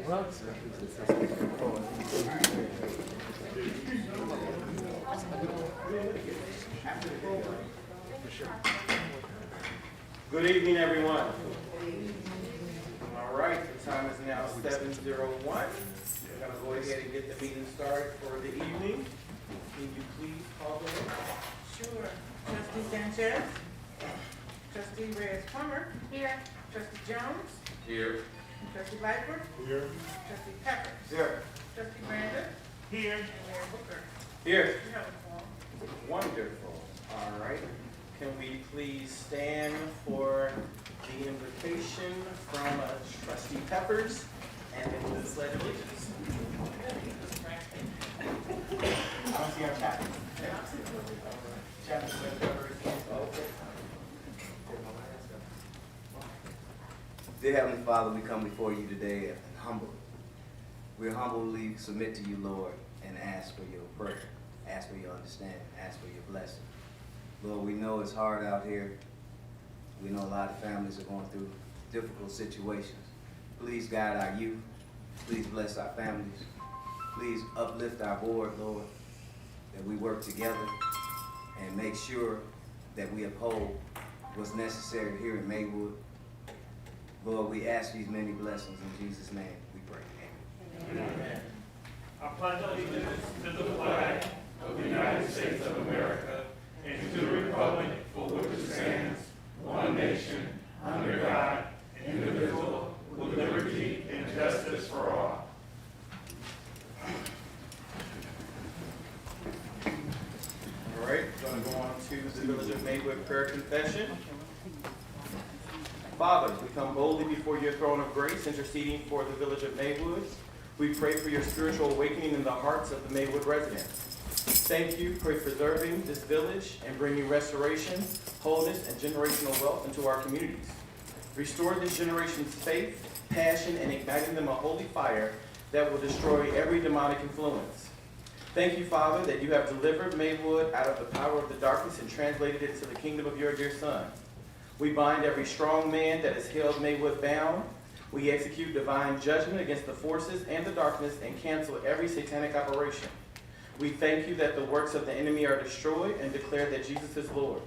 Good evening, everyone. All right, the time is now 7:01. We're going to go ahead and get the meeting started for the evening. Can you please call the roll? Sure. Trustee Sanchez. Trustee Reyes-Plummer. Here. Trustee Jones. Here. Trustee Lightfoot. Here. Trustee Peppers. Here. Trustee Brandon. Here. And Mayor Booker. Here. You have a form. Wonderful. All right. Can we please stand for the invitation from Trustee Peppers and then we'll do the pledge of allegiance. I don't see our chat. Chapter Peppers. Okay. Dear Heavenly Father, we come before you today and humble. We humbly submit to you, Lord, and ask for your prayer, ask for your understanding, ask for your blessing. Lord, we know it's hard out here. We know a lot of families are going through difficult situations. Please guide our youth. Please bless our families. Please uplift our board, Lord, that we work together and make sure that we uphold what's necessary here in Maywood. Lord, we ask these many blessings in Jesus' name. We pray. Amen. Amen. I pledge allegiance to the flag of the United States of America and to the republic for which it stands, one nation, under God, indivisible, with liberty and justice for all. All right, going to go on to the Village of Maywood prayer confession. Father, we come boldly before your throne of grace, interceding for the Village of Maywood. We pray for your spiritual awakening in the hearts of the Maywood residents. Thank you for preserving this village and bringing restoration, wholeness, and generational wealth into our communities. Restore this generation's faith, passion, and igniting them a holy fire that will destroy every demonic influence. Thank you, Father, that you have delivered Maywood out of the power of the darkness and translated it to the kingdom of your dear Son. We bind every strong man that has held Maywood bound. We execute divine judgment against the forces and the darkness and cancel every satanic operation. We thank you that the works of the enemy are destroyed and declare that Jesus is Lord.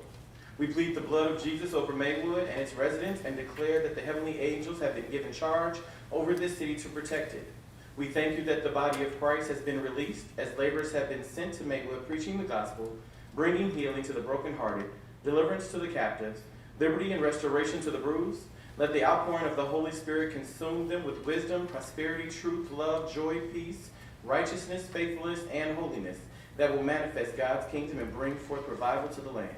We plead the blood of Jesus over Maywood and its residents and declare that the heavenly angels have been given charge over this city to protect it. We thank you that the body of Christ has been released as laborers have been sent to Maywood preaching the gospel, bringing healing to the brokenhearted, deliverance to the captives, liberty and restoration to the bruised. Let the outpouring of the Holy Spirit consume them with wisdom, prosperity, truth, love, joy, peace, righteousness, faithfulness, and holiness that will manifest God's kingdom and bring forth revival to the land.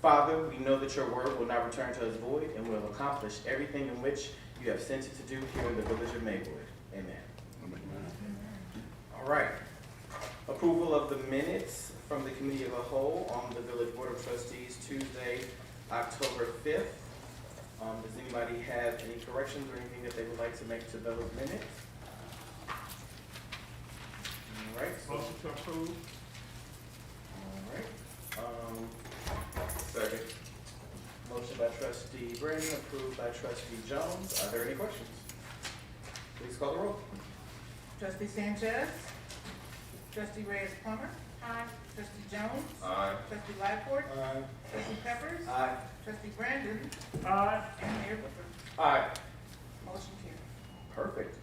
Father, we know that your word will not return to us void and will accomplish everything in which you have sent it to do here in the village of Maywood. Amen. All right. Approval of the minutes from the Committee of the Whole on the Village Board of Trustees, Tuesday, October 5th. Does anybody have any corrections or anything that they would like to make to those minutes? All right. Motion to approve. All right. Second. Motion by Trustee Brandon, approved by Trustee Jones. Are there any questions? Please call the roll. Trustee Sanchez. Trustee Reyes-Plummer. Aye. Trustee Jones. Aye. Trustee Lightfoot. Aye. Trustee Peppers. Aye. Trustee Brandon. Aye. And Mayor Booker. Aye. Motion carried. Perfect.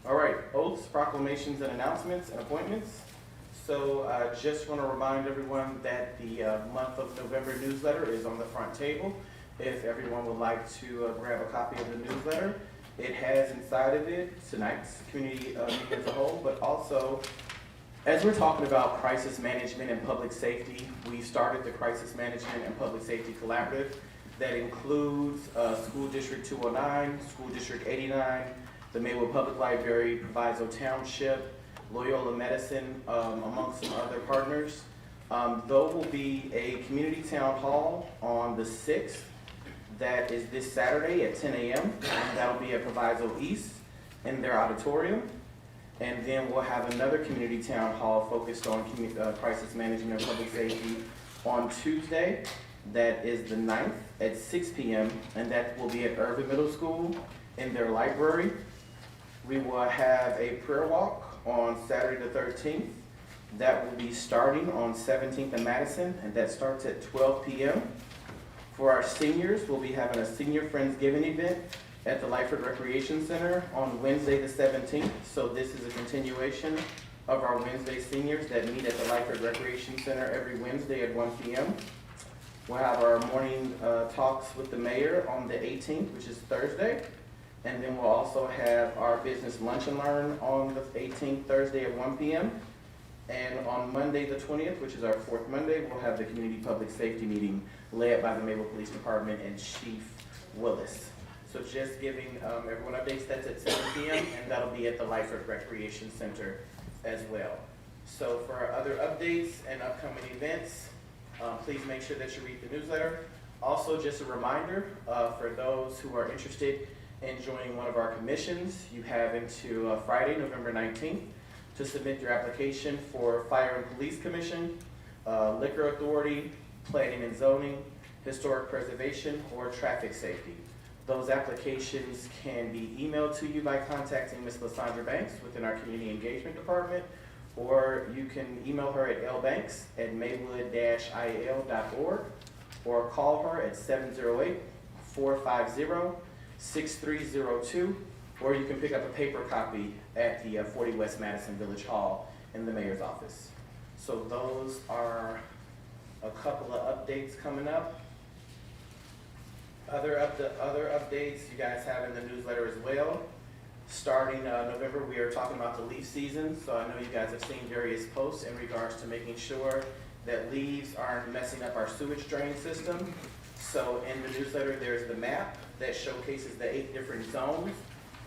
All right, oaths, proclamations, and announcements and appointments. So I just want to remind everyone that the month of November newsletter is on the front table. If everyone would like to grab a copy of the newsletter, it has inside of it tonight's community meeting as a whole, but also as we're talking about crisis management and public safety, we started the Crisis Management and Public Safety Collaborative that includes School District 209, School District 89, the Maywood Public Library, Proviso Township, Loyola Medicine, amongst some other partners. There will be a community town hall on the 6th. That is this Saturday at 10 a.m. That'll be at Proviso East in their auditorium. And then we'll have another community town hall focused on crisis management and public safety on Tuesday. That is the 9th at 6 p.m. and that will be at Irvin Middle School in their library. We will have a prayer walk on Saturday the 13th. That will be starting on 17th and Madison, and that starts at 12 p.m. For our seniors, we'll be having a Senior Friendsgiving event at the Lyford Recreation Center on Wednesday the 17th. So this is a continuation of our Wednesday seniors that meet at the Lyford Recreation Center every Wednesday at 1 p.m. We'll have our morning talks with the mayor on the 18th, which is Thursday. And then we'll also have our business lunch and learn on the 18th, Thursday at 1 p.m. And on Monday the 20th, which is our fourth Monday, we'll have the community public safety meeting led by the Maywood Police Department and Chief Willis. So just giving everyone updates, that's at 7 p.m. and that'll be at the Lyford Recreation Center as well. So for our other updates and upcoming events, please make sure that you read the newsletter. Also, just a reminder for those who are interested in joining one of our commissions, you have until Friday, November 19th to submit your application for Fire and Police Commission, Liquor Authority, Planning and Zoning, Historic Preservation, or Traffic Safety. Those applications can be emailed to you by contacting Ms. Lysandra Banks within our Community Engagement Department, or you can email her at lbanks@maywood-il.org, or call her at 708-450-6302, or you can pick up a paper copy at the 40 West Madison Village Hall in the mayor's office. So those are a couple of updates coming up. Other updates you guys have in the newsletter as well. Starting November, we are talking about the leaf season. So I know you guys have seen various posts in regards to making sure that leaves aren't messing up our sewage drain system. So in the newsletter, there's the map that showcases the 8 different zones.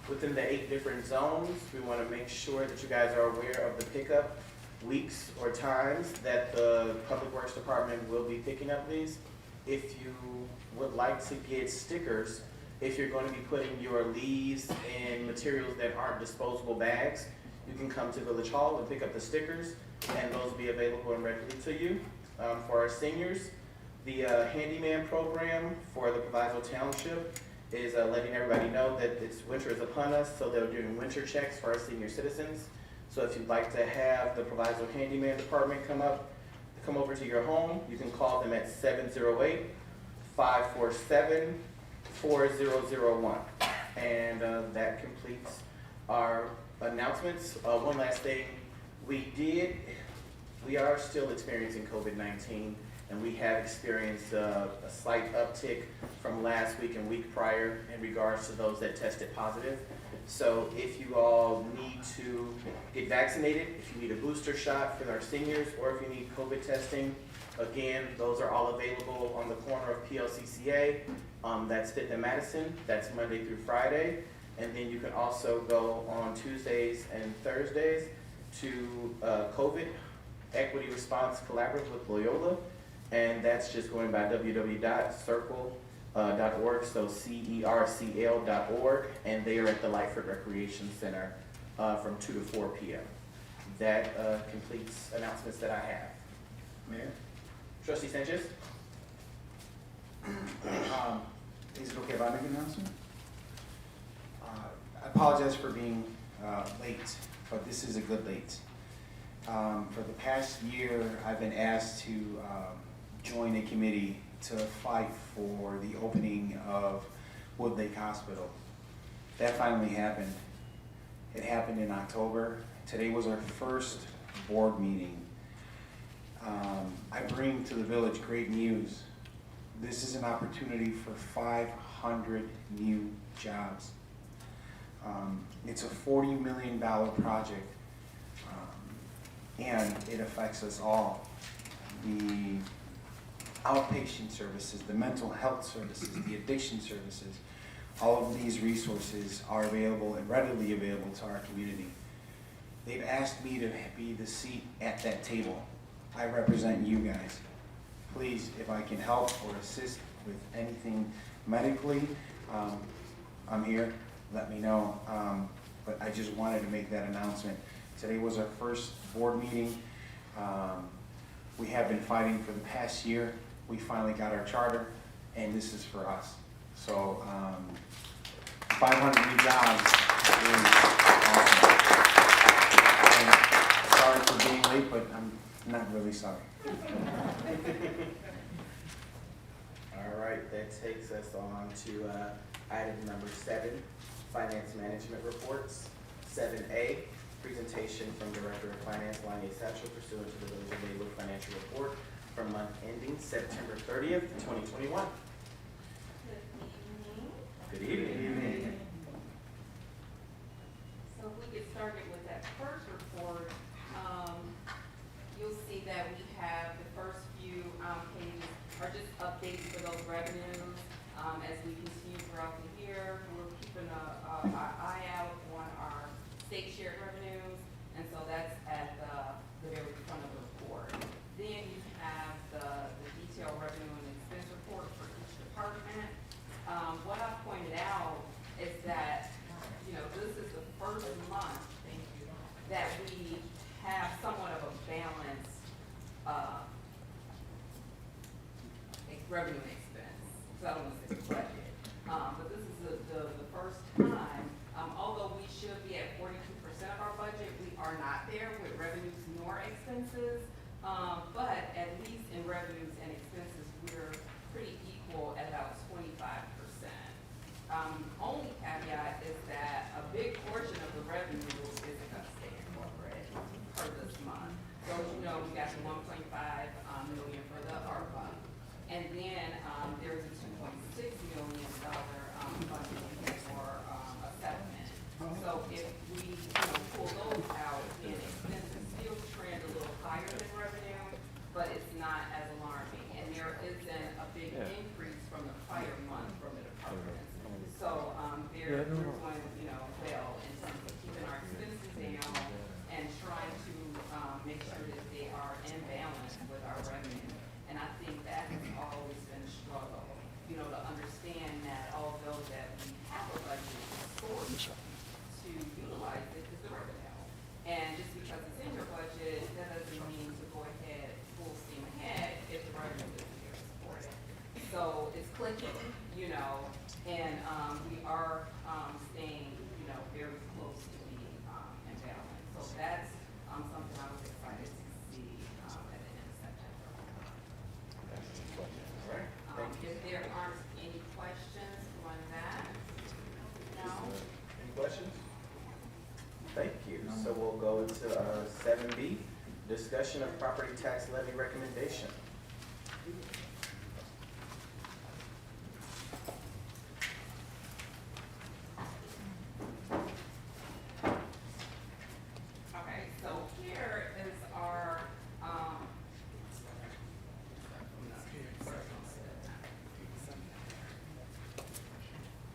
Within the 8 different zones, we want to make sure that you guys are aware of the pickup weeks or times that the Public Works Department will be picking up leaves. If you would like to get stickers, if you're going to be putting your leaves in materials that aren't disposable bags, you can come to Village Hall and pick up the stickers, and those will be available and readily to you. For our seniors, the handyman program for the Proviso Township is letting everybody know that winter is upon us, so they're doing winter checks for our senior citizens. So if you'd like to have the Proviso Handyman Department come over to your home, you can call them at 708-547-4001. And that completes our announcements. One last thing, we are still experiencing COVID-19, and we have experienced a slight uptick from last week and week prior in regards to those that tested positive. So if you all need to get vaccinated, if you need a booster shot for our seniors, or if you need COVID testing, again, those are all available on the corner of PLCCA. That's 5th and Madison. That's Monday through Friday. And then you can also go on Tuesdays and Thursdays to COVID Equity Response Collaborative with Loyola. And that's just going by www.circle.org, so CERCL.org, and they are at the Lyford Recreation Center from 2 to 4 p.m. That completes announcements that I have. Mayor? Trustee Sanchez? Is it okay if I make an announcement? I apologize for being late, but this is a good late. For the past year, I've been asked to join a committee to fight for the opening of Wood Lake Hospital. That finally happened. It happened in October. Today was our first board meeting. I bring to the village great news. This is an opportunity for 500 new jobs. It's a $40 million project, and it affects us all. The outpatient services, the mental health services, the addiction services, all of these resources are available and readily available to our community. They've asked me to be the seat at that table. I represent you guys. Please, if I can help or assist with anything medically, I'm here, let me know. But I just wanted to make that announcement. Today was our first board meeting. We have been fighting for the past year. We finally got our charter, and this is for us. So 500 new jobs is awesome. And sorry for being late, but I'm not really sorry. All right, that takes us on to item number 7, finance management reports. 7A, presentation from Director of Finance Lonnie Satchel pursuant to the Village of Maywood financial report for month ending September 30th, 2021. Good evening. Good evening. So if we get started with that first report, you'll see that we have the first few pages are just updates for those revenues. As we continue throughout the year, we're keeping our eye out on our state shared revenues, and so that's at the very front of the report. Then you have the detailed revenue and expense report for each department. What I pointed out is that, this is the first month, thank you, that we have somewhat of a balanced revenue and expense. So I don't want to say budget, but this is the first time. Although we should be at 42% of our budget, we are not there with revenues nor expenses. But at least in revenues and expenses, we're pretty equal at about 25%. Only caveat is that a big portion of the revenue isn't going to stay in corporate for this month. So, we got the 1.5 million for the ARPA. And then, there's a $2.6 million funding for a settlement. So if we, pull those out, then expenses still trend a little higher than revenue, but it's not as alarming. And there isn't a big increase from the prior month from the departments. So, we're doing, well in terms of keeping our expenses down and trying to, make sure that they are in balance with our revenue. And I think that has always been a struggle, to understand that although that we have a budget source to utilize it is the revenue. And just because it's in your budget, that doesn't mean to go ahead full steam ahead if the revenue isn't here to support it. So it's clicking, and we are staying, very close to being in balance. So that's something I was excited to see at the end of September. All right, thank you. If there aren't any questions on that, no? Any questions? Thank you. So we'll go into 7B, discussion of property tax levy recommendation. Okay, so here is our,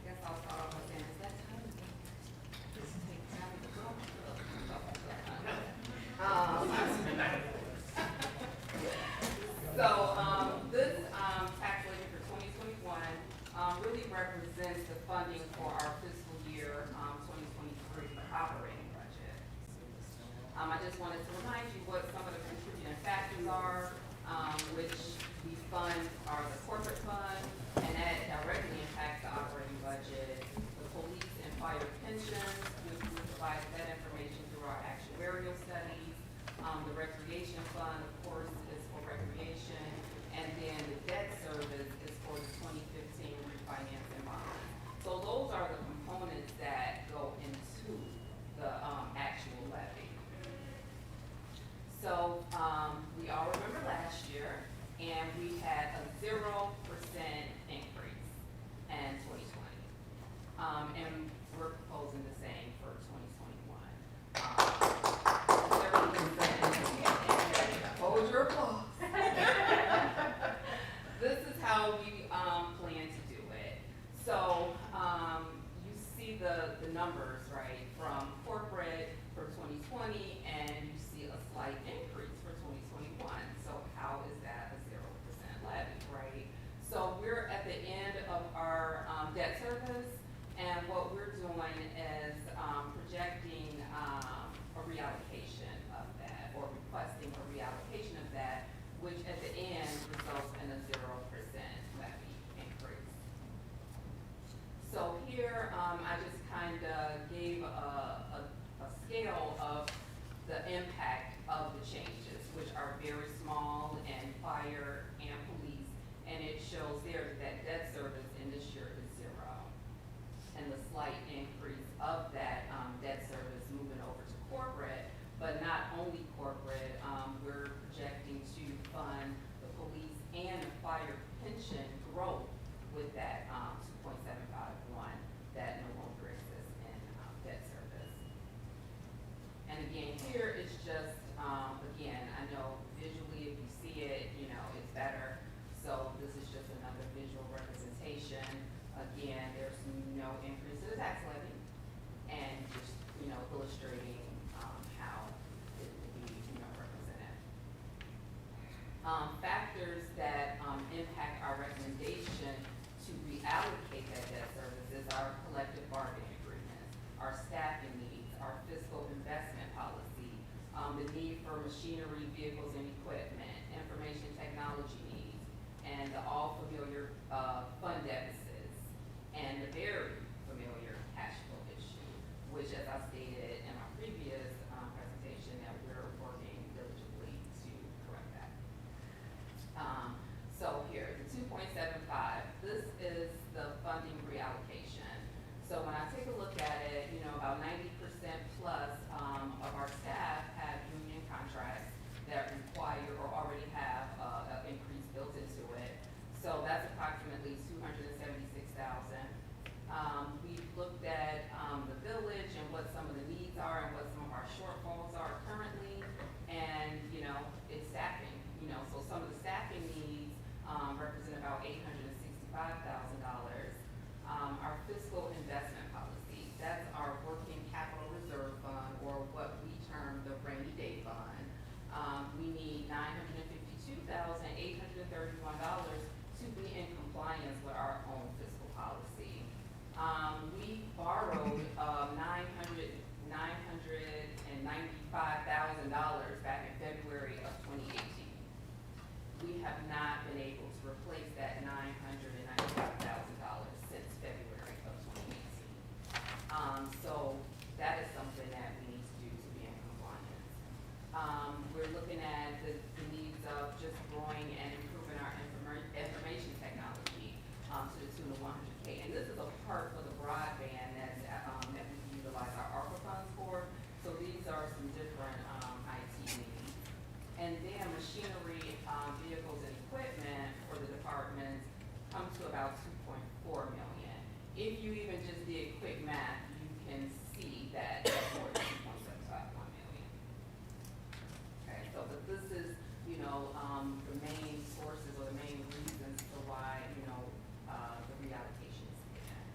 guess I'll start off with saying, is that time? This takes time to go. This tax levy for 2021 really represents the funding for our fiscal year 2023 operating budget. I just wanted to remind you what some of the contributing factors are, which we fund are the corporate fund, and that directly impacts the operating budget, the police and fire pensions, which we provide that information through our actuarial studies, the recreation fund, of course, is for recreation, and then the debt service is for the 2015 refinancing bond. So those are the components that go into the actual levy. So we all remember last year, and we had a 0% increase in 2020. And we're proposing the same for 2021. 30%. Hold your applause. This is how we plan to do it. So you see the numbers, right, from corporate for 2020, and you see a slight increase for 2021. So how is that a 0% levy, right? So we're at the end of our debt service, and what we're doing is projecting a reallocation of that, or requesting a reallocation of that, which at the end results in a 0% levy increase. So here here, I just kind of gave a scale of the impact of the changes, which are very small in fire and police. And it shows there that debt service in this year is 0. And the slight increase of that debt service moving over to corporate, but not only corporate, we're projecting to fund the police and the fire pension growth with that 2.751 that no longer exists in debt service. And again, here is just, again, I know visually if you see it, you know, it's better. So this is just another visual representation. Again, there's no increase in the tax levy, and just, you know, illustrating how it will be, you know, represented. Factors that impact our recommendation to reallocate that debt service is our collective bargaining agreements, our staffing needs, our fiscal investment policy, the need for machinery, vehicles, and equipment, information technology needs, and the all familiar fund deficits, and the very familiar cash flow issue, which, as I stated in my previous presentation, that we're working diligently to correct that. So here, the 2.75, this is the funding reallocation. So when I take a look at it, you know, about 90% plus of our staff have union contracts that require or already have an increase built into it. So that's approximately $276,000. We've looked at the village and what some of the needs are and what some of our shortfalls are currently, and, you know, it's staffing. You know, so some of the staffing needs represent about $865,000. Our fiscal investment policy, that's our working capital reserve fund, or what we term the rainy day fund. We need $952,831 to be in compliance with our own fiscal policy. We borrowed $995,000 back in February of 2018. We have not been able to replace that $995,000 since February of 2018. So that is something that we need to do to be in compliance. We're looking at the needs of just growing and improving our information technology to the tune of $100K. And this is a part for the broadband that we utilize our ARPA funds for. So these are some different IT needs. And then machinery, vehicles, and equipment for the departments come to about $2.4 million. If you even just did quick math, you can see that that's more than $2.751 million. Okay, so but this is, you know, the main sources or the main reasons for why, you know, the reallocation is given.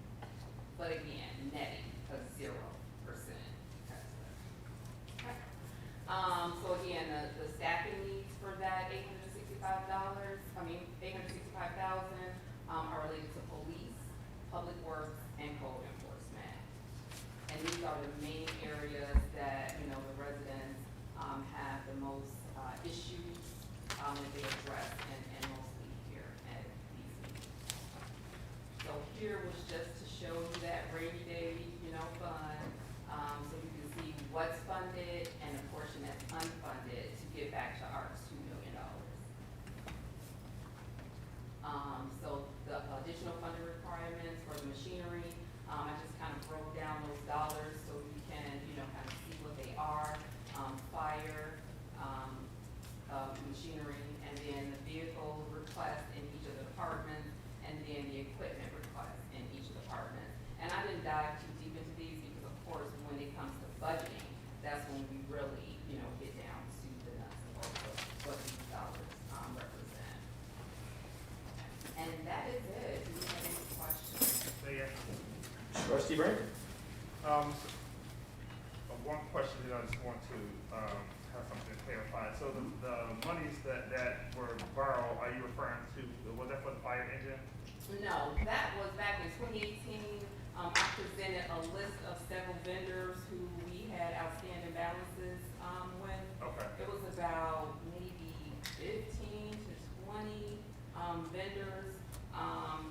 But again, netting a 0%. Okay. So again, the staffing needs for that $865,000 are related to police, public works, and code enforcement. And these are the main areas that, you know, the residents have the most issues that they address, and mostly here at these meetings. So here was just to show you that rainy day, you know, fund, so you can see what's funded and the portion that's unfunded to get back to our $2 million. So the additional funding requirements for the machinery, I just kind of broke down those dollars so you can, you know, kind of see what they are. Fire, machinery, and then the vehicle request in each of the departments, and then the equipment request in each of the departments. And I didn't dive too deep into these because, of course, when it comes to budgeting, that's when we really, you know, get down to the nuts and bolts of what these dollars represent. And that is it. Do you have any questions? Mayor, Trustee Brandon? one question that I just want to have something clarified. So the monies that were borrowed, are you referring to, was that for the fire engine? No, that was back in 2018. I presented a list of several vendors who we had outstanding balances with. Okay. It was about maybe 15 to 20 vendors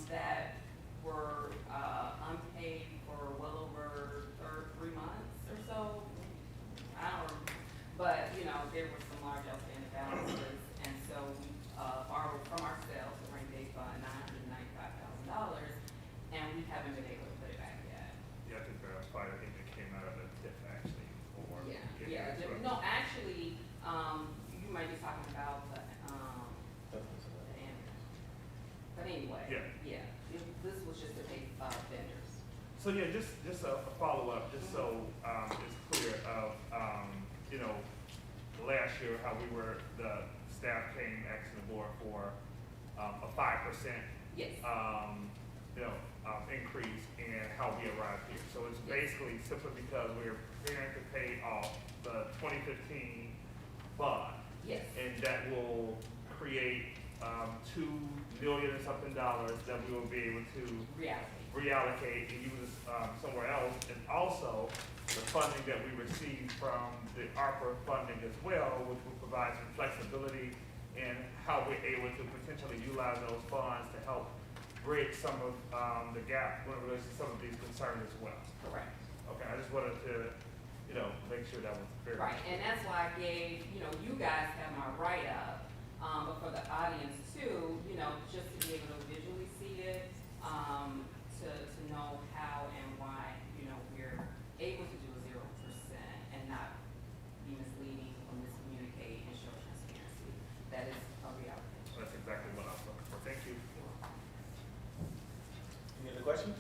that were unpaid So yeah, just a follow-up, just so, it's clear of, you know, last year, how the staff came asking the board for, a 5%, Yes. you know, increase in how we arrived here. So it's basically simply because we're preparing to pay off the 2015 bond. Yes. And that will create, $2 million and something dollars that we will be able to Reality. reallocate and use, somewhere else. And also, the funding that we receive from the ARPA funding as well, which will provide some flexibility in how we're able to potentially utilize those funds to help bridge some of, the gap when it relates to some of these concerns as well. Correct. Okay, I just wanted to, you know, make sure that was very. Right, and that's why I gave, you know, you guys have my write-up, but for the audience too, you know, just to be able to visually see it, to know how and why, you know, we're able to do a 0% and not be misleading or miscommunicate and show transparency. That is a reality. That's exactly what I was looking for. Thank you. Any other questions?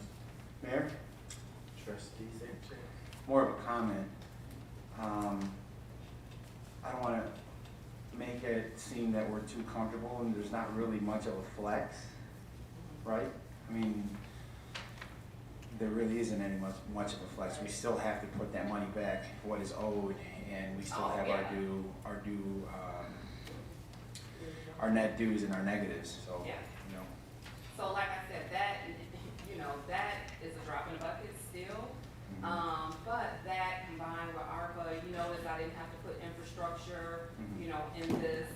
Mayor, Trustee Sanchez. more of a comment. I don't wanna make it seem that we're too comfortable and there's not really much of a flex, right? I mean, there really isn't any much of a flex. We still have to put that money back, what is owed, and we still Oh, have yeah. our net dues and our negatives, so, Yeah. you know. So like I said, that, you know, that is a drop in the bucket still. But that combined with ARPA, you notice I didn't have to put infrastructure, you know, in this,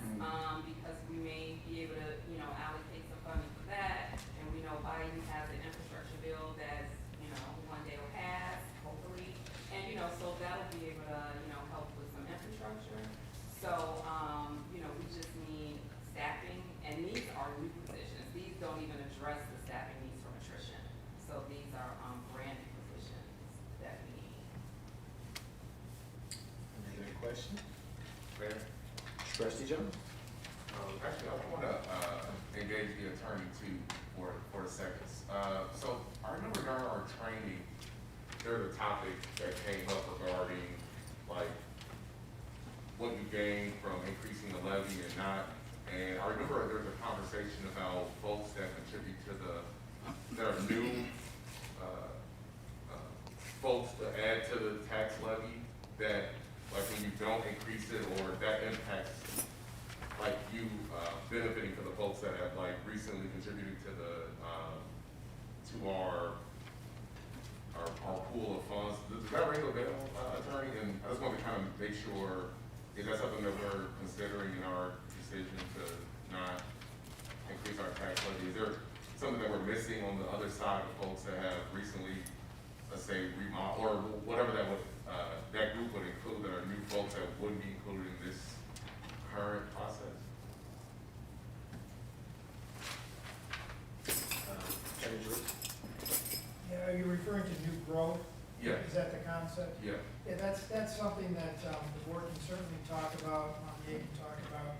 because we may be able to, you know, allocate some funding for that. And we know Biden has an infrastructure bill that's, you know, one day will pass, hopefully. And, you know, so that'll be able to, you know, help with some infrastructure. So, you know, we just need staffing, and these are new positions. These don't even address the staffing needs from attrition. So these are, brand new positions that we need. Any other questions? Mayor, Trustee Jones. actually, I want to engage the attorney too for a second. So I remember during our training, there's a topic that came up regarding like what you gain from increasing the levy and not. And I remember there was a conversation about folks that contribute to that are new folks to add to the tax levy, that like when you don't increase it or that impacts like you benefiting for the folks that have like recently contributed to the to our pool of funds. Does that ring a bell, attorney? And I just want to kind of make sure, is that something that we're considering in our decision to not increase our tax levy? Is there something that we're missing on the other side of folks that have recently, let's say, remodel, or whatever that would, that group would include, that are new folks that wouldn't be included in this current process? Attorney Drew. Yeah, are you referring to new growth? Yeah. Is that the concept? Yeah. Yeah, that's something that, the board can certainly talk about, they can talk about.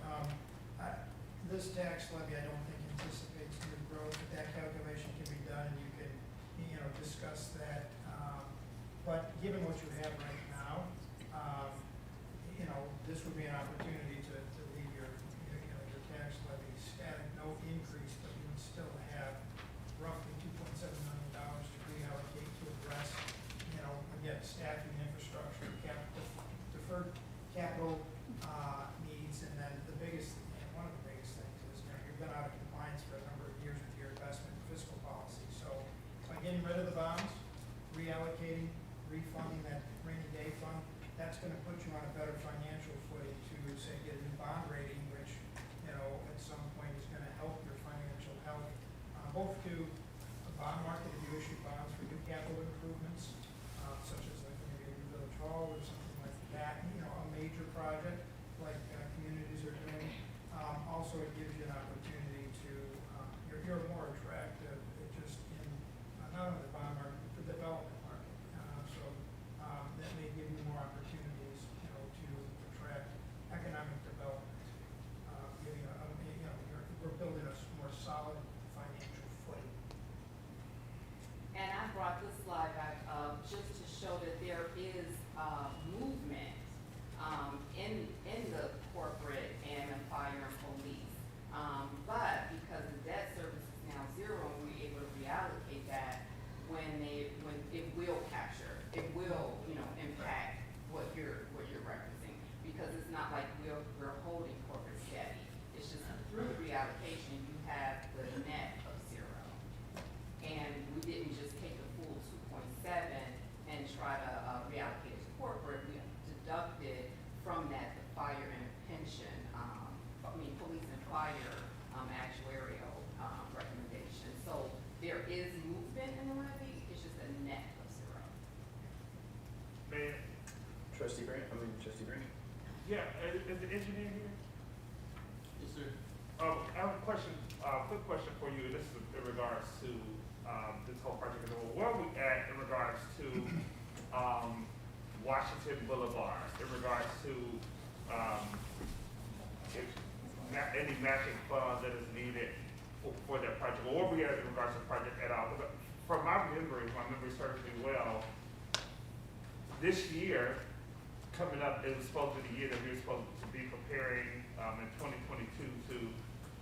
This tax levy, I don't think anticipates new growth, but that calculation can be done, and you can, you know, discuss that. But given what you have right now, you know, this would be an opportunity to leave your tax levy static, no increase, but you would still have roughly $2.7 million to reallocate to address, you know, again, staffing, infrastructure, capital, deferred capital needs, and then the biggest, and one of the biggest things is, you know, you've been out of compliance for a number of years with your investment and fiscal policy. So by getting rid of the bonds, reallocating, refunding that rainy day fund, that's gonna put you on a better financial footing to, say, get a new bond rating, which, you know, at some point is gonna help your financial health, both to the bond market, if you issue bonds for new capital improvements, such as like maybe a new village hall or something like that, you know, a major project like communities are doing. Also, it gives you an opportunity to, you're more attractive, just in, not only the bond market, but the development market. So that may give you more opportunities, you know, to attract economic development. Giving you know, we're building a more solid financial footing. And I brought this slide back show that there is, movement, in the corporate and the fire and police. But because the debt service is now zero, and we're able to reallocate that when it will capture, it will, impact what you're referencing. Because it's not like we're holding corporate steady. It's just through the reallocation, you have the net of zero. And we didn't just take the full 2.7 and try to reallocate it to corporate. We deducted from that the fire and pension, police and fire actuarial recommendation. So there is movement in the levy, it's just a net of zero. Mayor, Trustee Grant, Trustee Grant? yeah, is the engineer here? Yes, sir. I have a question, quick question for you. This is in regards to this whole project. Where are we at in regards to Washington Boulevard? In regards to any matching funds that is needed for that project? Or where are we at in regards to the project at all? Because from my memory serves me well, this year, coming up, it was supposed to be the year that we were supposed to be preparing in 2022 to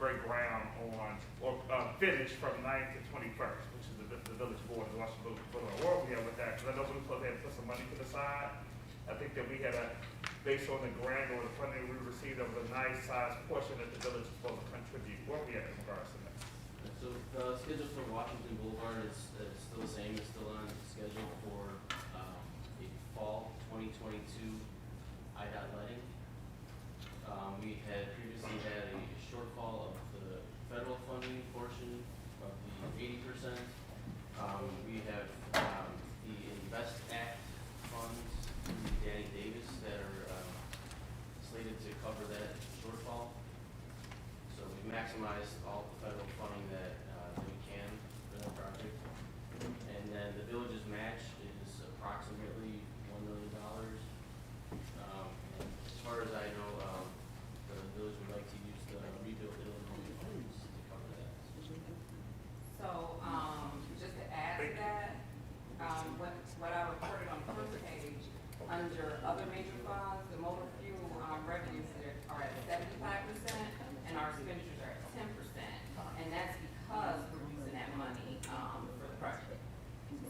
break ground on, or finish from 9th to 21st, which is the village board of Washington Boulevard. Where are we at with that? Because I know we were supposed to have put some money to the side. I think that we had based on the grant or the funding we received, there was a nice sized portion that the village was supposed to contribute. Where are we at in regards to that? So the schedule for Washington Boulevard is still the same. It's still on schedule for a fall 2022 IDOT letting. We had previously had a shortfall of the federal funding portion of the 80%. We have the Invest Act funds through Danny Davis that are slated to cover that shortfall. So we maximized all the federal funding that we can for that project. And then the village's match is approximately $1 million. And as far as I know, the village would like to use the rebuild Illinois funds to cover that. So, just to add to that, what I reported on the first page, under other major funds, the motor fuel, revenues are at 75%, and our expenditures are at 10%. And that's because we're using that money, for the project.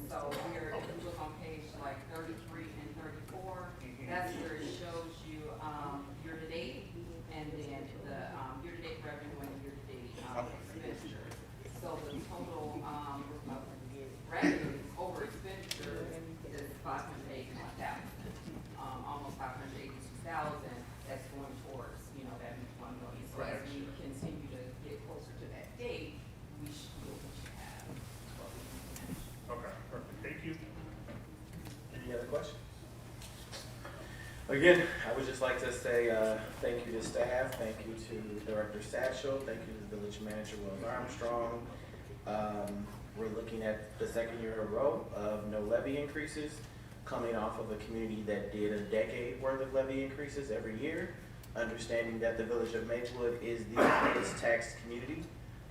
So if you look on page like 33 and 34, that's where it shows you, year-to-date, and then the, year-to-date revenue and year-to-date, expenditures. So the total, revenue over expenditures is 581,000, almost 582,000. That's going towards, that 1 million. So as we continue to get closer to that date, we should have what we need to manage. Okay, perfect. Thank you. Any other questions? Again, I would just like to say thank you to staff, thank you to Director Satchel, thank you to the village manager, Will Armstrong. We're looking at the second year in a row of no levy increases, coming off of a community that did a decade worth of levy increases every year, understanding that the village of Maywood is the highest taxed community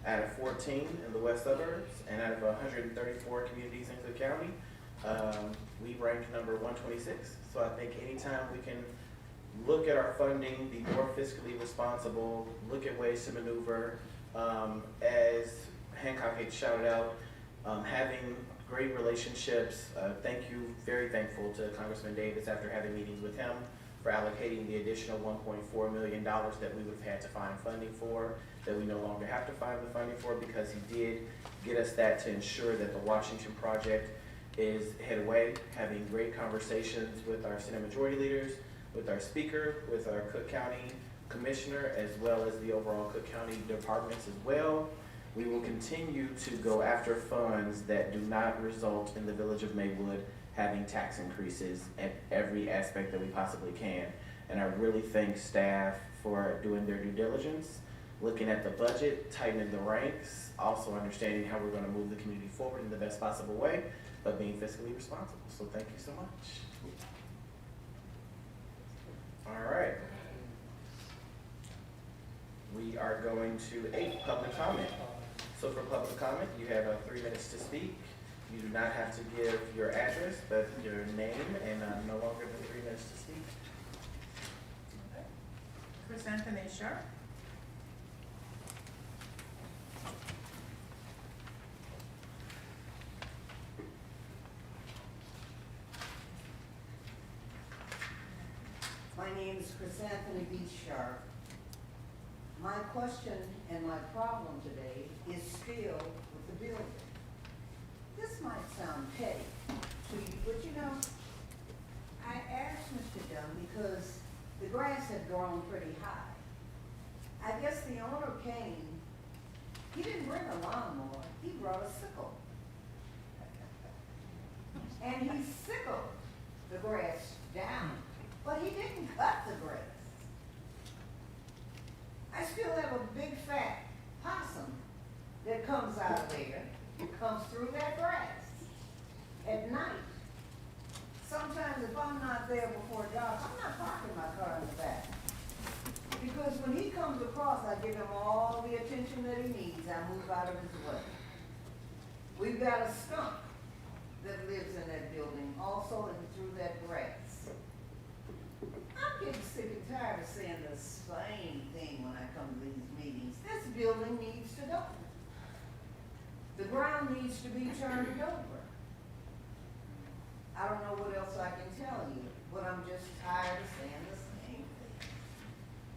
out of 14 in the west suburbs, and out of 134 communities in Cook County. We rank number 126. So I think anytime we can look at our funding, be more fiscally responsible, look at ways to maneuver, as Hancock had shouted out, having great relationships. Thank you, very thankful to Congressman Davis after having meetings with him for allocating the additional $1.4 million that we would have had to find funding for, that we no longer have to find the funding for, because he did get us that to ensure that the Washington project is headway, having great conversations with our Senate Majority Leaders, with our Speaker, with our Cook County Commissioner, as well as the overall Cook County departments as well. We will continue to go after funds that do not result in the village of Maywood having tax increases at every aspect that we possibly can. And I really thank staff for doing their due diligence, looking at the budget, tightening the ranks, also understanding how we're going to move the community forward in the best possible way, but being fiscally responsible. So thank you so much. All right. We are going to 8, public comment. So for public comment, you have 3 minutes to speak. You do not have to give your address, but your name and no longer than 3 minutes to speak. Chris Anthony Sharp. My name is Chris Anthony B. Sharp. My question and my problem today is still with the building. This might sound petty to you, but you know, I asked Mr. Dunn because the grass had grown pretty high. I guess the owner came, he didn't bring a lawnmower, he brought a sickle. And he sickled the grass down, but he didn't cut the grass. I still have a big fat possum that comes out of there, comes through that grass at night. Sometimes if I'm not there before dark, I'm not parking my car in the back. Because when he comes across, I give him all the attention that he needs. I move out of his way. We've got a skunk that lives in that building, also and through that grass. I'm getting sick and tired of saying the same thing when I come to these meetings. This building needs to go. The ground needs to be turned over. I don't know what else I can tell you, but I'm just tired of saying the same thing.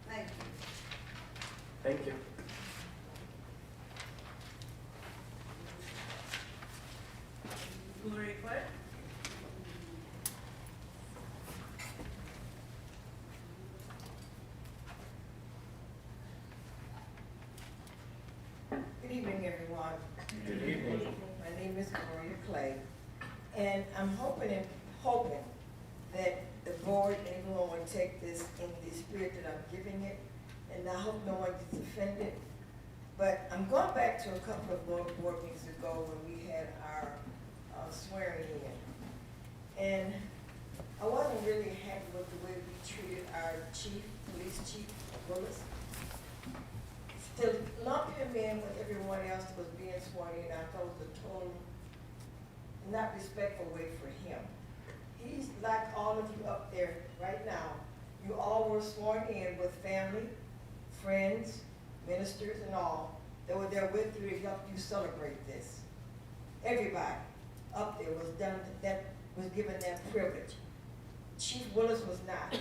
Thank you. Thank you. Gloria Clark. Good evening, everyone. Good evening. My name is Gloria Clay, and I'm hoping that the board and everyone will take this in the spirit that I'm giving it, and I hope no one gets offended. But I'm going back to a couple of board meetings ago when we had our swearing in, and I wasn't really happy with the way we treated our police chief, Willis. To lump him in with everyone else that was being sworn in, I thought was a total not respectful way for him. He's like all of you up there right now. You all were sworn in with family, friends, ministers, and all that were there with you to help you celebrate this. Everybody up there was given that privilege. Chief Willis was not.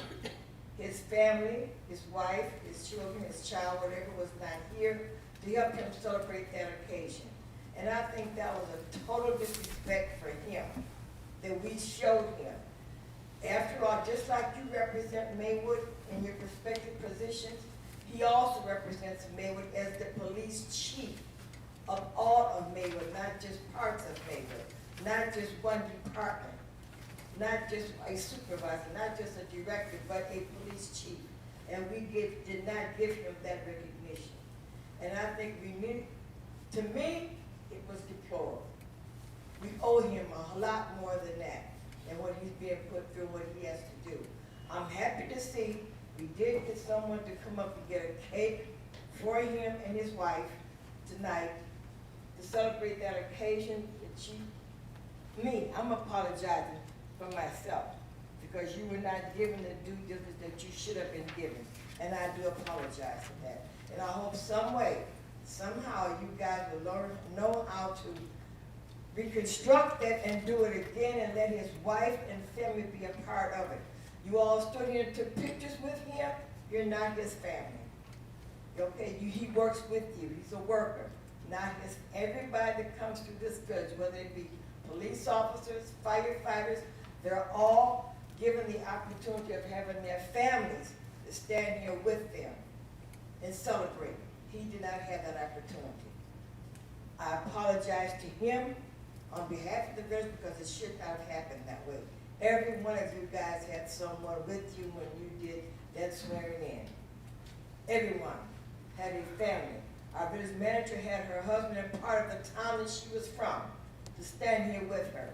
His family, his wife, his children, his child, whatever, was not here to help him celebrate that occasion. And I think that was a total disrespect for him that we showed him. After all, just like you represent Maywood in your respective positions, he also represents Maywood as the police chief of all of Maywood, not just parts of Maywood, not just one department, not just a supervisor, not just a director, but a police chief. And we did not give him that recognition. And I think to me, it was deplorable. We owe him a lot more than that, and what he's being put through, what he has to do. I'm happy to see we did get someone to come up and get a cake for him and his wife tonight to celebrate that occasion. I'm apologizing for myself because you were not given the due diligence that you should have been given, and I do apologize for that. And I hope some way, somehow, you guys will know how to reconstruct that and do it again, and let his wife and family be a part of it. You all stood here and took pictures with him. You're not his family. Okay, he works with you. He's a worker. Not his. Everybody that comes through this village, whether it be police officers, firefighters, they're all given the opportunity of having their families to stand here with them and celebrate. He did not have that opportunity. I apologize to him on behalf of the village because it should not have happened that way. Every one of you guys had someone with you when you did that swearing in. Everyone had a family. Our village manager had her husband and part of the town that she was from to stand here with her.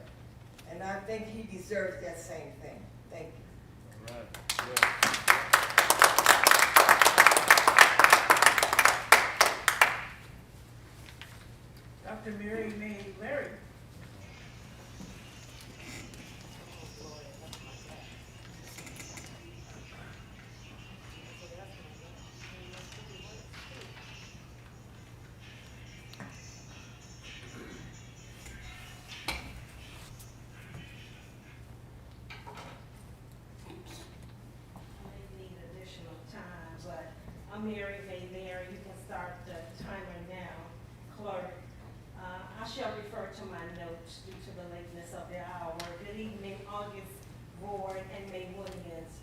And I think he deserves that same thing. Thank you. All right. Dr. Mary May Larry. Mary Valer. You can start the timer now, clerk. I shall refer to my notes due to the lateness of the hour. Good evening, August Board and Maywoodians.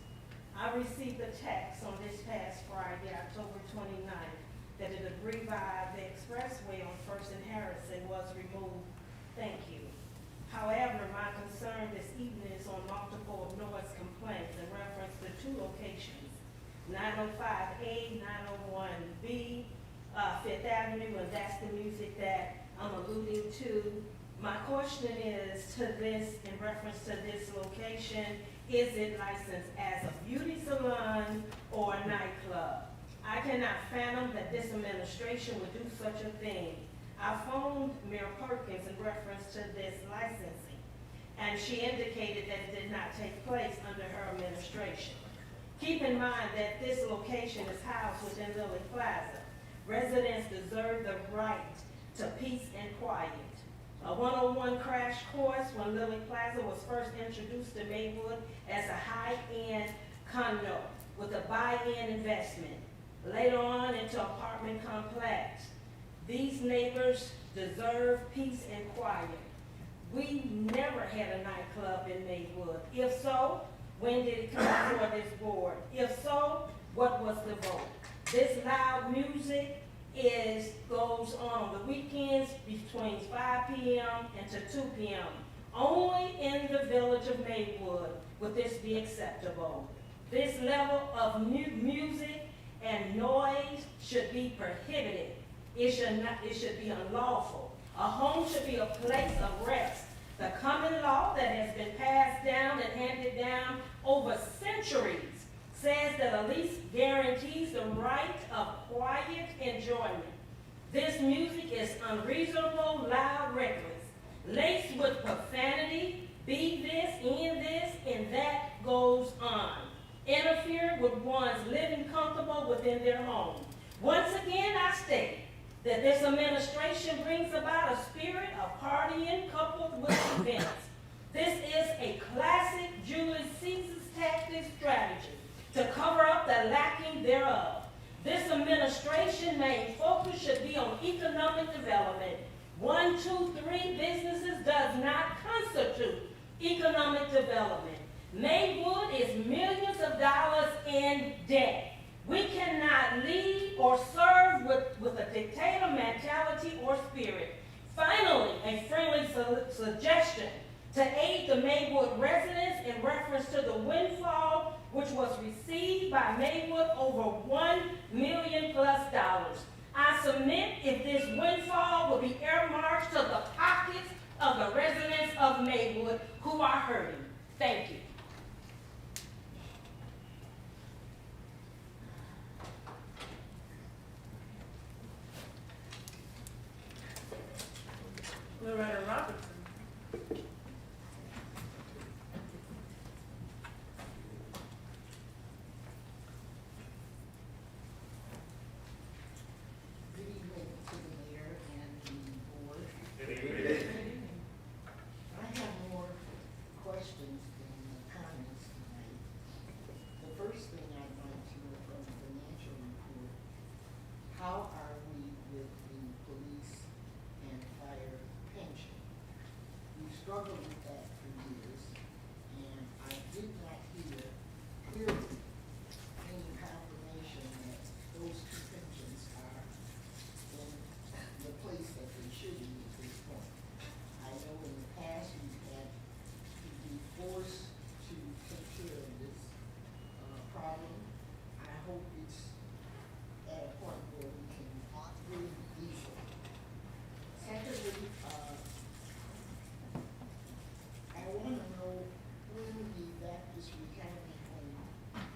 I received a text on this past Friday, October 29th, that the debris by the expressway on First and Harrison was removed. Thank you. However, my concern this evening is on multiple noise complaints in reference to two locations, 905A, 901B, Fifth Avenue, and that's the music that I'm alluding to. My question is to this, in reference to this location, is it licensed as a beauty salon or a nightclub? I cannot fathom that this administration would do such a thing. I phoned Mayor Perkins in reference to this licensing, and she indicated that it did not take place under her administration. Keep in mind that this location is housed within Lily Plaza. Residents deserve the right to peace and quiet. A 101 crash course when Lily Plaza was first introduced to Maywood as a high-end condo with a buy-in investment. Later on into apartment complex. These neighbors deserve peace and quiet. We never had a nightclub in Maywood. If so, when did it come before this board? If so, what was the vote? This loud music goes on the weekends between 5 p.m. and to 2 p.m. Only in the village of Maywood would this be acceptable. This level of music and noise should be prohibited. It should be unlawful. A home should be a place of rest. The common law that has been passed down and handed down over centuries says that a lease guarantees the right of quiet enjoyment. This music is unreasonable, loud, reckless, laced with profanity, be this, and that goes on. Interfere with one's living comfortable within their home. Once again, I state that this administration brings about a spirit of partying coupled with events. This is a classic Julius Caesar's tactic strategy to cover up the lacking thereof. This administration main focus should be on economic development. 1, 2, 3 businesses does not constitute economic development. Maywood is millions of dollars in debt. We cannot lead or serve with a dictator mentality or spirit. Finally, a friendly suggestion to aid the Maywood residents in reference to the windfall which was received by Maywood over $1 million+. I submit if this windfall will be earmarked to the pockets of the residents of Maywood who are hurting. Thank you. Loretta Robertson. Good evening to the mayor and the board. I have more questions than comments tonight. The first thing I'd like to know from the financial report, how are we with the police and fire pension? We struggled with that for years, and I did not hear clearly any confirmation that those two pensions are in the place that they should be at this point. I know in the past we've had to be forced to take care of this problem. I hope it's at a point where we can really do so. Secondly, I want to know when the Baptist Retirement Home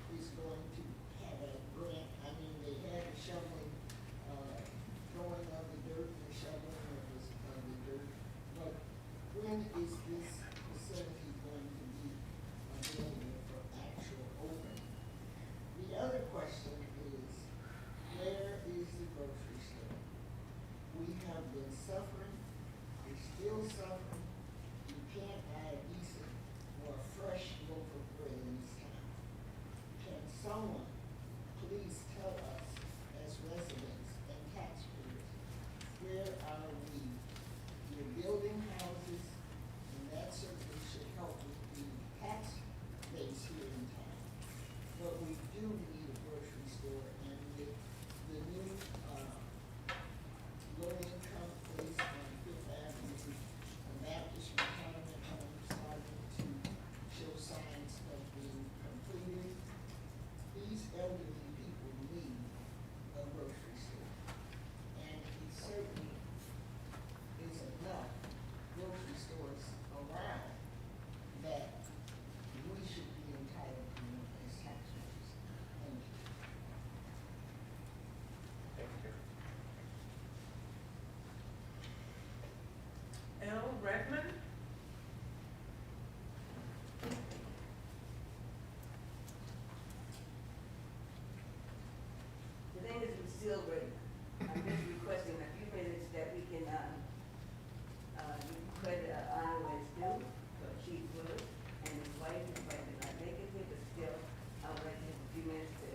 wait, and I make it here, but still, I'll let him a few minutes to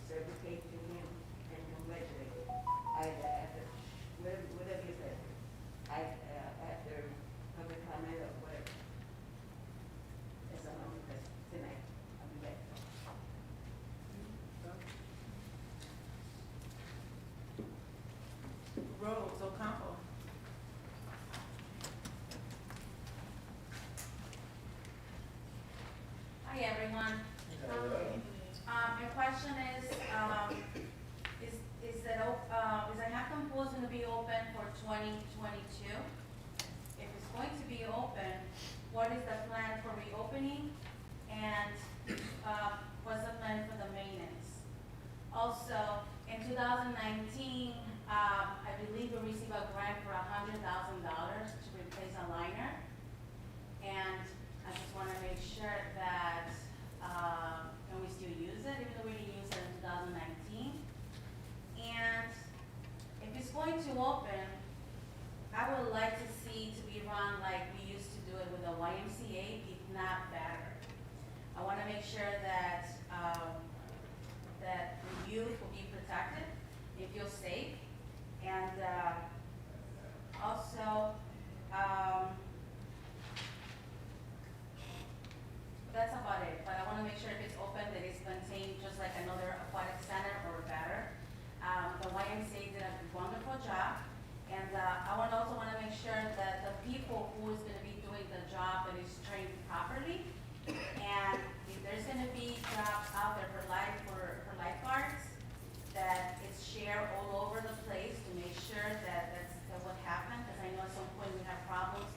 segregate to him and congratulate him. After, whatever you say, after public comment or whatever. That's all I'm gonna say tonight. I'll be back. Rhodes, Ocampo. Hi, everyone. My question is the Hampton Pool going to be open for 2022? If it's going to be open, what is the plan for reopening? And what's the plan for the maintenance? Also, in 2019, I believe we received a grant for $100,000 to replace a liner. And I just want to make sure that, can we still use it, even though we didn't use it in 2019? And if it's going to open, I would like to see to be run like we used to do it with the YMCA, if not better. I want to make sure that, that the youth will be protected, they feel safe, and also, that's about it, but I want to make sure if it's open that it's contained just like another aquatic center or better. The YMCA did a wonderful job, and I also want to make sure that the people who is going to be doing the job that is trained properly, and if there's going to be jobs out there for lifeguards, that it's shared all over the place to make sure that that's what happened, because I know at some point we have problems,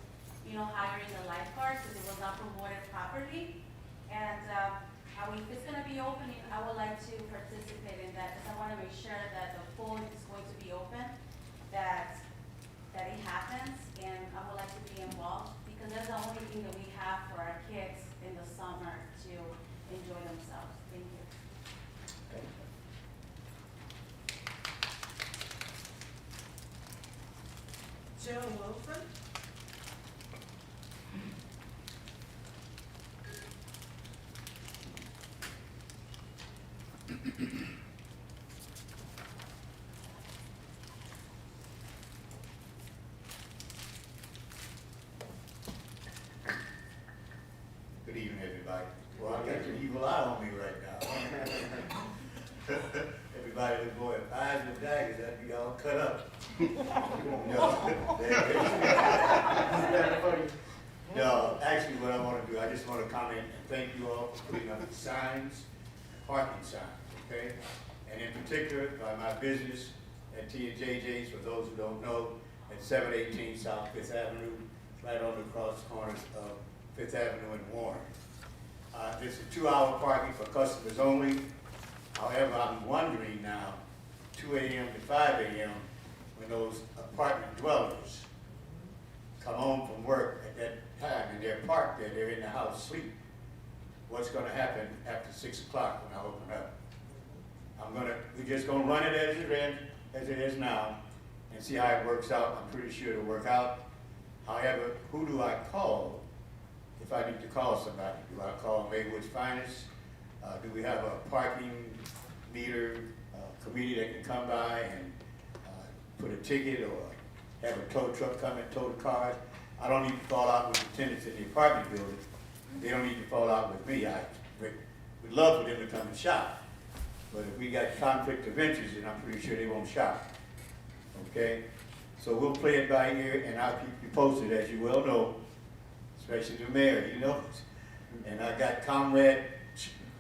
hiring the lifeguards because it was not promoted properly. And if it's going to be opening, I would like to participate in that because I want to make sure that the pool is going to be open, that it happens, and I would like to be involved because that's the only thing that we have for our kids in the summer to enjoy themselves. Thank you. Joe Wilson. Good evening, everybody. Well, I got your evil eye on me right now. Everybody was going, eyes and daggers, that'd be all cut up. No, actually what I want to do, I just want to comment and thank you all for putting up signs, parking signs, okay? And in particular, by my business at T&JJ's, for those who don't know, at 718 South Fifth Avenue, right on the cross corners of Fifth Avenue and Warren. This is 2-hour parking for customers only. However, I'm wondering now, 2 a.m. to 5 a.m., when those apartment dwellers come home from work at that time and they're parked there, they're in the house asleep. What's gonna happen after 6 o'clock when I open up? We're just gonna run it as it is now and see how it works out. I'm pretty sure it'll work out. However, who do I call if I need to call somebody? Do I call Maywood's Finest? Do we have a parking meter committee that can come by and put a ticket or have a tow truck come and tow the cars? I don't need to fall out with the tenants in the apartment building. They don't need to fall out with me. I would love for them to come and shop. But if we got conflict of interest, then I'm pretty sure they won't shop. Okay? So we'll play it by ear, and I'll keep you posted, as you well know, especially the mayor, you know. And I got Comrade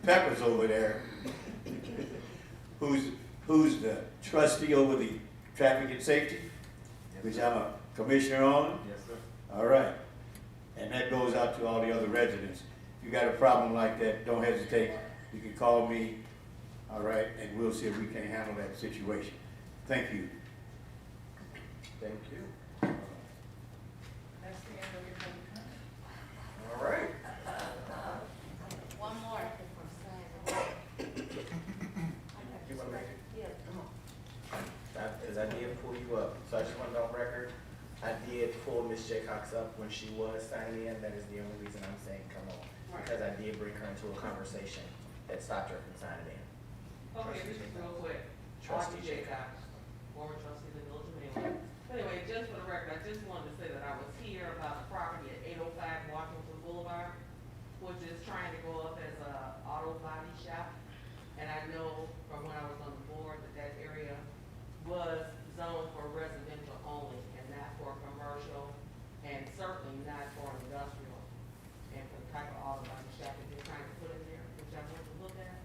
Peppers over there, who's the trustee over the traffic and safety, which I'm a commissioner on. Yes, sir. All right. And that goes out to all the other residents. If you got a problem like that, don't hesitate. You can call me, all right, and we'll see if we can handle that situation. Thank you. Thank you. That's the end of your public comment. All right. One more. You want to make it? Yeah, come on. Because I did pull you up. So I just want it on record. I did pull Ms. Jaycox up when when she was signing in. That is the only reason I'm saying come on. Right. Because I did bring her into a conversation that stopped her from signing in. Okay, this is real quick. Trustee RJ Jacob. Cox, former trustee of the Village of Maywood. Anyway, just for the record, I just wanted to say that I was here about the property at 805 Washington Boulevard, which is trying to go up as a auto body shop. And I know from when I was on the board that that area was zoned for residential only and not for commercial, and certainly not for industrial. And for the type of auto body shop that they're trying to put in there, which I went to look at,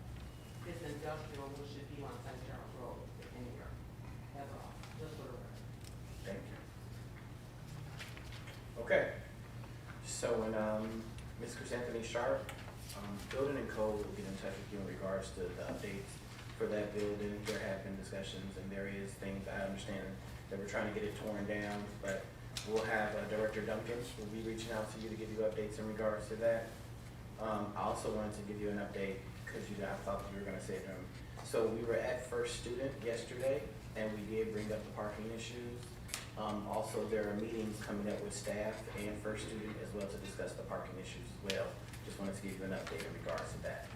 it's industrial, which should be on St. Charles Road in here. That's all, just for the record. Thank you. Okay. So when Ms. Chrysanthemi Sharp, Building and Code will get in touch with you in regards to the updates for that building. There have been discussions and there is things, I understand that we're trying to get it torn down, but we'll have Director Dunkins will be reaching out to you to give you updates in regards to that. I also wanted to give you an update because I thought you were going to say it. So we were at First Student yesterday and we did bring up the parking issues. Also, there are meetings coming up with staff and First Student as well to discuss the parking issues as well. Just wanted to give you an update in regards to that.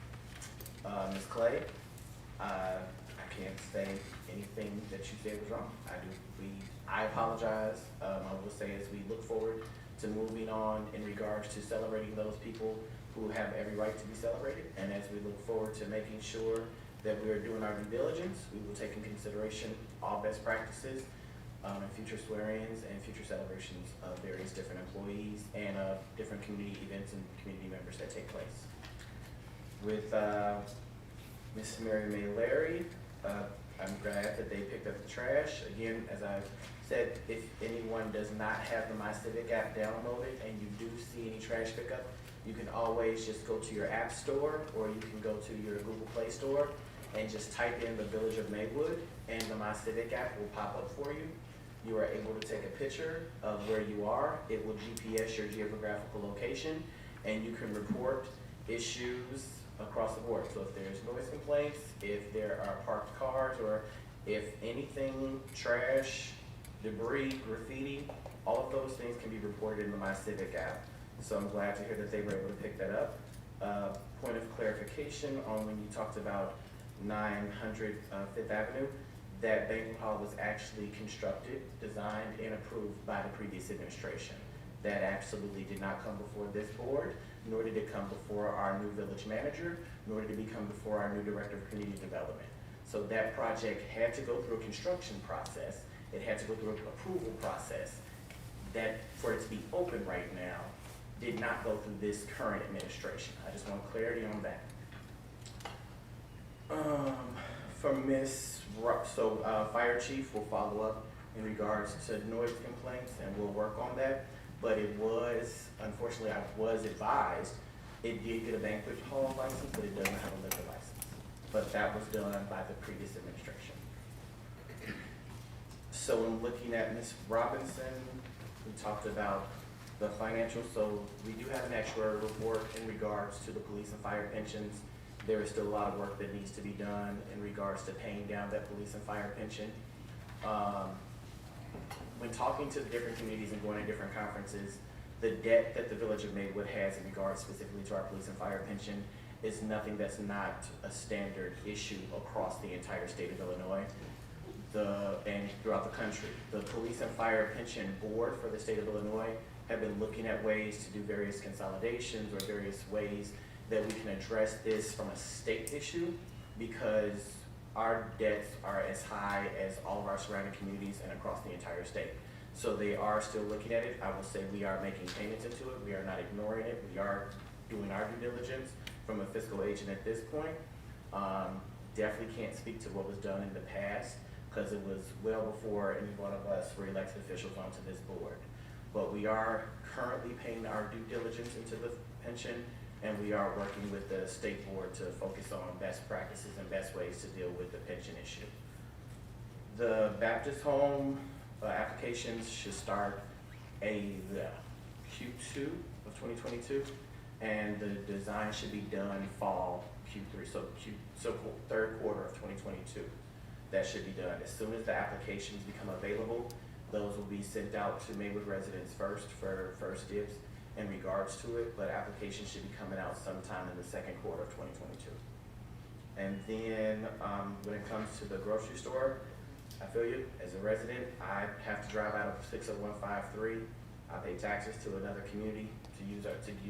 Ms. Clay, I can't say anything that you said was wrong. I apologize. I will say as we look forward to moving on in regards to celebrating those people who have every right to be celebrated, and as we look forward to making sure that we are doing our due diligence, we will take in consideration all best practices and future swear-ins and future celebrations of various different employees and of different community events and community members that take place. With Ms. Mary May Larry, I'm glad that they picked up the trash. Again, as I said, if anyone does not have the My Civic app downloaded and you do see any trash pickup, you can always just go to your app store or you can go to your Google Play Store and just type in the Village of Maywood and the My Civic app will pop up for you. You are able to take a picture of where you are. It will GPS your geographical location and you can report issues across the board. So if there's noise complaints, if there are parked cars, or if anything, trash, debris, graffiti, all of those things can be reported in the My Civic app. So I'm glad to hear that they were able to pick that up. Point of clarification on when you talked about 900 Fifth Avenue, that banquet hall was actually constructed, designed, and approved by the previous administration. That absolutely did not come before this board, nor did it come before our new village manager, nor did it come before our new director of community development. So that project had to go through a construction process. It had to go through an approval process. That, for it to be open right now, did not go through this current administration. I just want clarity on that. From Ms. Rupp, so Fire Chief will follow up in regards to noise complaints and we'll work on that. But it was, unfortunately, I was advised, it did get a banquet hall license, but it doesn't have a liquor license. But that was done by the previous administration. So in looking at Ms. Robinson, we talked about the financial, so we do have an actuarial report in regards to the police and fire pensions. There is still a lot of work that needs to be done in regards to paying down that police and fire pension. When talking to different communities and going to different conferences, the debt that the Village of Maywood has in regards specifically to our police and fire pension is nothing that's not a standard issue across the entire state of Illinois and throughout the country. The Police and Fire Pension Board for the state of Illinois have been looking at ways to do various consolidations or various ways that we can address this from a state issue because our debts are as high as all of our surrounding communities and across the entire state. So they are still looking at it. I will say we are making payments into it. We are not ignoring it. We are doing our due diligence from a fiscal agent at this point. Definitely can't speak to what was done in the past because it was well before any one of us were elected officials onto this board. But we are currently paying our due diligence into the pension, and we are working with the state board to focus on best practices and best ways to deal with the pension issue. The Baptist home applications should start Q2 of 2022, and the design should be done fall Q3, so third quarter of 2022. That should be done. As soon as the applications become available, Those will be sent out to Maywood residents first for first dibs in regards to it, but applications should be coming out sometime in the second quarter of 2022. And then when it comes to the grocery store, I feel you. As a resident, I have to drive out of 60153. I pay taxes to another community to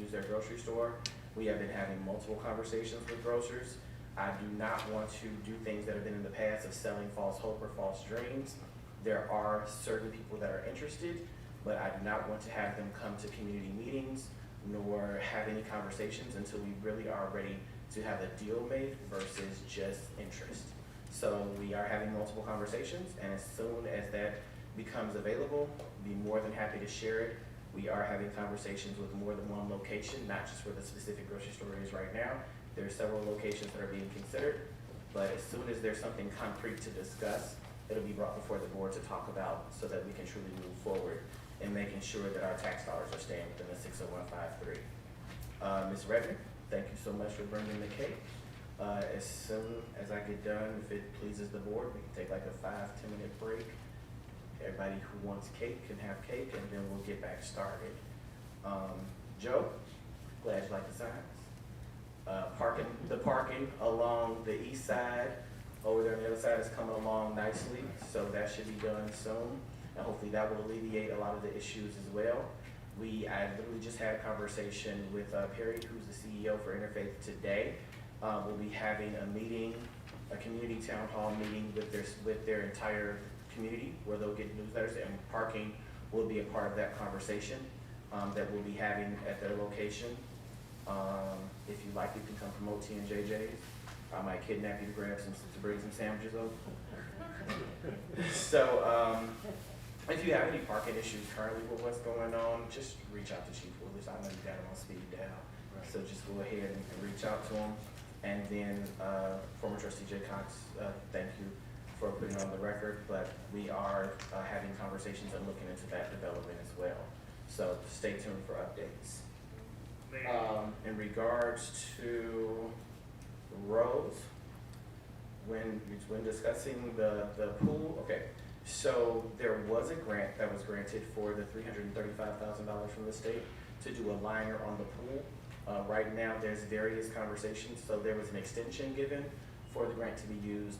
use their grocery store. We have been having multiple conversations with grocers. I do not want to do things that have been in the past of selling false hope or false dreams. There are certain people that are interested, but I do not want to have them come to community meetings nor have any conversations until we really are ready to have a deal made versus just interest. So we are having multiple conversations, and as soon as that becomes available, be more than happy to share it. We are having conversations with more than one location, not just where the specific grocery store is right now. There are several locations that are being considered, but as soon as there's something concrete to discuss, it'll be brought before the board to talk about so that we can truly move forward in making sure that our tax dollars are staying within the 60153. Ms. Redmond, thank you so much for bringing the cake. As soon as I get done, if it pleases the board, we can take like a 5-10 minute break. Everybody who wants cake can have cake, and then we'll get back started. Joe, glad you like the signs. The parking along the east side, over there on the other side, is coming along nicely, so that should be done soon. And hopefully that will alleviate a lot of the issues as well. I literally just had a conversation with Perry, who's the CEO for Interfaith today. We'll be having a meeting, a community town hall meeting with their entire community, where they'll get newsletters, and parking will be a part of that conversation that we'll be having at their location. If you like, you can come promote T&JJ's. I might kidnap you to bring some sandwiches over. So, if you have any parking issues currently with what's going on, just reach out to Chief Willis. I know you got him on speed dial. Right. So just go ahead and reach out to him. And then, former trustee Jay Cox, thank you for putting on the record, but we are having conversations and looking into that development as well. So stay tuned for updates. In regards to Rose, when discussing the pool, okay. So there was a grant that was granted for the $335,000 from the state to do a liner on the pool. Right now, there's various conversations. So there was an extension given for the grant to be used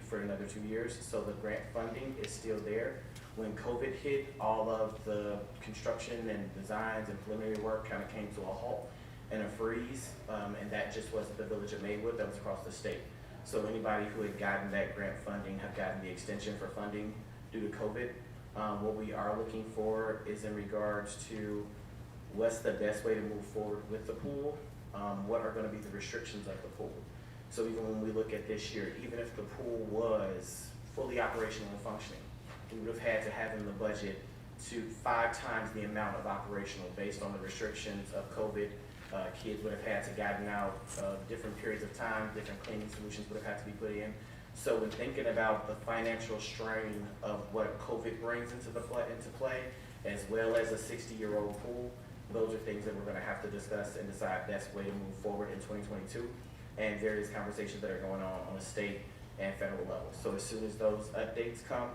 for another 2 years. So the grant funding is still there. When COVID hit, all of the construction and designs and preliminary work kind of came to a halt and a freeze, and that just wasn't the village of Maywood, that was across the state. So anybody who had gotten that grant funding have gotten the extension for funding due to COVID. What we are looking for is in regards to what's the best way to move forward with the pool, what are gonna be the restrictions of the pool. So even when we look at this year, even if the pool was fully operational and functioning, we would have had to have in the budget to 5 times the amount of operational based on the restrictions of COVID. Kids would have had to gotten out different periods of time, different cleaning solutions would have had to be put in. So when thinking about the financial strain of what COVID brings into play, as well as a 60-year-old pool, those are things that we're gonna have to discuss and decide best way to move forward in 2022. And various conversations that are going on a state and federal level. So as soon as those updates come,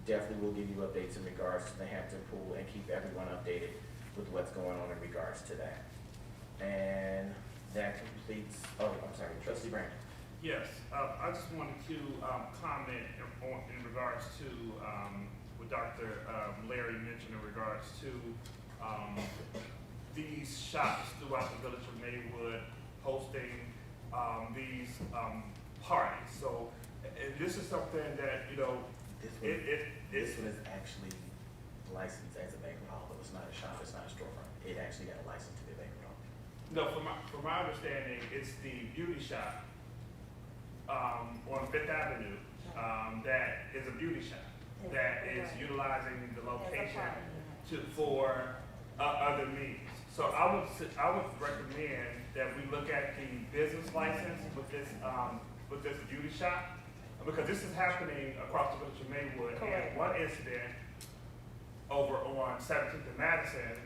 definitely we'll give you updates in regards to the Hampton pool and keep everyone updated with what's going on in regards to that. And that completes, Trustee Brandon. Yes, I just wanted to comment in regards to what Dr. Larry mentioned in regards to these shops throughout the village of Maywood hosting these parties. So this is something that, you know, This one is actually licensed as a banquet hall, but it's not a shop, it's not a storefront. It actually got a license to be a banquet hall. No, from my understanding, it's the beauty shop on 5th Avenue that is a beauty shop that is utilizing the location for other means. So I would recommend that we look at the business license with this beauty shop, because this is happening across the village of Maywood. And one incident over on 17th and Madison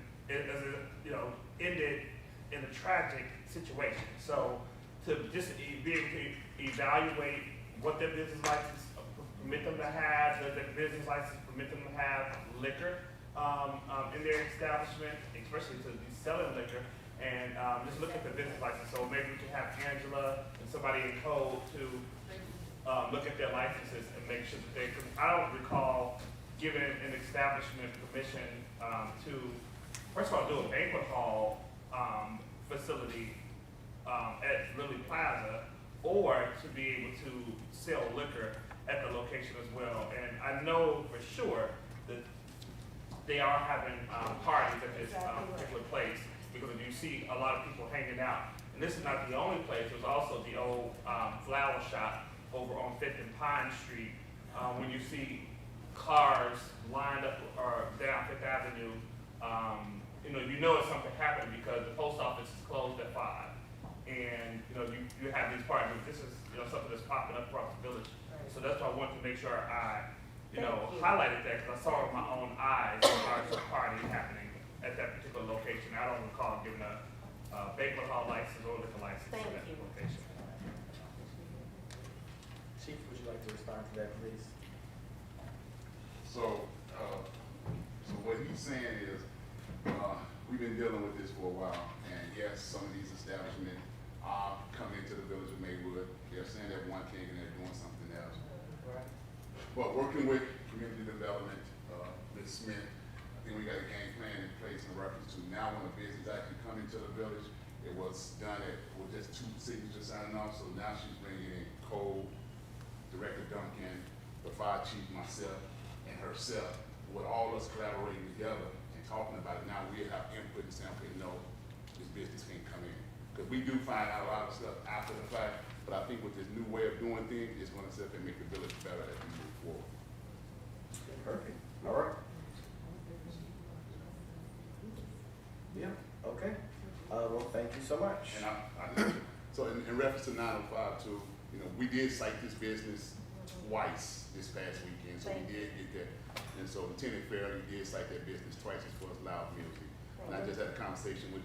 ended in a tragic situation. So to just be able to evaluate what their business license permit them to have, does their business license permit them to have liquor in their establishment, especially to be selling liquor, and just look at the business license. So maybe we can have Angela and somebody in code to look at their licenses and make sure that they, because I don't recall giving an establishment permission to, first of all, do a banquet hall facility at Lilly Plaza, or to be able to sell liquor at the location as well. And I know for sure that they are having parties at this particular place, because if you see a lot of people hanging out. And this is not the only place, there's also the old flower shop over on 5th and Pine Street, when you see cars lined up or down 5th Avenue, you know it's something happening because the post office is closed at 5. And, you have these parties. This is, something that's popping up across the village. So that's why I wanted to make sure I, highlighted that, because I saw it with my own eyes as far as a party happening at that particular location. I don't recall giving a banquet hall license or liquor license to that location. Chief, would you like to respond to that, please? So what he's saying is, we've been dealing with this for a while, and yes, some of these establishments are coming into the village of Maywood. They're saying they're one thing and they're doing something else. Right. But working with community development, Ms. Smith, I think we got a game plan in place in reference to now when a business actually come into the village, it was done with just 2 signatures signing off, so now she's bringing in Cole, Director Duncan, the fire chief, myself, and herself, with all us collaborating together and talking about it. Now we have input and saying, okay, no, this business can't come in. Because we do find out a lot of stuff after the fact, but I think with this new way of doing things, it's going to sit and make the village better as we move forward. Perfect. All right. Yeah, okay. Well, thank you so much. And so in reference to 905 too, we did cite this business twice this past weekend, so we did get that. And so Lieutenant Farrell, we did cite that business twice as far as loud music. And I just had a conversation with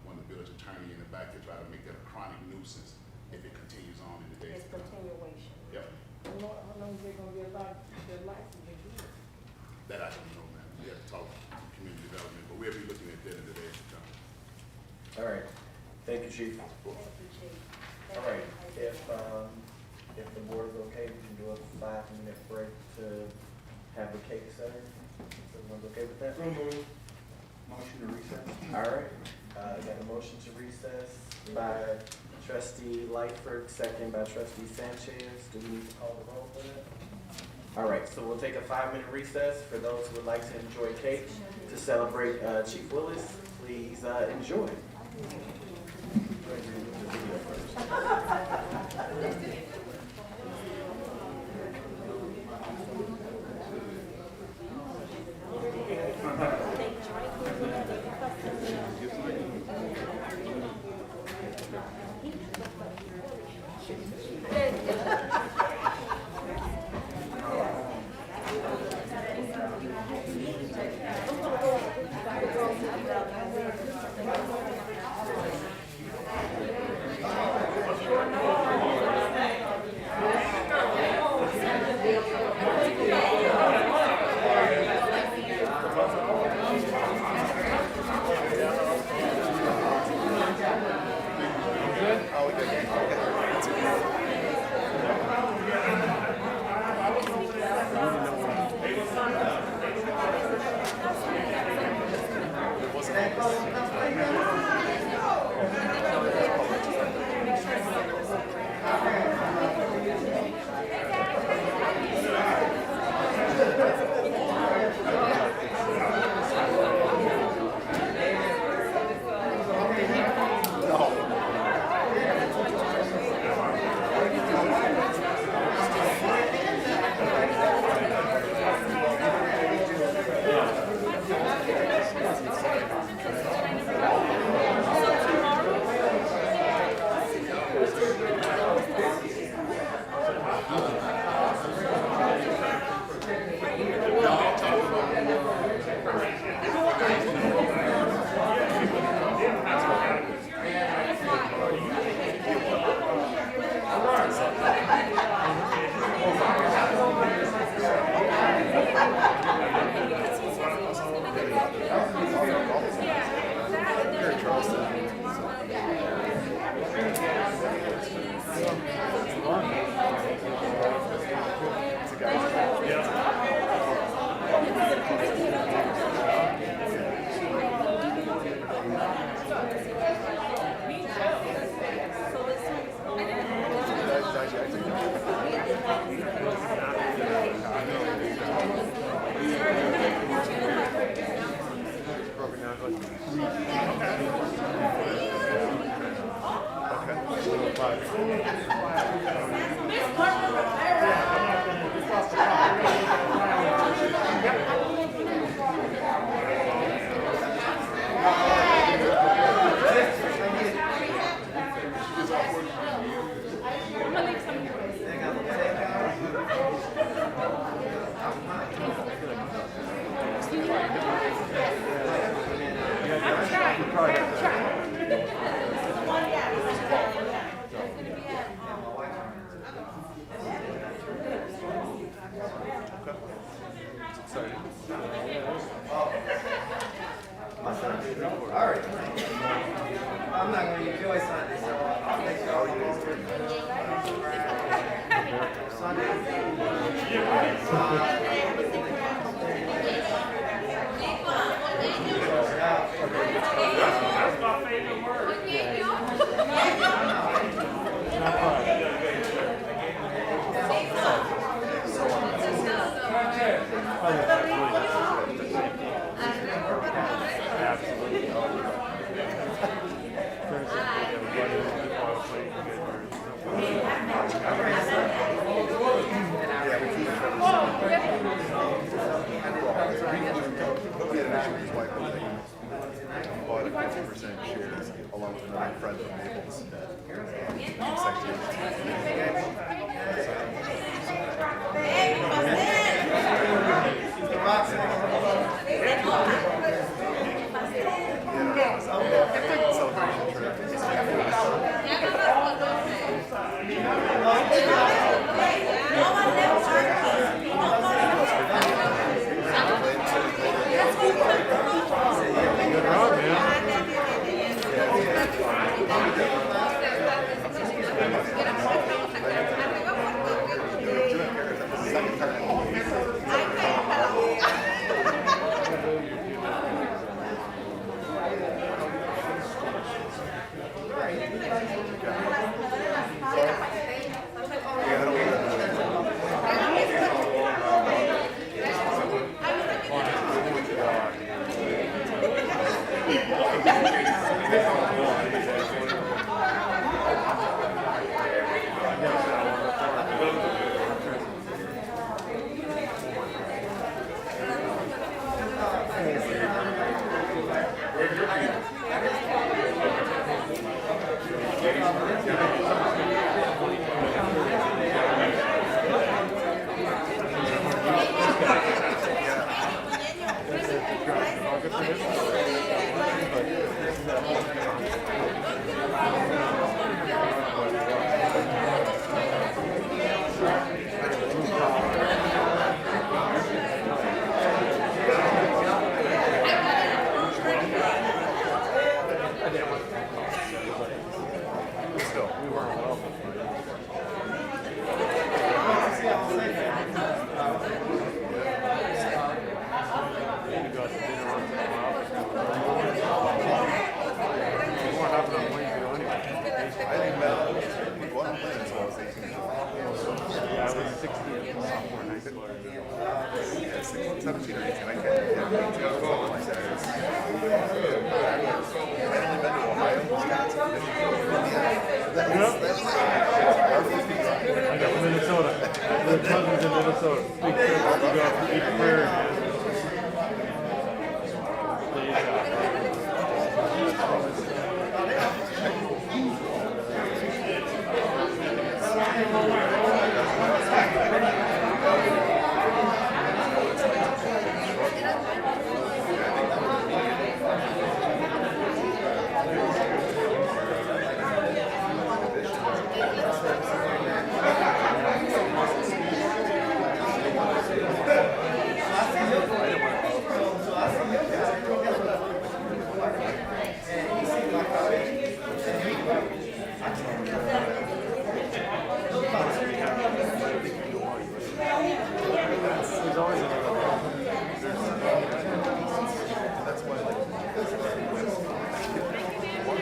one of the village attorney in the back to try to make that a chronic nuisance if it continues on in the days to come. Continuation. Yep. How long is they gonna be allowed to their license again? That I don't know, man. We have to talk to community development, but we'll be looking at that in the days to come. All right. Thank you, Chief. All right. If the board is okay, we can do a 5-minute break to have the cake served. Everyone's okay with that? Motion to recess. All right. Got a motion to recess by Trustee Lightford, second by Trustee Sanchez. Do we need to call the roll for that? All right, so we'll take a 5-minute recess. For those who would like to enjoy cake to celebrate Chief Willis, please enjoy. I'm not going to enjoy Sunday, so I'll make sure I'll That's my favorite word. Bought a 50% share along with another friend of Mabel's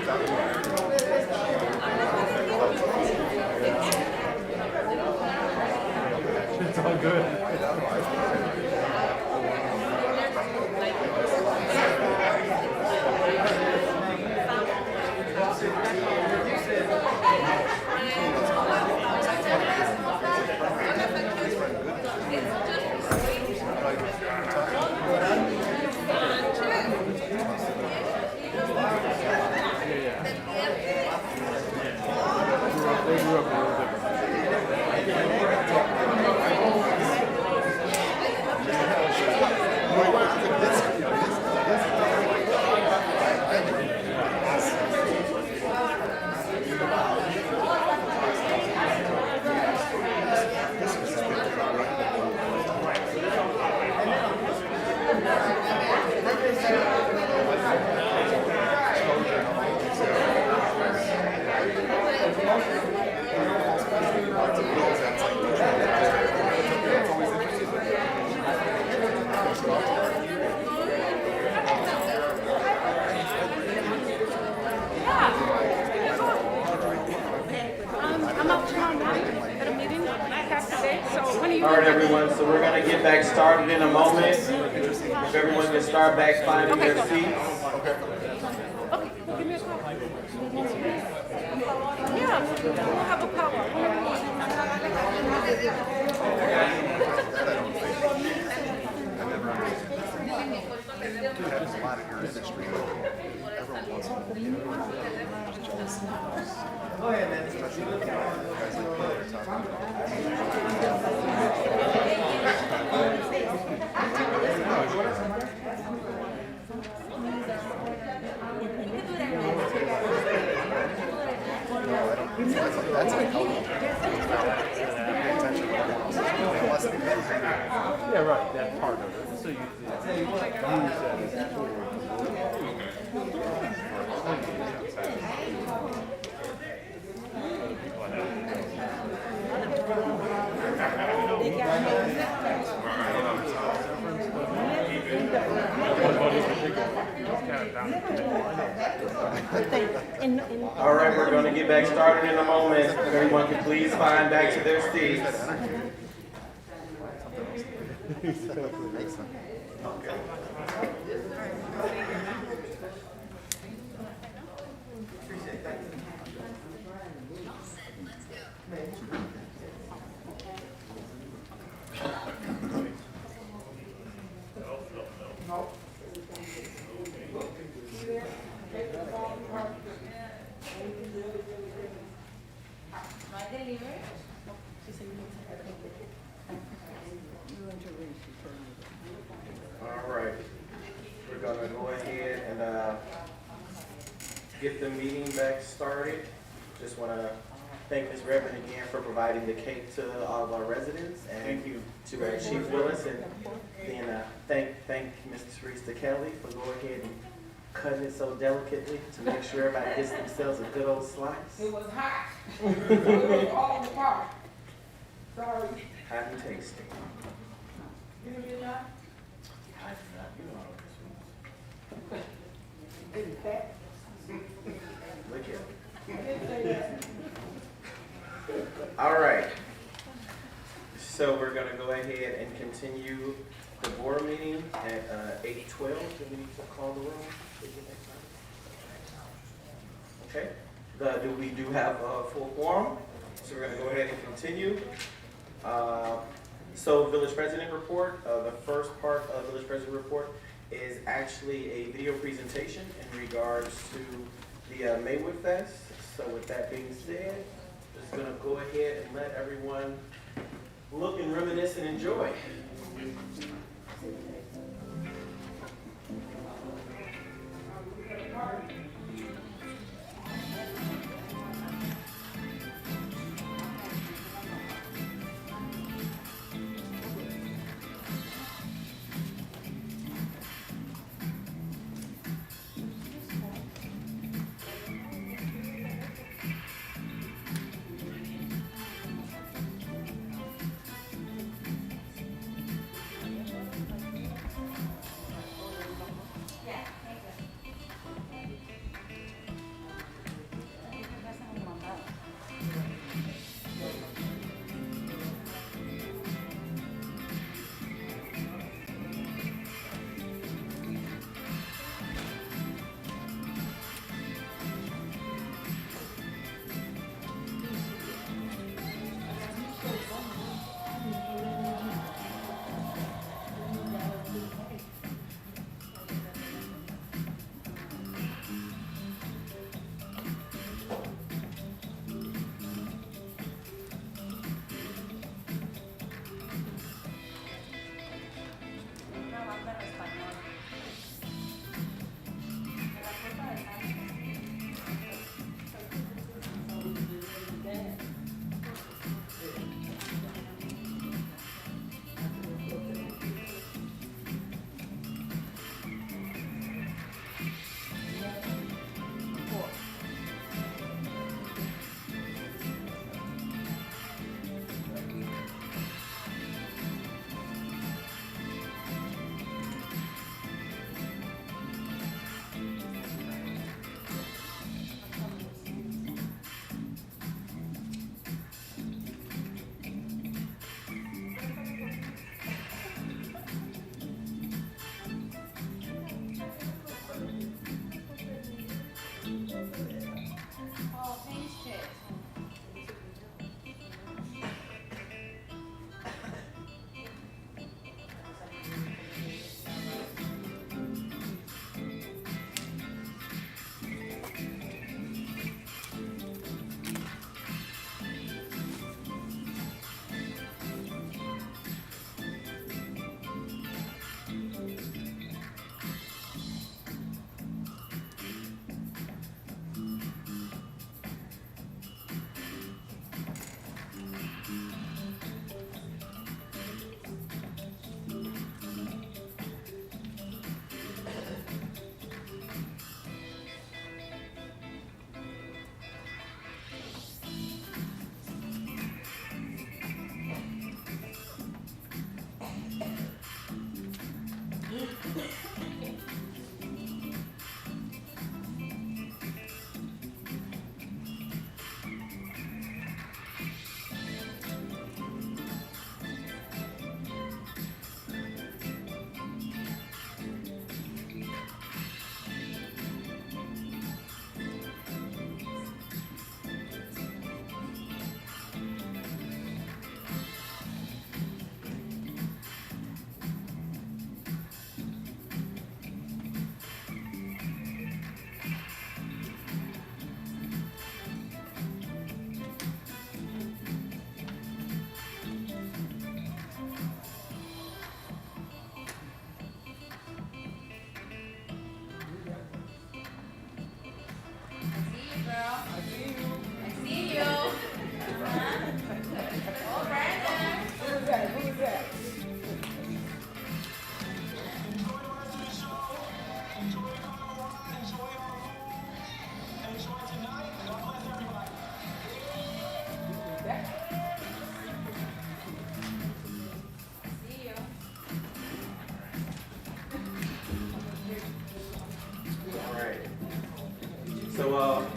It's all good. They grew up a little different. I'm out tomorrow night at a meeting back after today, so when are you? All right, everyone, so we're gonna get back started in a moment. If everyone can start back finding their seats. Okay, give me a call. Yeah, we'll have a power. Dude, there's a lot in your industry. Everyone wants to, you know, there's jealousy. Go ahead, man. Especially with guys like me that are talking. That's unhealthy. Yeah, right, that part of it. So you use that as a tool All right, we're gonna get back started in a moment. If everyone can please find back to their seats. All right, we're gonna go ahead and get the meeting back started. Just wanna thank Ms. Reverend again for providing the cake to all of our residents. And Thank you. to Chief Willis, and then thank Mrs. Teresa Kelly for going ahead and cutting it so delicately to make sure everybody gets themselves a good old slice. It was hot. It was all apart. Sorry. Hot and tasty. You did not? I do not, you know how this is. In fact, Look here. I didn't say that. All right. So we're gonna go ahead and continue the board meeting at 8:12. Do we need to call the roll? Okay. Do we do have a full quorum? So we're gonna go ahead and continue. So village president report. The first part of village president report is actually a video presentation in regards to the Maywood Fest. So with that being said, just gonna go ahead and let everyone look and reminisce and enjoy.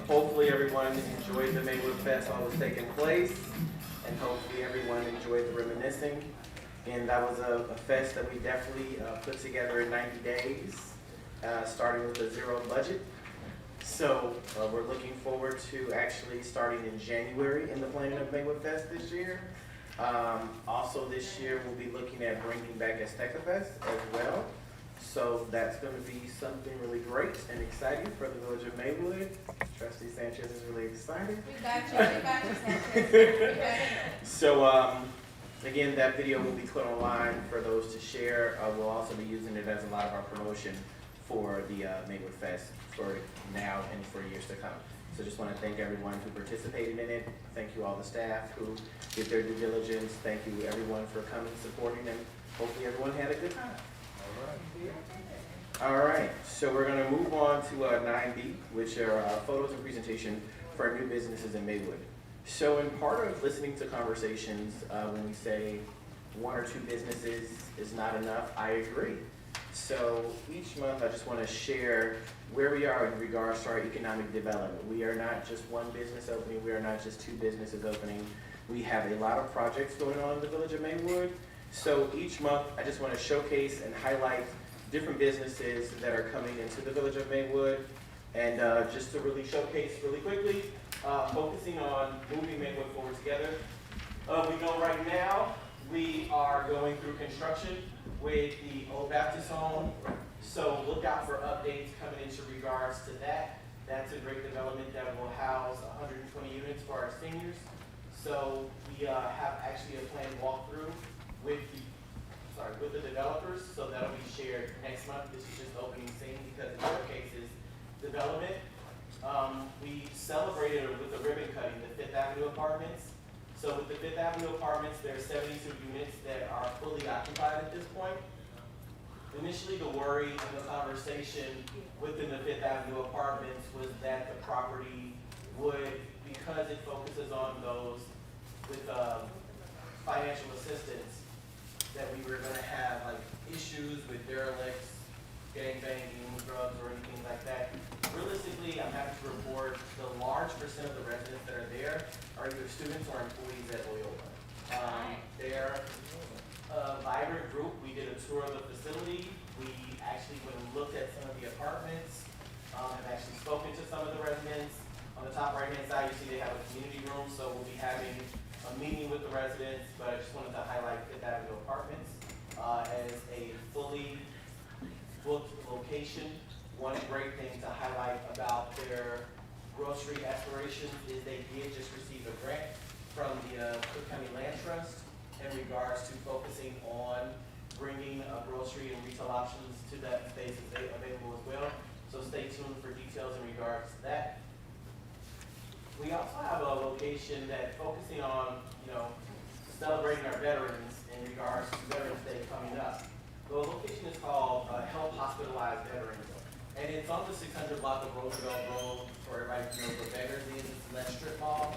Hopefully everyone enjoyed the Maywood Fest while it was taking place, and hopefully everyone enjoyed the reminiscing. And that was a fest that we definitely put together in 90 days, starting with a zero budget. So we're looking forward to actually starting in January in the planning of Maywood Fest this year. Also this year, we'll be looking at bringing back Azteca Fest as well. So that's going to be something really great and exciting for the village of Maywood. Trustee Sanchez is really excited. We got you, Sanchez. We got you. So again, that video will be put online for those to share. We'll also be using it as a lot of our promotion for the Maywood Fest for now and for years to come. So just want to thank everyone who participated in it. Thank you all the staff who did their due diligence. Thank you everyone for coming, supporting, and hopefully everyone had a good time. All right, so we're going to move on to 9B, which are photos and presentation for our new businesses in Maywood. So in part of listening to conversations, when we say one or two businesses is not enough, I agree. So each month I just want to share where we are in regards to our economic development. We are not just one business opening, we are not just two businesses opening. We have a lot of projects going on in the village of Maywood. So each month I just want to showcase and highlight different businesses that are coming into the village of Maywood. And just to really showcase really quickly, focusing on moving Maywood forward together. We know right now we are going through construction with the Old Baptist Home. So look out for updates coming into regards to that. That's a great development that will house 120 units for our seniors. So we have actually a planned walkthrough with the developers. So that'll be shared next month. This is just the opening scene because it showcases development. We celebrated with the ribbon cutting, the Fifth Avenue Apartments. So with the Fifth Avenue Apartments, there are 72 units that are fully occupied at this point. Initially, the worry and the conversation within the Fifth Avenue Apartments was that the property would, because it focuses on those with financial assistance, that we were going to have like issues with derelicts, gangbanging, drugs, or anything like that. Realistically, I'm happy to report the large percent of the residents that are there are either students or employees at Loyola. They're a vibrant group. We did a tour of the facility. We actually went and looked at some of the apartments, have actually spoken to some of the residents. On the top right-hand side, you see they have a community room, so we'll be having a meeting with the residents, but I just wanted to highlight Fifth Avenue Apartments as a fully booked location. One great thing to highlight about their grocery aspirations is they did just receive a grant from the Cook County Land Trust in regards to focusing on bringing grocery and retail options to that space available as well. So stay tuned for details in regards to that. We also have a location that focusing on, celebrating our veterans in regards to Veterans Day coming up. The location is called Help Hospitalized Veterans. And it's on the 600 block of Roosevelt Road for everybody who knows where Beggars is, that strip mall.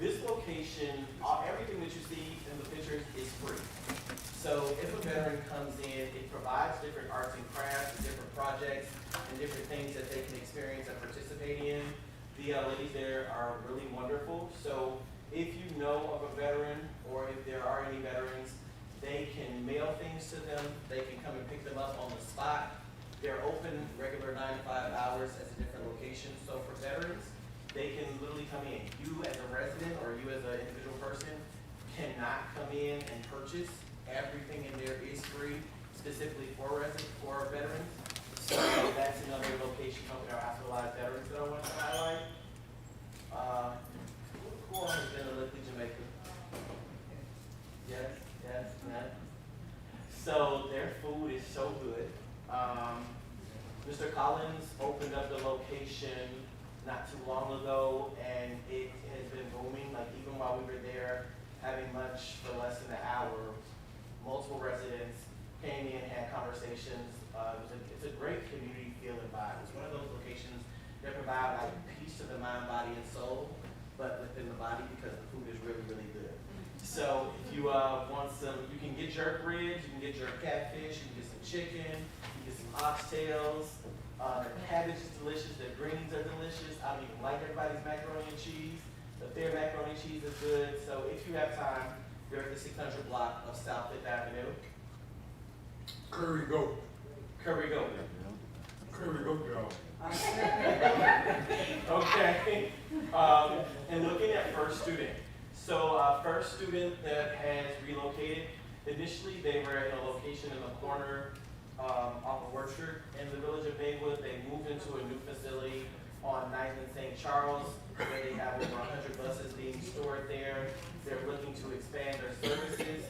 This location, everything that you see in the pictures is free. So if a veteran comes in, it provides different arts and crafts, and different projects, and different things that they can experience and participate in. The ladies there are really wonderful. So if you know of a veteran, or if there are any veterans, they can mail things to them. They can come and pick them up on the spot. They're open regular 9 to 5 hours at a different location. So for veterans, they can literally come in. You as a resident or you as an individual person cannot come in and purchase. Everything in there is free, specifically for veterans. So that's another location helping our hospitalized veterans that I want to highlight. Who else has been to Liquid Jamaica? Yes, yes. So their food is so good. Mr. Collins opened up the location not too long ago, and it has been booming. Like even while we were there having lunch for less than an hour, multiple residents came in, had conversations. It's a great community feel and vibe. It's one of those locations that provide like peace to the mind, body, and soul, but within the body because the food is really, really good. So if you want some, you can get jerk ribs, you can get jerk catfish, you can get some chicken, you can get some oxtails. Their cabbage is delicious, their greens are delicious. I don't even like everybody's macaroni and cheese, but their macaroni and cheese is good. So if you have time, they're at the 600 block of South Fifth Avenue. Curry goat. Curry Goat. Curry goat, y'all. Okay. And looking at First Student. So First Student that has relocated, initially they were in a location in the corner off of Orchard in the village of Maywood. They moved into a new facility on 9th and St. Charles, where they have over 100 buses being stored there. They're looking to expand their services.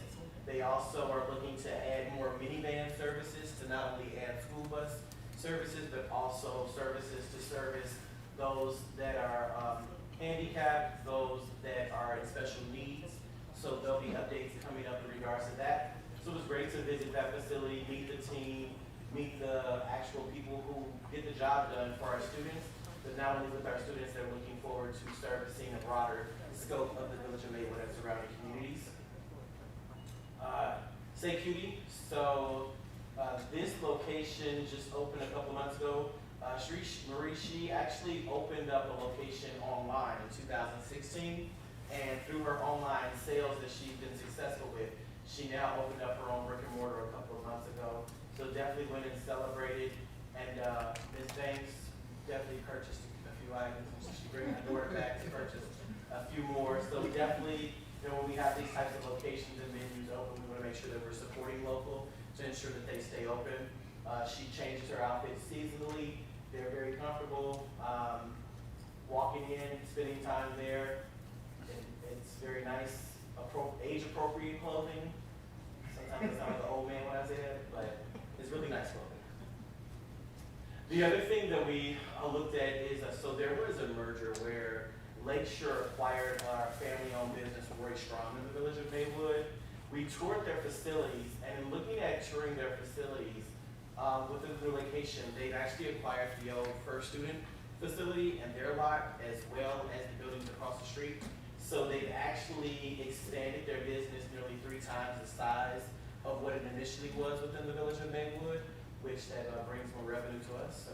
They also are looking to add more minivan services to not only add school bus services, but also services to service those that are handicapped, those that are in special needs. So there'll be updates coming up in regards to that. So it was great to visit that facility, meet the team, meet the actual people who get the job done for our students, but not only with our students, they're looking forward to servicing a broader scope of the village of Maywood and surrounding communities. Say Cutie, so this location just opened a couple months ago. Marie, she actually opened up a location online in 2016, and through her online sales that she's been successful with, she now opened up her own brick and mortar a couple of months ago. So definitely went and celebrated, and Ms. Banks definitely purchased a few items. She bringing her daughter back to purchase a few more. So definitely, when we have these types of locations and menus open, we want to make sure that we're supporting local to ensure that they stay open. She changes her outfit seasonally. They're very comfortable walking in, spending time there. It's very nice, age-appropriate clothing. Sometimes I sound like an old man when I say that, but it's really nice clothing. The other thing that we looked at is, so there was a merger where Lakeshore acquired our family-owned business, Roy Strong, in the village of Maywood. We toured their facilities, and in looking at touring their facilities, within the location, they've actually acquired the old First Student facility and their lot, as well as the buildings across the street. So they've actually expanded their business nearly 3 times the size of what it initially was within the village of Maywood, which that brings more revenue to us. So,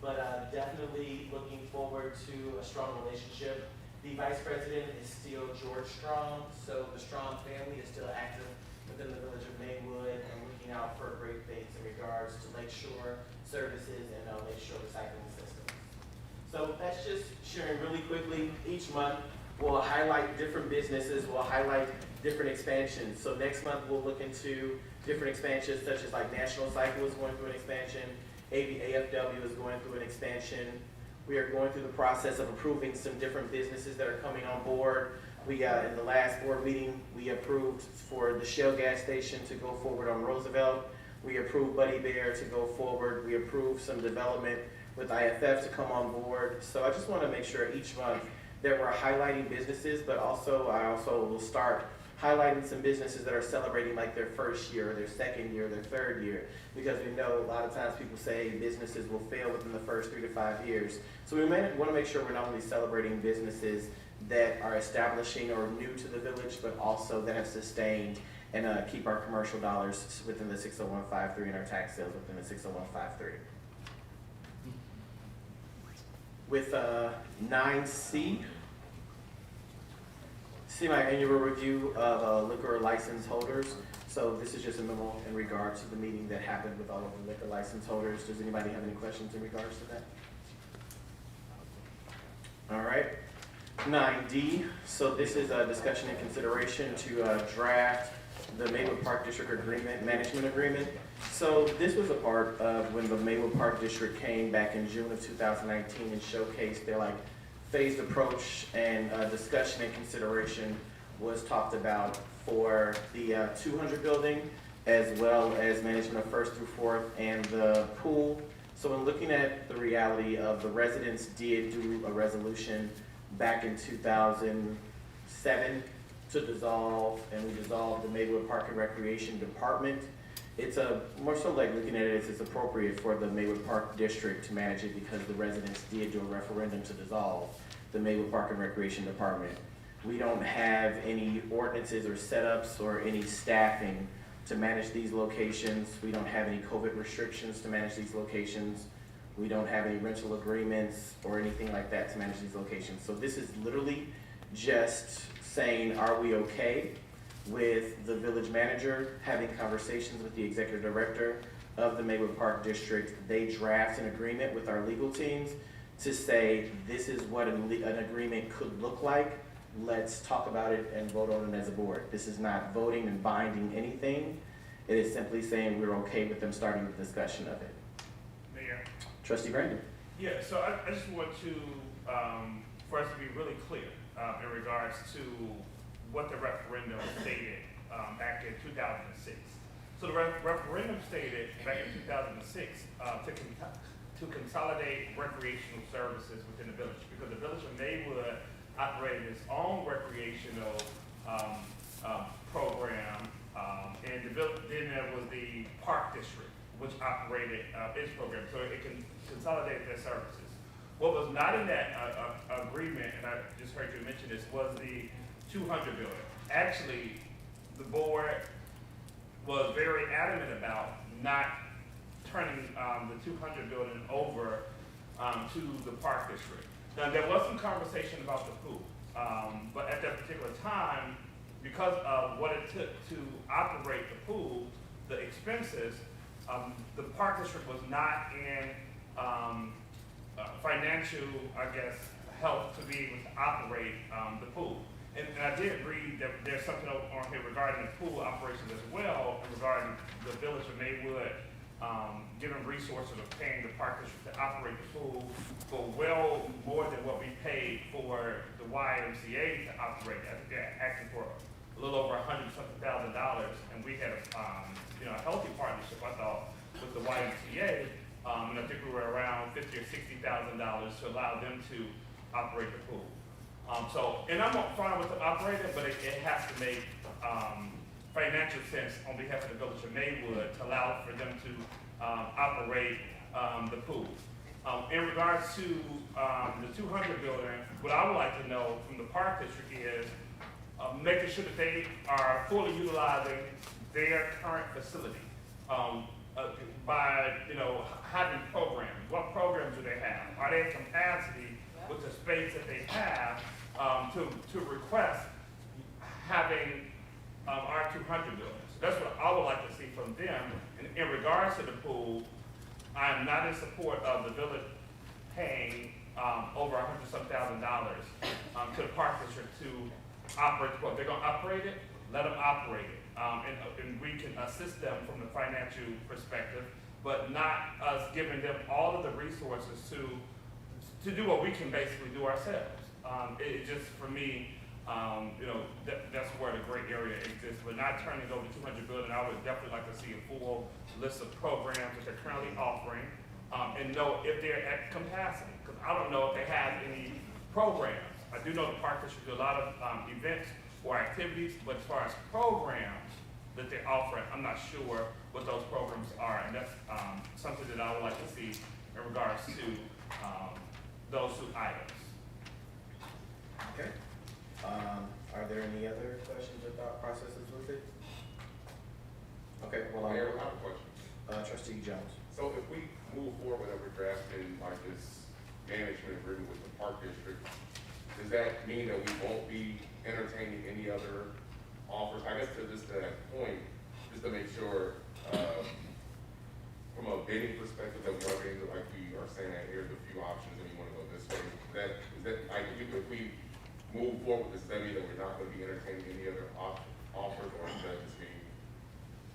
but definitely looking forward to a strong relationship. The vice president is still George Strong, so the Strong family is still active within the village of Maywood and looking out for great things in regards to Lakeshore services and Lakeshore recycling systems. So that's just sharing really quickly. Each month we'll highlight different businesses, we'll highlight different expansions. So next month we'll look into different expansions such as like National Cycle is going through an expansion, AFW is going through an expansion. We are going through the process of approving some different businesses that are coming on board. We, in the last board meeting, we approved for the Shell gas station to go forward on Roosevelt. We approved Buddy Bear to go forward. We approved some development with IFF to come on board. So I just want to make sure each month that we're highlighting businesses, but also I will start highlighting some businesses that are celebrating like their first year, or their second year, or their third year, because we know a lot of times people say businesses will fail within the first 3 to 5 years. So we want to make sure we're not only celebrating businesses that are establishing or new to the village, but also that have sustained and keep our commercial dollars within the 60153 and our tax sales within the 60153. With 9C, see my annual review of liquor license holders. So this is just a memo in regards to the meeting that happened with all of the liquor license holders. Does anybody have any questions in regards to that? All right. 9D, so this is a discussion and consideration to draft the Maywood Park District Management Agreement. So this was a part of when the Maywood Park District came back in June of 2019 and showcased their phased approach, and discussion and consideration was talked about for the 200 building, as well as management of 1st through 4th and the pool. So in looking at the reality of the residents did do a resolution back in 2007 to dissolve, and we dissolved the Maywood Park and Recreation Department. It's more so like looking at it as it's appropriate for the Maywood Park District to manage it, because the residents did do a referendum to dissolve the Maywood Park and Recreation Department. We don't have any ordinances or setups or any staffing to manage these locations. We don't have any COVID restrictions to manage these locations. We don't have any rental agreements or anything like that to manage these locations. So this is literally just saying, are we okay with the village manager having conversations with the executive director of the Maywood Park District? They draft an agreement with our legal teams to say, this is what an agreement could look like. Let's talk about it and vote on it as a board. This is not voting and binding anything. It is simply saying we're okay with them starting the discussion of it. Mayor? Trustee Brandon. Yeah, so I just want to, for us to be really clear in regards to what the referendum stated back in 2006. So the referendum stated back in 2006 to consolidate recreational services within the village, because the village of Maywood operated its own recreational program, and then there was the Park District, which operated its program, so it can consolidate their services. What was not in that agreement, and I just heard you mention this, was the 200 building. Actually, the board was very adamant about not turning the 200 building over to the Park District. Now, there was some conversation about the pool, but at that particular time, because of what it took to operate the pool, the expenses, the Park District was not in financial, I guess, health to be able to operate the pool. And I did read that there's something on here regarding the pool operations as well, regarding the village of Maywood giving resources of paying the Park District to operate the pool for well more than what we paid for the YMCA to operate. I think they're asking for a little over $100-something thousand, and we had a healthy partnership, I thought, with the YMCA, and I think we were around $50,000 or $60,000 to allow them to operate the pool. And I'm fine with the operator, but it has to make financial sense on behalf of the village of Maywood to allow for them to operate the pool. In regards to the 200 building, what I would like to know from the Park District is making sure that they are fully utilizing their current facility by having programs. What programs do they have? Are they at capacity with the space that they have to request having our 200 buildings? So that's what I would like to see from them. And in regards to the pool, I'm not in support of the village paying over $100-some thousand to the Park District to operate the pool. If they're going to operate it, let them operate it. And we can assist them from the financial perspective, but not us giving them all of the resources to do what we can basically do ourselves. It just, for me, that's where the gray area exists. But not turning over 200 building, I would definitely like to see a full list of programs that they're currently offering, and know if they're at capacity. Because I don't know if they have any programs. I do know the Park District do a lot of events or activities, but as far as programs that they're offering, I'm not sure what those programs are, and that's something that I would like to see in regards to those two items. Okay. Are there any other questions or thought processes with it? Okay, well, Mayor, I have a question. Trustee Jones. So if we move forward with drafting like this management agreement with the Park District, does that mean that we won't be entertaining any other offers? I guess to that point, just to make sure, from a bidding perspective, that we are getting, like we are saying that here's a few options and we want to go this way. Is that like, if we move forward, does that mean that we're not going to be entertaining any other offers, or does that just mean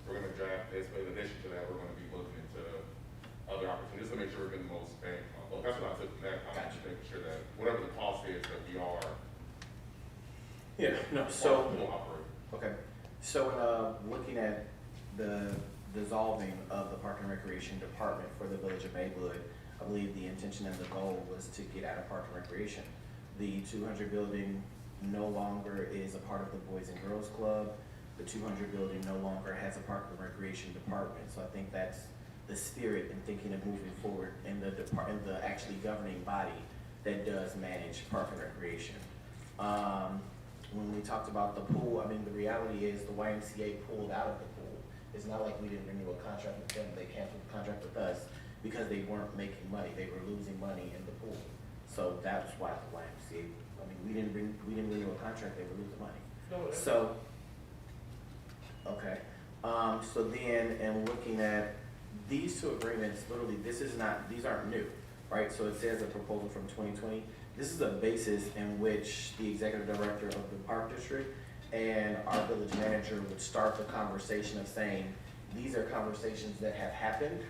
we're going to draft this, but in addition to that, we're going to be looking into other opportunities to make sure we're getting the most bang? Well, that's what I took from that. I'm just making sure that whatever the cost is, that we are. Yeah, no, so, will operate. okay. So, looking at the dissolving of the Park and Recreation Department for the Village of Maywood, I believe the intention and the goal was to get out of Park and Recreation. The 200 building no longer is a part of the Boys and Girls Club. The 200 building no longer has a Park and Recreation Department. So I think that's the spirit in thinking of moving forward in the actually governing body that does manage Park and Recreation. When we talked about the pool, I mean, the reality is the YMCA pulled out of the pool. It's not like we didn't renew a contract with them, they canceled the contract with us. because they weren't making money, they were losing money in the pool. So that's why the YMCA, I mean, we didn't renew a contract, they were losing money. So, okay, so then, and looking at these two agreements, literally, these aren't new, right? So it says a proposal from 2020. This is a basis in which the executive director of the park district and our village manager would start the conversation of saying, these are conversations that have happened.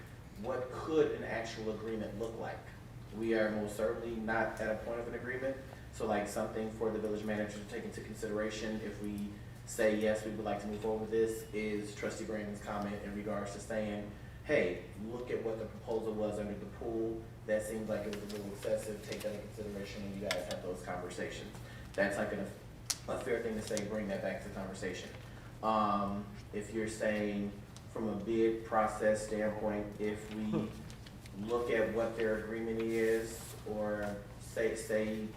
What could an actual agreement look like? We are most certainly not at a point of an agreement. So like something for the village manager to take into consideration if we say, yes, we would like to move forward with this, is Trustee Brandon's comment in regards to saying, hey, look at what the proposal was under the pool. That seems like it was a little excessive. Take that into consideration when you guys have those conversations. That's like a fair thing to say, bring that back to conversation. If you're saying from a bid process standpoint, if we look at what their agreement is, or say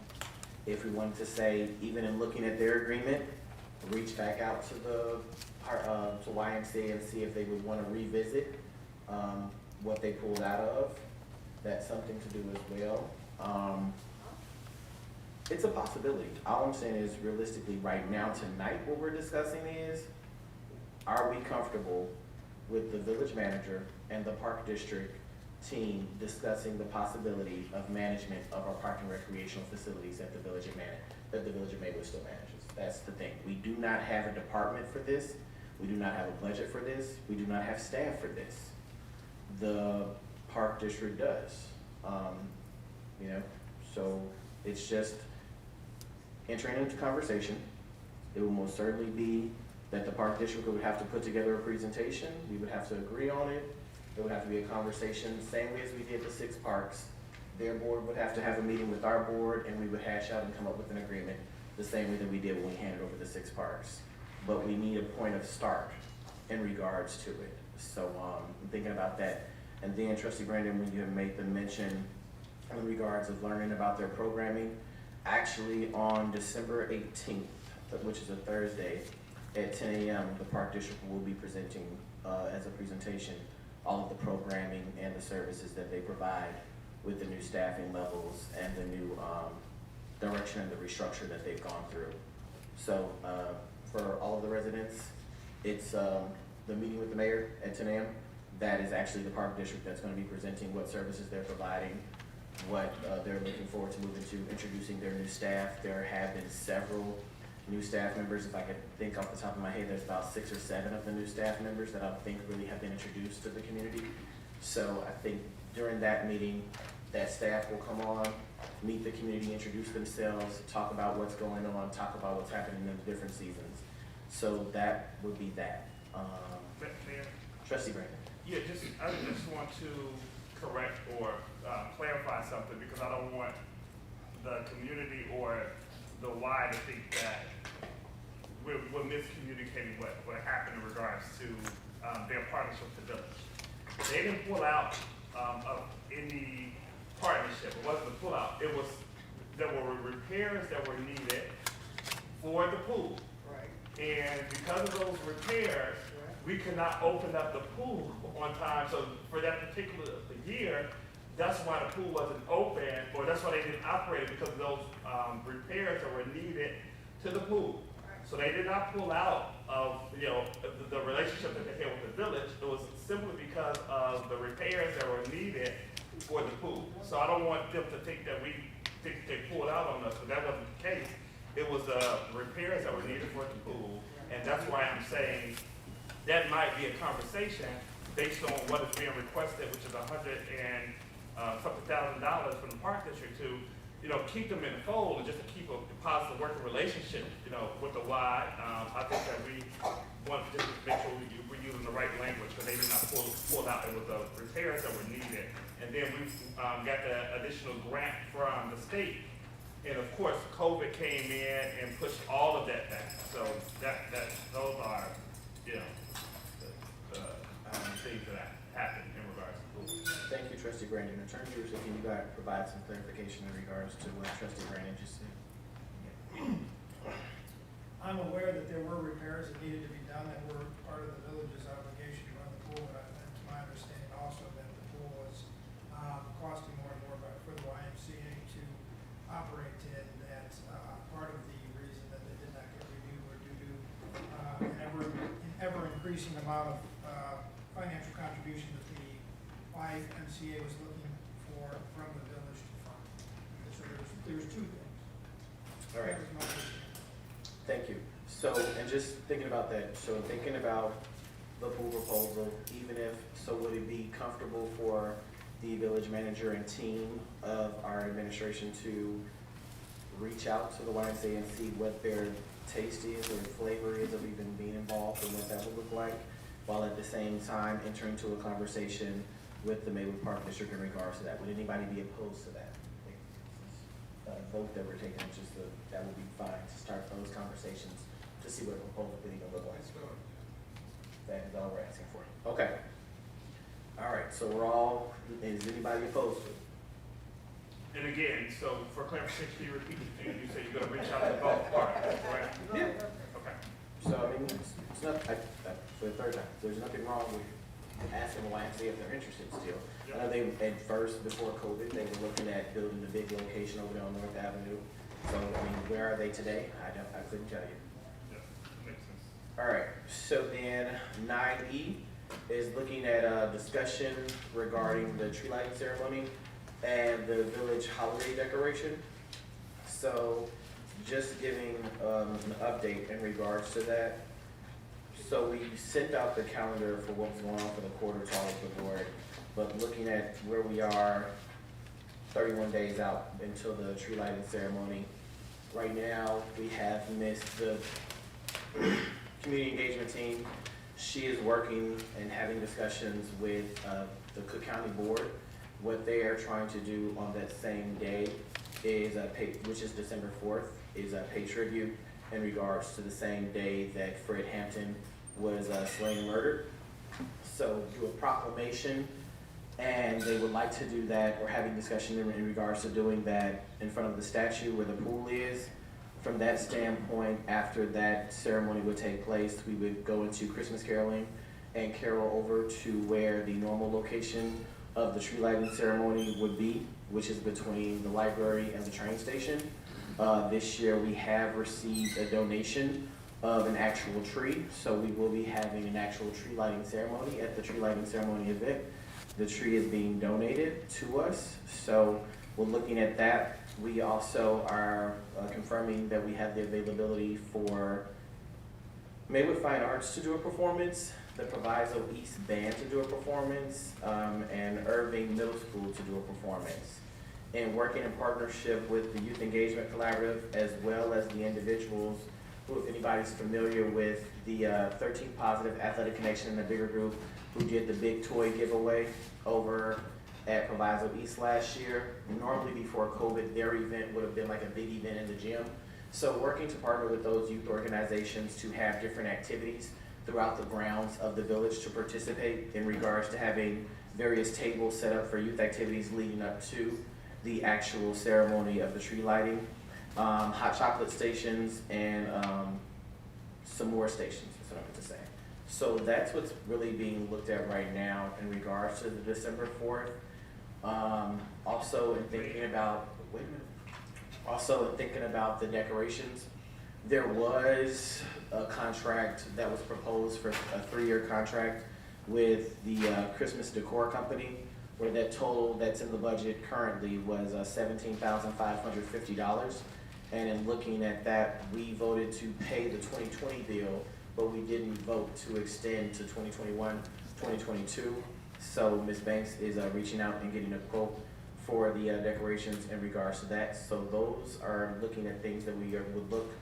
if we wanted to say, even in looking at their agreement, reach back out to the to YMCA and see if they would want to revisit what they pulled out of. That's something to do as well. It's a possibility. All I'm saying is realistically right now, tonight, what we're discussing is, are we comfortable with the village manager and the park district team discussing the possibility of management of our park and recreational facilities that the village of Maywood still manages? That's the thing. We do not have a department for this. We do not have a budget for this. We do not have staff for this. The park district does. You know, so it's just entering into conversation. It will most certainly be that the park district would have to put together a presentation. We would have to agree on it. There would have to be a conversation, same way as we did the 6 parks. Their board would have to have a meeting with our board, and we would hash out and come up with an agreement the same way that we did when we handed over the 6 parks. But we need a point of start in regards to it. So I'm thinking about that. And then Trustee Brandon, when you have made the mention in regards of learning about their programming, actually on December 18th, which is a Thursday, at 10 a.m., the park district will be presenting as a presentation all of the programming and the services that they provide with the new staffing levels and the new direction and the restructure that they've gone through. So for all of the residents, it's the meeting with the mayor at 10 a.m. That is actually the park district that's going to be presenting what services they're providing, what they're looking forward to moving to, introducing their new staff. There have been several new staff members. If I could think off the top of my head, there's about 6 or 7 of the new staff members that I think really have been introduced to the community. So I think during that meeting, that staff will come on, meet the community, introduce themselves, talk about what's going on, talk about what's happening in the different seasons. So that would be that. Mayor? Trustee Brandon. Yeah, I just want to correct or clarify something, because I don't want the community or the Y to think that we're miscommunicating what happened in regards to their partnership with the village. They didn't pull out of any partnership. It wasn't a pullout. It was, there were repairs that were needed for the pool. Right. And because of those repairs, we could not open up the pool on time. So for that particular year, that's why the pool wasn't open, or that's why they didn't operate it, because of those repairs that were needed to the pool. So they did not pull out of, you know, the relationship that they had with the village. It was simply because of the repairs that were needed for the pool. So I don't want them to think that we think they pulled out on us, but that wasn't the case. It was repairs that were needed for the pool, and that's why I'm saying that might be a conversation based on what is being requested, which is $100 and something thousand from the park district to, you know, keep them in the fold and just to keep a positive working relationship, you know, with the Y. I think that we want to just make sure we're using the right language, because they did not pull out. It was the repairs that were needed. And then we got the additional grant from the state. And of course, COVID came in and pushed all of that back. So those are, you know, the things that happened in regards to pool. Thank you, Trustee Brandon. Attorney Russo, can you provide some clarification in regards to what Trustee Brandon just said? I'm aware that there were repairs that needed to be done that were part of the village's obligation to run the pool, but it's my understanding also that the pool was increasing amount of, financial contribution that the YMCA was looking for from the village to fund. So there's two things. All right. That was my understanding. Thank you. So, and just thinking about that, so thinking about the pool proposal, even if, so would it be comfortable for the village manager and team of our administration to reach out to the YMCA and see what their taste is or flavor is of even being involved and what that would look like, while at the same time entering into a conversation with the Maywood Park District in regards to that? Would anybody be opposed to that? Vote that we're taking, just that would be fine to start those conversations to see what a proposal could even look like. That is all we're asking for. Okay. All right, so is anybody opposed to it? And again, so for clarification, can you repeat the thing? You said you're gonna reach out to both parties, correct? Yeah. Okay. So, I mean, it's not, for the third time, there's nothing wrong with asking the YMCA if they're interested still. I know they, at first, before COVID, they were looking at building the big location over there on North Avenue. So, I mean, where are they today? I couldn't tell you. Yeah, makes sense. All right, so then 9E is looking at a discussion regarding the tree lighting ceremony and the village holiday decoration. So just giving an update in regards to that. So we sent out the calendar for what was going on for the quarter to all of the board, but looking at where we are 31 days out until the tree lighting ceremony, right now we have missed the community engagement team. She is working and having discussions with the Cook County Board. What they are trying to do on that same day is which is December 4th, is pay tribute in regards to the same day that Fred Hampton was slain and murdered. So do a proclamation, and they would like to do that, or having discussion in regards to doing that in front of the statue where the pool is. From that standpoint, after that ceremony would take place, we would go into Christmas caroling and carol over to where the normal location of the tree lighting ceremony would be, which is between the library and the train station. This year we have received a donation of an actual tree, so we will be having an actual tree lighting ceremony at the tree lighting ceremony event. The tree is being donated to us, so we're looking at that. We also are confirming that we have the availability for Maywood Fine Arts to do a performance, the Proviso East Band to do a performance, and Irving Middle School to do a performance. And working in partnership with the Youth Engagement Collaborative, as well as the individuals who, if anybody's familiar with the 13th Positive Athletic Connection and the bigger group who did the big toy giveaway over at Proviso East last year. Normally before COVID, their event would have been like a big event in the gym. So working to partner with those youth organizations to have different activities throughout the grounds of the village to participate in regards to having various tables set up for youth activities leading up to the actual ceremony of the tree lighting, hot chocolate stations, and some more stations, is what I meant to say. So that's what's really being looked at right now in regards to the December 4th. Also in thinking about, the decorations, there was a contract that was proposed for a 3-year contract with the Christmas Decor Company, where that total that's in the budget currently was $17,550. And in looking at that, we voted to pay the 2020 bill, but we didn't vote to extend to 2021, 2022. So Ms. Banks is reaching out and getting a quote for the decorations in regards to that. So those are looking at things that we would look,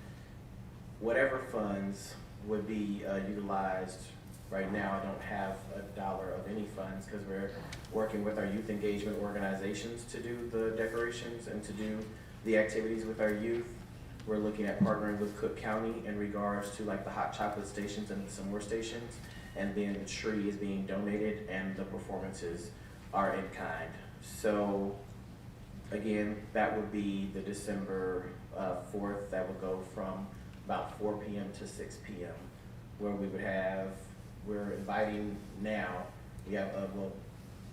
whatever funds would be utilized. Right now, I don't have $1 of any funds because we're working with our youth engagement organizations to do the decorations and to do the activities with our youth. We're looking at partnering with Cook County in regards to like the hot chocolate stations and some more stations. And then the tree is being donated and the performances are in kind. So again, that would be the December 4th. That would go from about 4 p.m. to 6 p.m. where we would have, we're inviting now, we have,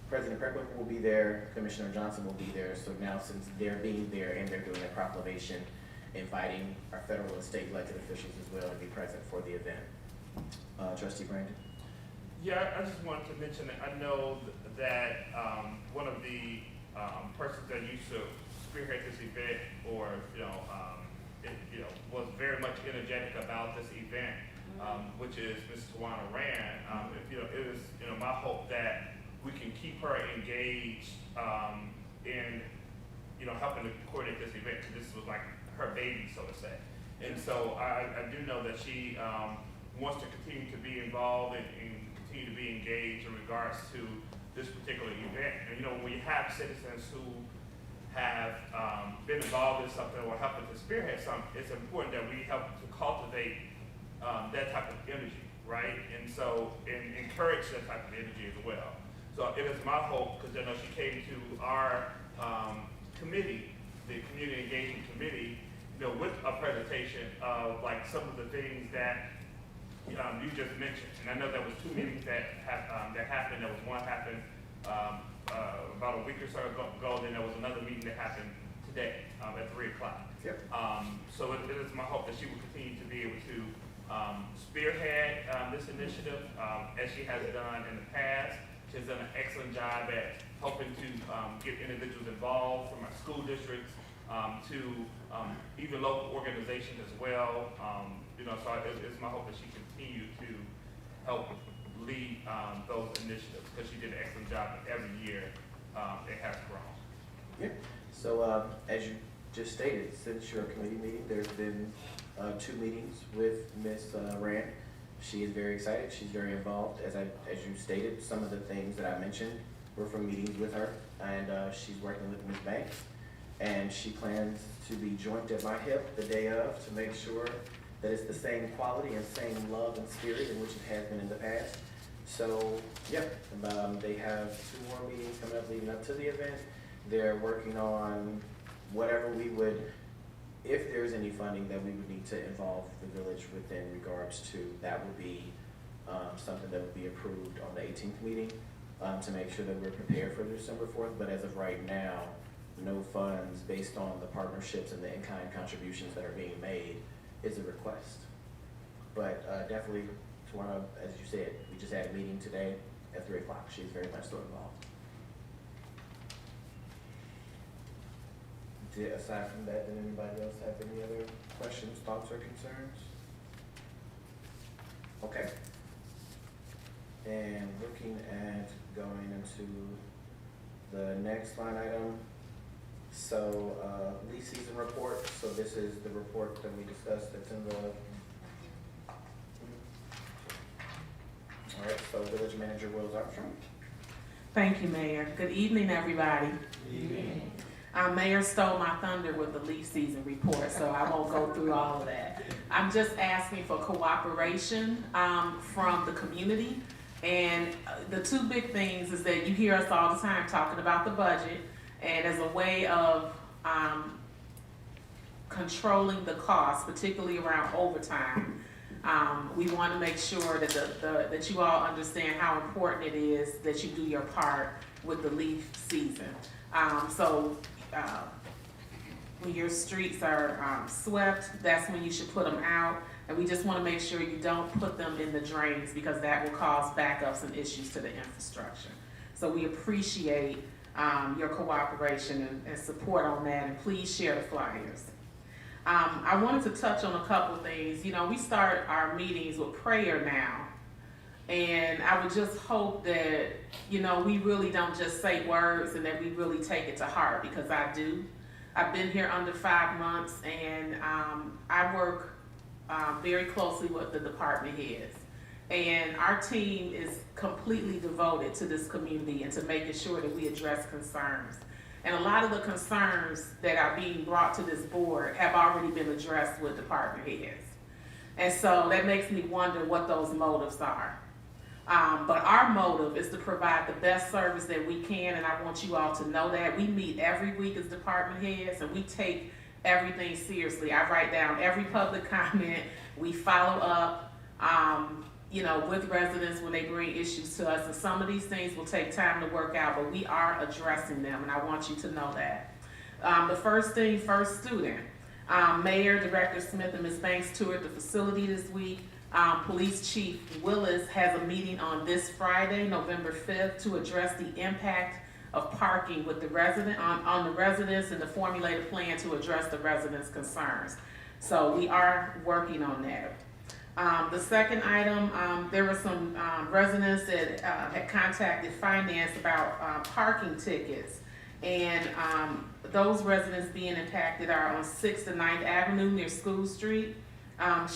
President Preckwick will be there, Commissioner Johnson will be there. So now since they're being there and they're doing a proclamation, inviting our federal and state elected officials as well to be present for the event. Trustee Brandon? Yeah, I just wanted to mention that I know that one of the persons that used to spearhead this event, or was very much energetic about this event, which is Ms. Tawana Rand. It is my hope that we can keep her engaged in helping to coordinate this event, because this was like her baby, so to say. And so I do know that she wants to continue to be involved and continue to be engaged in regards to this particular event. And when you have citizens who have been involved in something or helping to spearhead something, it's important that we help to cultivate that type of energy, right? And encourage that type of energy as well. So it is my hope, because I know she came to our committee, the Community Engagement Committee, with a presentation of like some of the things that you just mentioned. And I know there was 2 meetings that happened. There was one happened about a week or so ago. Then there was another meeting that happened today at 3 o'clock. Yep. So it is my hope that she will continue to be able to spearhead this initiative as she has done in the past. She has done an excellent job at helping to get individuals involved from our school districts to even local organizations as well. So it's my hope that she continue to help lead those initiatives, because she did an excellent job, and every year it has grown. Yeah. So as you just stated, since your committee meeting, there's been 2 meetings with Ms. Rand. She is very excited. She's very involved. As you stated, some of the things that I mentioned were from meetings with her, and she's working with Ms. Banks, and she plans to be joint at my hip the day of to make sure that it's the same quality and same love and spirit in which it has been in the past. So, yeah, they have 2 more meetings coming up leading up to the event. They're working on whatever we would, if there's any funding that we would need to involve the village within regards to, that would be something that would be approved on the 18th meeting to make sure that we're prepared for December 4th. But as of right now, no funds based on the partnerships and the in-kind contributions that are being made is a request. But definitely, Tawana, as you said, we just had a meeting today at 3 o'clock. She's very much still involved. Aside from that, did anybody else have any other questions, thoughts, or concerns? Okay. And looking at going into the next line item, so lease season report. So this is the report that we discussed that's in the, all right, so Village Manager Wills Armstrong. Thank you, Mayor. Good evening, everybody. Good evening. Mayor stole my thunder with the leaf season report, so I won't go through all of that. I'm just asking for cooperation from the community. And the 2 big things is that you hear us all the time talking about the budget, and as a way of controlling the costs, particularly around overtime, we want to make sure that that you all understand how important it is that you do your part with the leaf season. When your streets are swept, that's when you should put them out. And we just want to make sure you don't put them in the drains, because that will cause backups and issues to the infrastructure. So we appreciate your cooperation and support on that, and please share the flyers. I wanted to touch on a couple things. We start our meetings with prayer now. And I would just hope that, we really don't just say words and that we really take it to heart, because I do. I've been here under 5 months, and I work very closely with the department heads. And our team is completely devoted to this community and to making sure that we address concerns. And a lot of the concerns that are being brought to this board have already been addressed with department heads. And so that makes me wonder what those motives are. But our motive is to provide the best service that we can, and I want you all to know that. We meet every week as department heads, and we take everything seriously. I write down every public comment. We follow up, with residents when they bring issues to us, and some of these things will take time to work out, but we are addressing them, and I want you to know that. The first thing, first student. Mayor, Director Smith, and Ms. Banks toured the facility this week. Police Chief Willis has a meeting on this Friday, November 5th, to address the impact of parking with the on the residents and to formulate a plan to address the residents' concerns. So we are working on that. The second item, there were some residents that had contacted finance about parking tickets. And those residents being impacted are on 6th and 9th Avenue near School Street.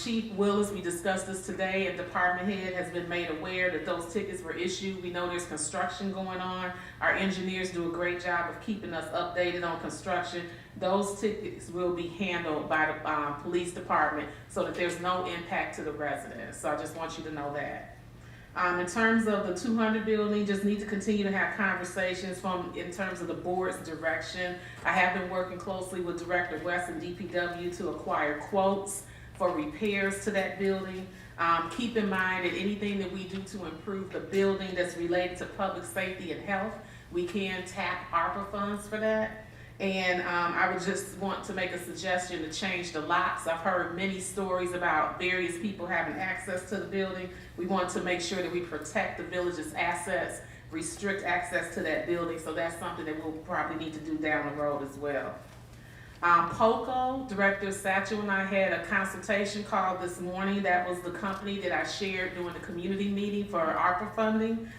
Chief Willis, we discussed this today, and department head has been made aware that those tickets were issued. We know there's construction going on. Our engineers do a great job of keeping us updated on construction. Those tickets will be handled by the police department so that there's no impact to the residents. So I just want you to know that. In terms of the 200 building, just need to continue to have conversations in terms of the board's direction. I have been working closely with Director West and DPW to acquire quotes for repairs to that building. Keep in mind that anything that we do to improve the building that's related to public safety and health, we can tap ARPA funds for that. And I would just want to make a suggestion to change the locks. I've heard many stories about various people having access to the building. We want to make sure that we protect the village's assets, restrict access to that building, so that's something that we'll probably need to do down the road as well. POCO, Director Satchel and I had a consultation call this morning. That was the company that I shared during the community meeting for ARPA funding.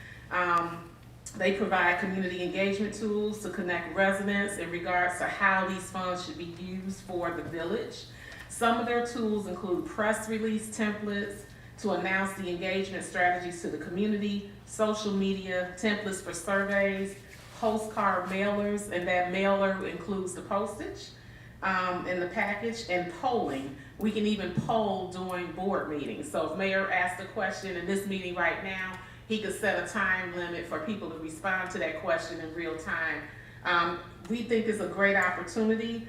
They provide community engagement tools to connect residents in regards to how these funds should be used for the village. Some of their tools include press release templates to announce the engagement strategies to the community, social media, templates for surveys, postcard mailers, and that mailer includes the postage in the package, and polling. We can even poll during board meetings. So if Mayor asked a question in this meeting right now, he could set a time limit for people to respond to that question in real time. We think it's a great opportunity.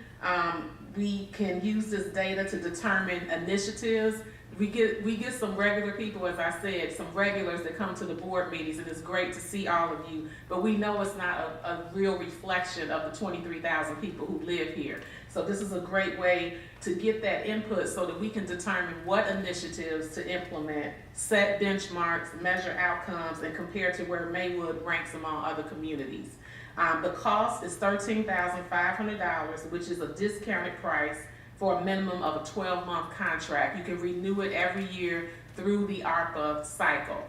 We can use this data to determine initiatives. We get some regular people, as I said, some regulars that come to the board meetings, and it's great to see all of you, but we know it's not a real reflection of the 23,000 people who live here. So this is a great way to get that input so that we can determine what initiatives to implement, set benchmarks, measure outcomes, and compare to where Maywood ranks among other communities. The cost is $13,500, which is a discounted price for a minimum of a 12-month contract. You can renew it every year through the ARPA cycle.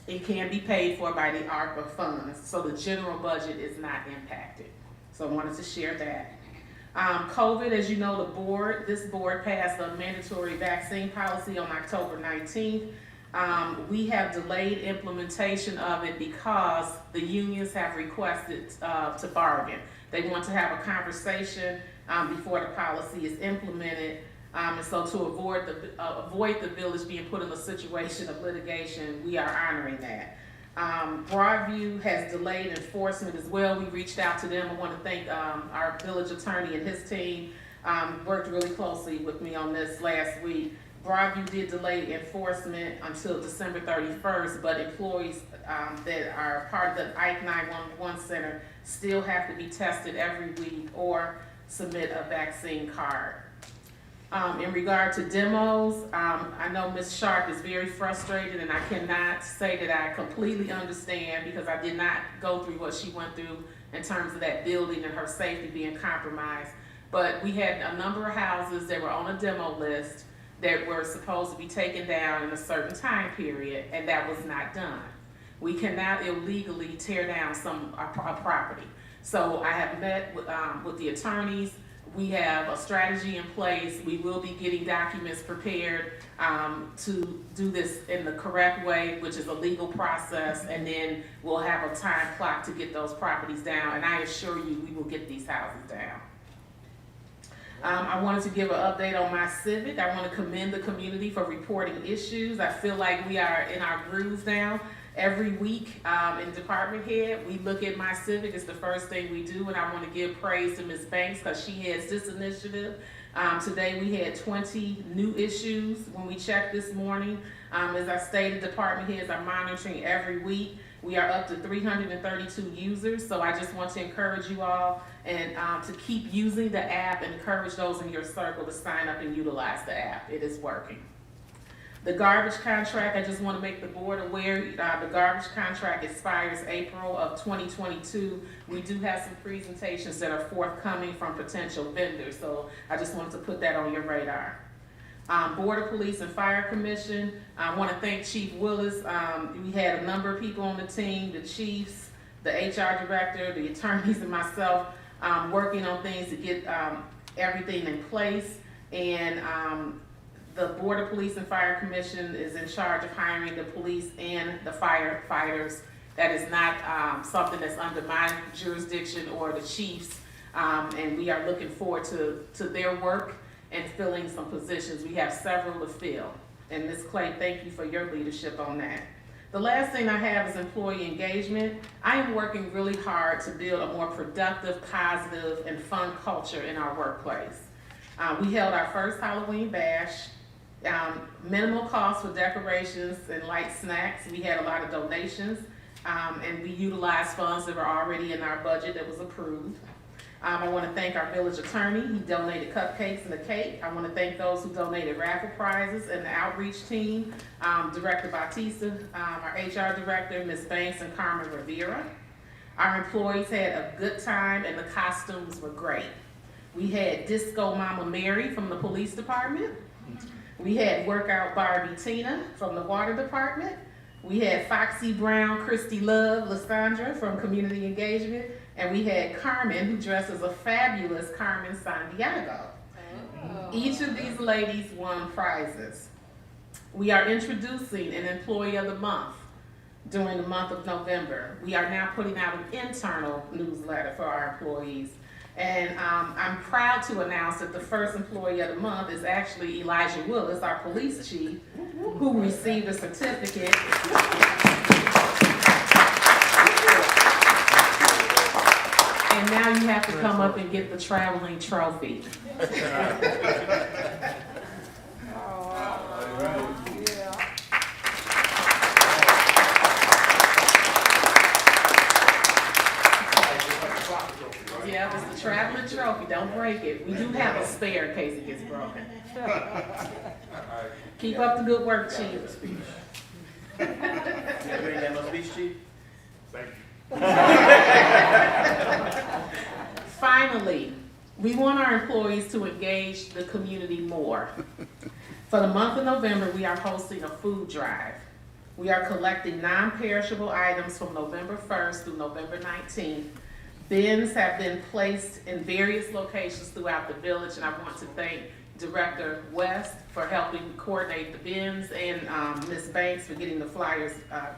It can be paid for by the ARPA funds, so the general budget is not impacted. So I wanted to share that. COVID, as you know, this board passed a mandatory vaccine policy on October 19th. We have delayed implementation of it because the unions have requested to bargain. They want to have a conversation before the policy is implemented. And so to avoid the village being put in a situation of litigation, we are honoring that. Broadview has delayed enforcement as well. We reached out to them. I want to thank our village attorney and his team. Worked really closely with me on this last week. Broadview did delay enforcement until December 31st, but employees that are part of the Ike 911 Center still have to be tested every week or submit a vaccine card. In regard to demos, I know Ms. Sharp is very frustrated, and I cannot say that I completely understand because I did not go through what she went through in terms of that building and her safety being compromised. But we had a number of houses that were on a demo list that were supposed to be taken down in a certain time period, and that was not done. We cannot illegally tear down a property. So I have met with the attorneys. We have a strategy in place. We will be getting documents prepared to do this in the correct way, which is a legal process, and then we'll have a time clock to get those properties down, and I assure you we will get these houses down. I wanted to give an update on My Civic. I want to commend the community for reporting issues. I feel like we are in our groove now. Every week in department head, we look at My Civic. It's the first thing we do, and I want to give praise to Ms. Banks because she has this initiative. Today we had 20 new issues when we checked this morning. As I stated, department heads are monitoring every week. We are up to 332 users, so I just want to encourage you all and to keep using the app and encourage those in your circle to sign up and utilize the app. It is working. The garbage contract, I just want to make the board aware, the garbage contract expires April of 2022. We do have some presentations that are forthcoming from potential vendors, so I just wanted to put that on your radar. Board of Police and Fire Commission, I want to thank Chief Willis. We had a number of people on the team, the chiefs, the HR director, the attorneys, and myself, working on things to get everything in place. And the Board of Police and Fire Commission is in charge of hiring the police and the firefighters. That is not something that's under my jurisdiction or the chiefs. And we are looking forward to their work and filling some positions. We have several to fill. And Ms. Clay, thank you for your leadership on that. The last thing I have is employee engagement. I am working really hard to build a more productive, positive, and fun culture in our workplace. We held our first Halloween bash. Minimal cost for decorations and light snacks. We had a lot of donations, and we utilized funds that were already in our budget that was approved. I want to thank our village attorney. He donated cupcakes and a cake. I want to thank those who donated raffle prizes and the outreach team, Director Batista, our HR director, Ms. Banks, and Carmen Rivera. Our employees had a good time and the costumes were great. We had Disco Mama Mary from the police department. We had Workout Barbie Tina from the water department. We had Foxy Brown, Christy Love, Lysandra from community engagement. And we had Carmen, who dressed as a fabulous Carmen Sandiego. Oh. Each of these ladies won prizes. We are introducing an Employee of the Month during the month of November. We are now putting out an internal newsletter for our employees. And I'm proud to announce that the first Employee of the Month is actually Elijah Willis, our police chief, who received a certificate. And now you have to come up and get the traveling trophy. Yeah, it's the traveling trophy. Don't break it. We do have a spare in case it gets broken. Keep up the good work, Chief. You ain't got no speech, Chief? Thank you. Finally, we want our employees to engage the community more. For the month of November, we are hosting a food drive. We are collecting non-perishable items from November 1st through November 19th. Bins have been placed in various locations throughout the village, and I want to thank Director West for helping coordinate the bins and Ms. Banks for getting the flyers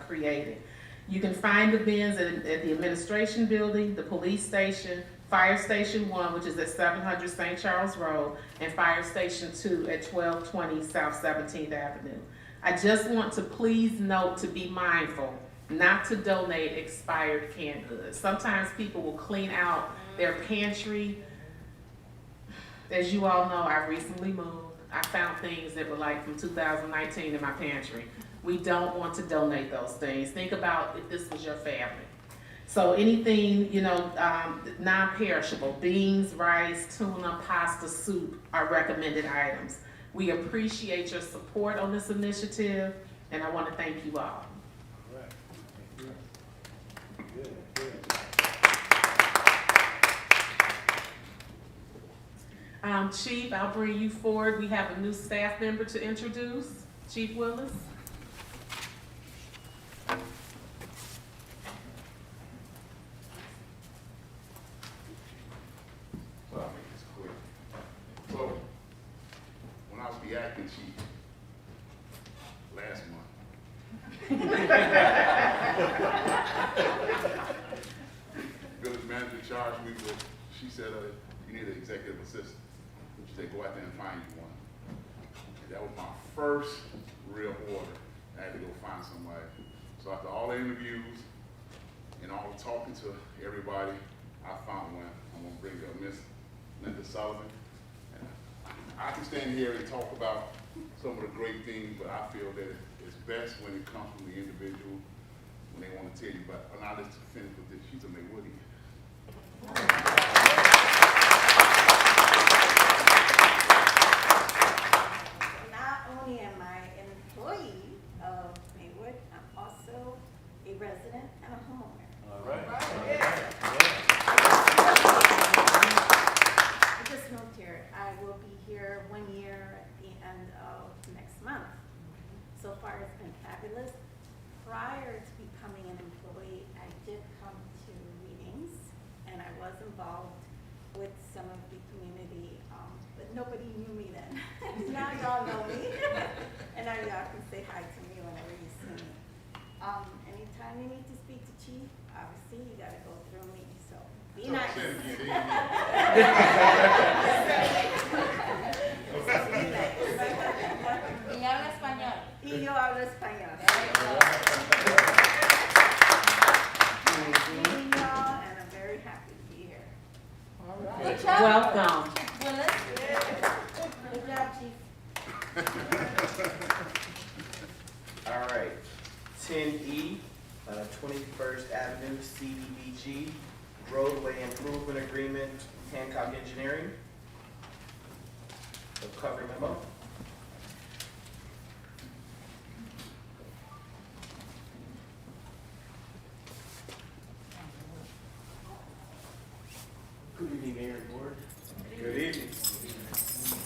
created. You can find the bins at the administration building, the police station, Fire Station 1, which is at 700 St. Charles Road, and Fire Station 2 at 1220 South 17th Avenue. I just want to please note to be mindful not to donate expired canned goods. Sometimes people will clean out their pantry. As you all know, I recently moved. I found things that were like from 2019 in my pantry. We don't want to donate those things. Think about if this was your family. So anything, non-perishable, beans, rice, tuna, pasta, soup are recommended items. We appreciate your support on this initiative, and I want to thank you all. Chief, I'll bring you forward. We have a new staff member to introduce, Chief Willis. So I'll make this quick. So, when I was the acting chief last month, village manager charged me with, she said, you need an executive assistant. She said, go out there and find you one. And that was my first real order. I had to go find somebody. So after all the interviews and all the talking to everybody, I found one. I'm gonna bring up Miss Linda Sullivan. And I can stand here and talk about some of the great things, but I feel that it's best when it comes from the individual, when they want to tell you. But I'll just finish with this. She's a Maywoodian. Not only am I an their 1 year at the end of next month. So far, it's been fabulous. Prior to becoming an employee, I did come to meetings, and I was involved with some of the community, but nobody knew me then. Now y'all know me, and now y'all can say hi to me whenever you see me. Anytime you need to speak to Chief, obviously you gotta go through me, so be nice. Y habla español. Y yo hablo español. Meeting y'all, and I'm very happy to be here. Good job. Welcome. Willis. Good job, Chief. All right, 10E, 21st Avenue CDBG roadway improvement agreement, Hancock Engineering. The cover memo. Good evening, Mayor and Board. Good evening. We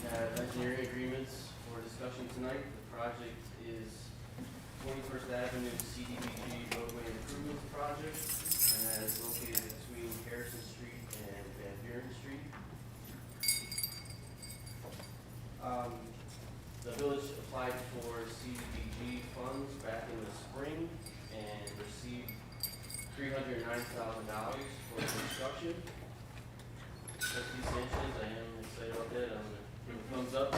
have engineering agreements for discussion tonight. The project is 21st Avenue CDBG roadway improvements project, and that is located between Harrison Street and Van Buren Street. The village applied for CDBG funds back in the spring and received $309,000 for construction. Trustee Sanchez, I am excited about that. I'm gonna give a thumbs up.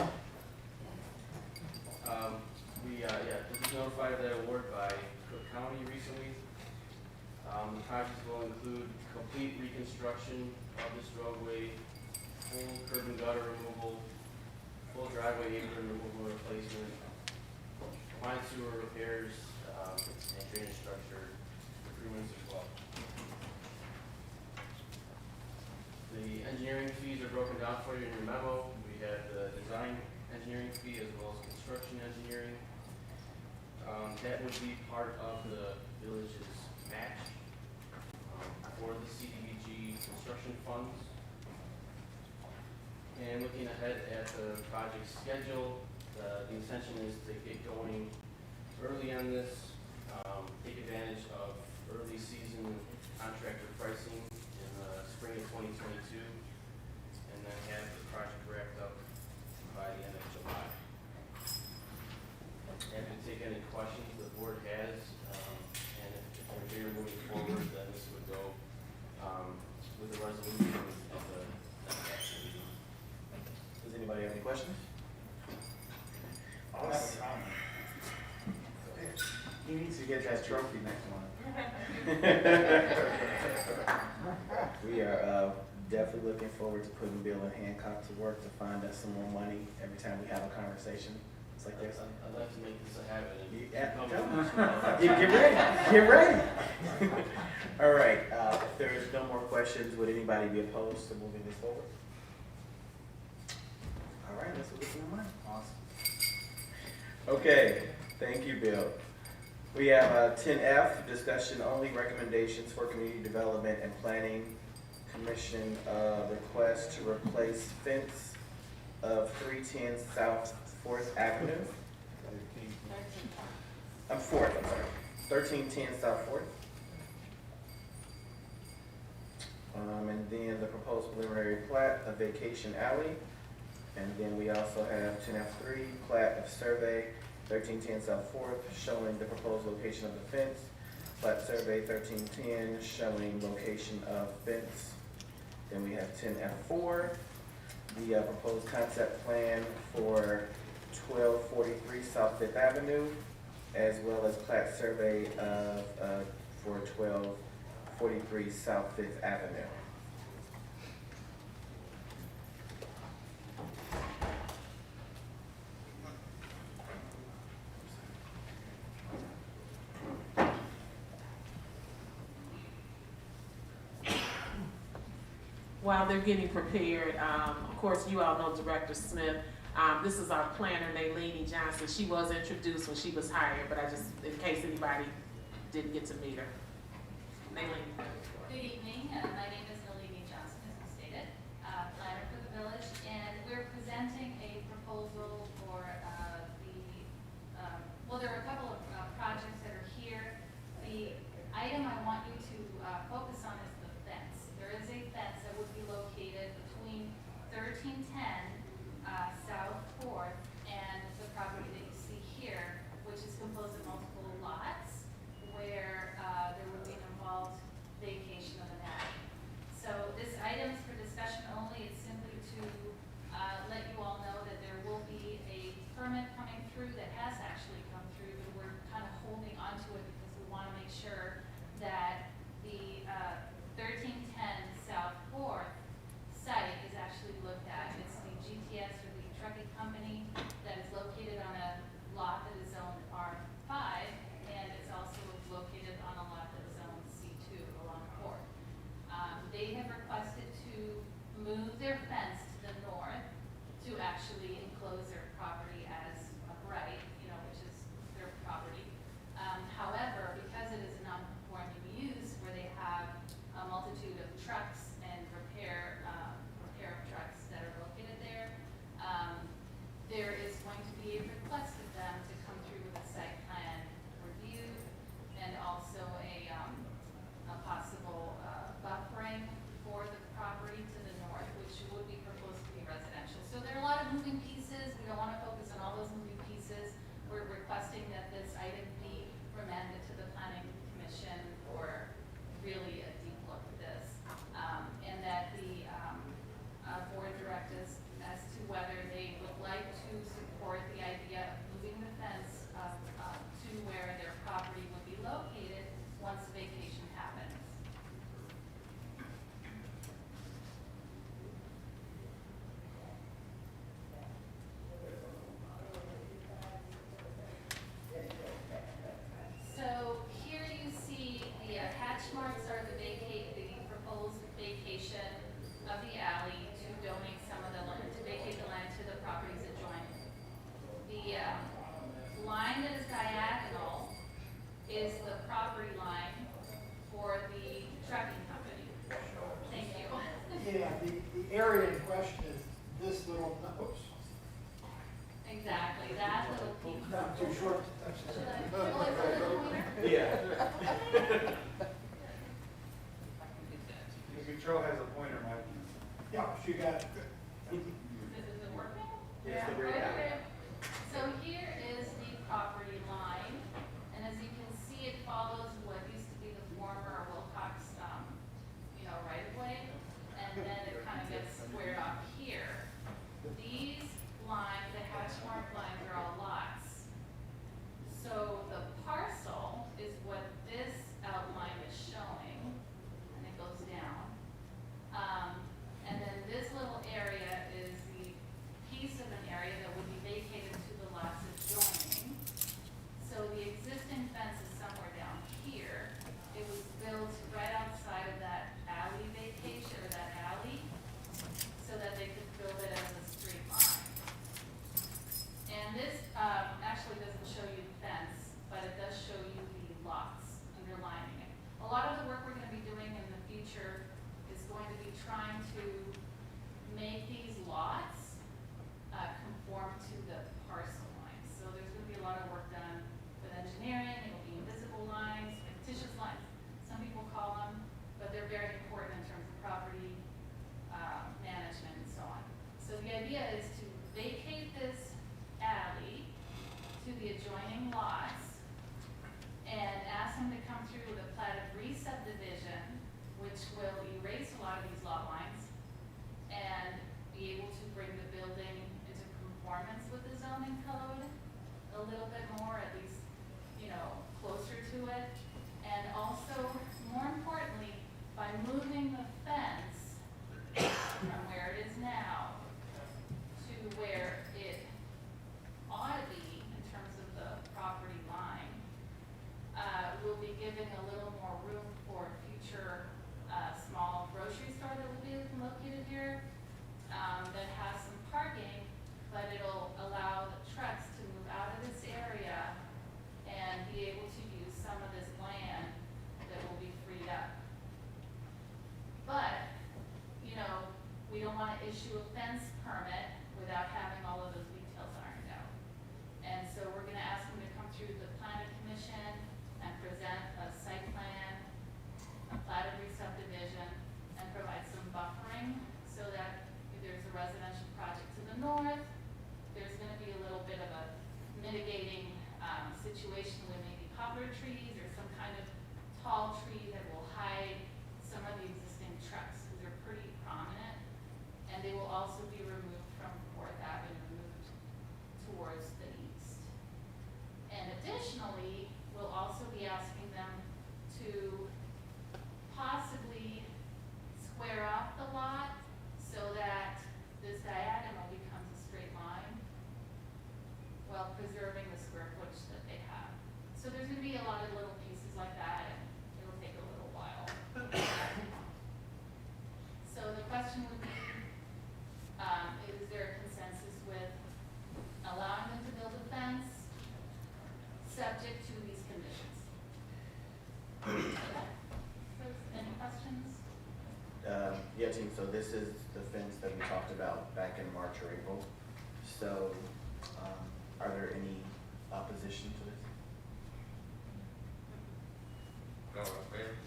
We just notified of that award by Cook County recently. The project will include complete reconstruction of this roadway, full curb and gutter removal, full driveway apron removal and replacement, line sewer repairs, and drainage structure improvements as well. The engineering fees are broken down for you in your memo. We have the design engineering fee as well as construction engineering. That would be part of the village's match for the CDBG construction funds. And looking ahead at the project schedule, the intention is to get going early on this, take advantage of early season contractor pricing in the spring of 2022, and then have the project wrapped up by the end of July. Happy to take any questions the board has, and if you're moving forward, then this would go with the resolution of the next action meeting. Does anybody have any questions? I'll have a comment. He needs to get that trophy next month. We are definitely looking forward to putting Bill and Hancock to work to find us some more money every time we have a conversation. It's like this. I'd like to make this a habit. And Yeah, get ready, get ready. All right, if there is no more questions, would anybody be opposed to moving this forward? All right, that's what we're doing. Awesome. Okay, thank you, Bill. We have 10F, discussion only, recommendations for Community Development and Planning Commission request to replace fence of 310 South 4th Avenue. I'm 4th, I'm sorry. 1310 South 4th. And then the proposed preliminary plat of Vacation Alley. And then we also have 10F3, plat of survey 1310 South 4th, showing the proposed location of the fence. Plat survey 1310, showing location of fence. Then we have 10F4, the proposed concept plan for 1243 South 5th Avenue, as well as plat survey of, for 1243 South 5th Avenue. While they're getting prepared, of course, you all know Director Smith. This is our planner, Naylene Johnson. She was introduced when she was hired, but I just, in case anybody didn't get to meet her. Naylene. Good evening. My name is Naylene Johnson, as was stated, planner for the village, and we're presenting a proposal for well, there are a couple of projects that are here. The item I want you to focus on is the fence. There is a fence that would be located between 1310 South 4th and the property that you see here, which is composed of multiple lots where there would be an involved vacation of an alley. So this item is for discussion only. It's simply to let you all know that there will be a permit coming through that has actually come through, but we're kind of holding onto it because we want to make sure that the 1310 South 4th site is actually looked at. It's the GTS or the trucking company that is located on a lot that is zoned R5, and it's also located on a lot that is zoned C2 along Court. They have requested to move their fence to the north to actually enclose their property as a right, which is their property. However, because it is a non-conforming use where they have a multitude of trucks and repair of trucks that are located there, there is going to be a request of them to come through with a site plan review and also a possible buffering for the property to the north, which would be proposed to be residential. So there are a lot of moving pieces. We don't want to focus on all those moving pieces. We're requesting that this item be remanded to the Planning Commission for really a deep look at this, and that the board direct us as to whether they would like to support the idea of moving the fence to where their property would be located once vacation happens. So here you see the hatch marks are the proposed vacation of the alley to donate some of the land, to vacate the land to the properties adjoining. The line that is diagonal is the property line for the trucking company. Thank you. Yeah, the area in question is this little, oops, Exactly, that little piece. not too short. Should I pull it for the pointer? Yeah. The control has a pointer, Mike. Yeah, she got it. Is it working? Yes, the great alley. Okay. So here is the property line, and as you can see, it follows what used to be the former Wilcox, right of way, and then it kind of gets squared off here. These lines, the hatch mark lines, are all lots. So the parcel is what this outline is showing, and it goes down. And then this little area is the piece of an area that would be vacated to the lots adjoining. So the existing fence is somewhere down here. It was built right outside of that alley vacation, or that alley, so that they could build it as a straight line. And this actually doesn't show you the fence, but it does show you the lots underlining it. A lot of the work we're going to be doing in the future is going to be trying to make these lots conform to the parcel lines. So there's going to be a lot of work done with engineering. It will be invisible lines, fictitious lines, some people call them, but they're very important in terms of property management and so on. So the idea is to vacate this alley to the adjoining lots and ask them to come through with a plat of re-subdivision, which will erase a lot of these lot lines and be able to bring the building into conformance with the zoning code a little bit more, at least, closer to it. And also, more importantly, by moving the fence from where it is now to where it ought to be in terms of the property line, we'll be giving a little more room for future small grocery store that will be located here that has some parking, but it'll allow the trucks to move out of this area and be able to use some of this land that will be freed up. preserving the square footage that they have. So there's gonna be a lot of little pieces like that, and it'll take a little while. So the question would be, is there a consensus with allowing them to build a fence, subject to these conditions? So, any questions? Yeah, team, so this is the fence that we talked about back in March or April. So, are there any opposition to this? No, Mayor?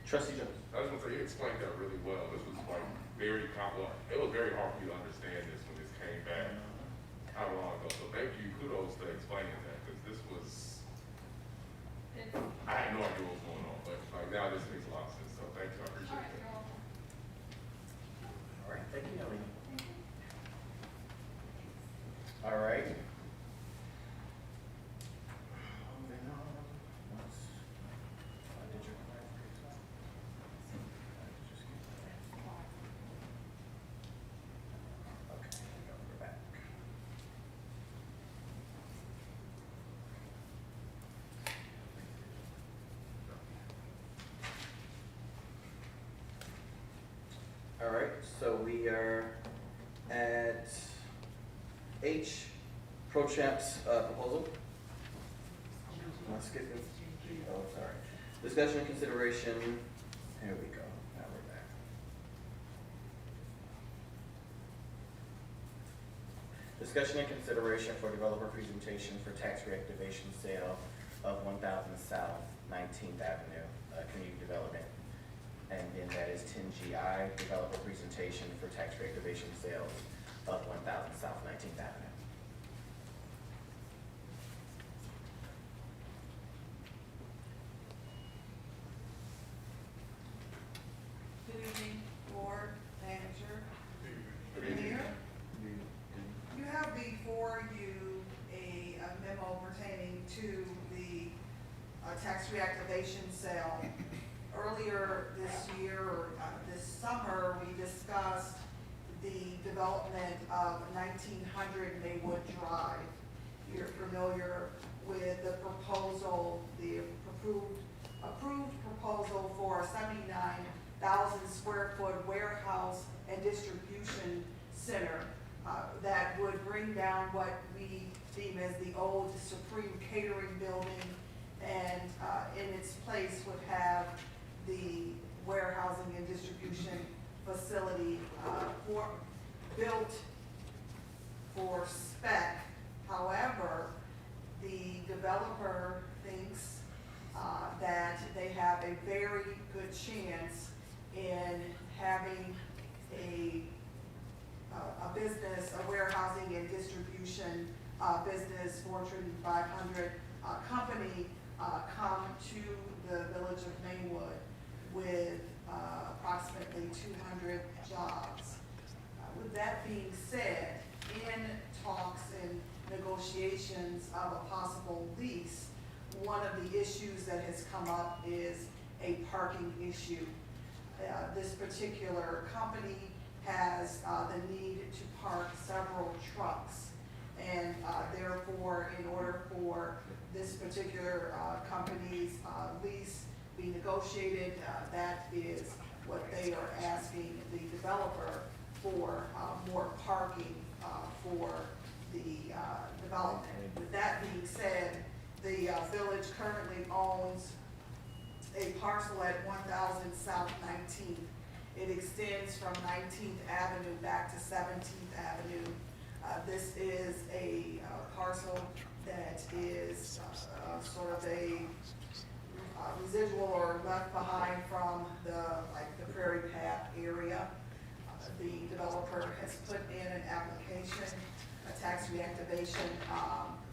Trustee Jones? I was gonna say, you explained that really well. This was like very complex. It was very hard for you to understand this when this came back how long ago. So thank you, kudos to explaining that, because this was, I had no idea what was going on, but like now this makes a lot of sense. So thank you, I appreciate that. All right, thank you, Nelly. All right. Moving on. Did your okay, we're back. All right, so we are at H, Pro Champ's proposal. Am I skipping? Oh, sorry. Discussion and consideration. Here we go. Now we're back. Discussion and consideration for developer presentation for tax reactivation sale of 1000 South 19th Avenue, community development. And then that is 10GI, developer presentation for tax reactivation sales of 1000 South 19th Avenue. Good evening, board, manager, Good evening. mayor. You have before you a memo pertaining to the tax reactivation sale. Earlier this year, or this summer, we discussed the development of 1900 Maywood Drive. You're familiar with the proposal, the approved proposal for a 79,000 square foot warehouse and distribution center that would bring down what we deem as the old Supreme Catering building, and in its place would have the warehousing and distribution facility built for spec. However, the developer thinks that they have a very good chance in having a business, a warehousing and distribution business, Fortune 500 company come to the village of Maywood with approximately 200 jobs. With that being said, in talks and negotiations of a possible lease, one of the issues that has come up is a parking issue. This particular company has the need to park several trucks, and therefore, in order for this particular company's lease be negotiated, that is what they are asking the developer for, more parking for the development. With that being said, the village currently owns a parcel at 1000 South 19th. It extends from 19th Avenue back to 17th Avenue. This is a parcel that is sort of a residual or left behind from the Prairie Path area. The developer has put in an application, a tax reactivation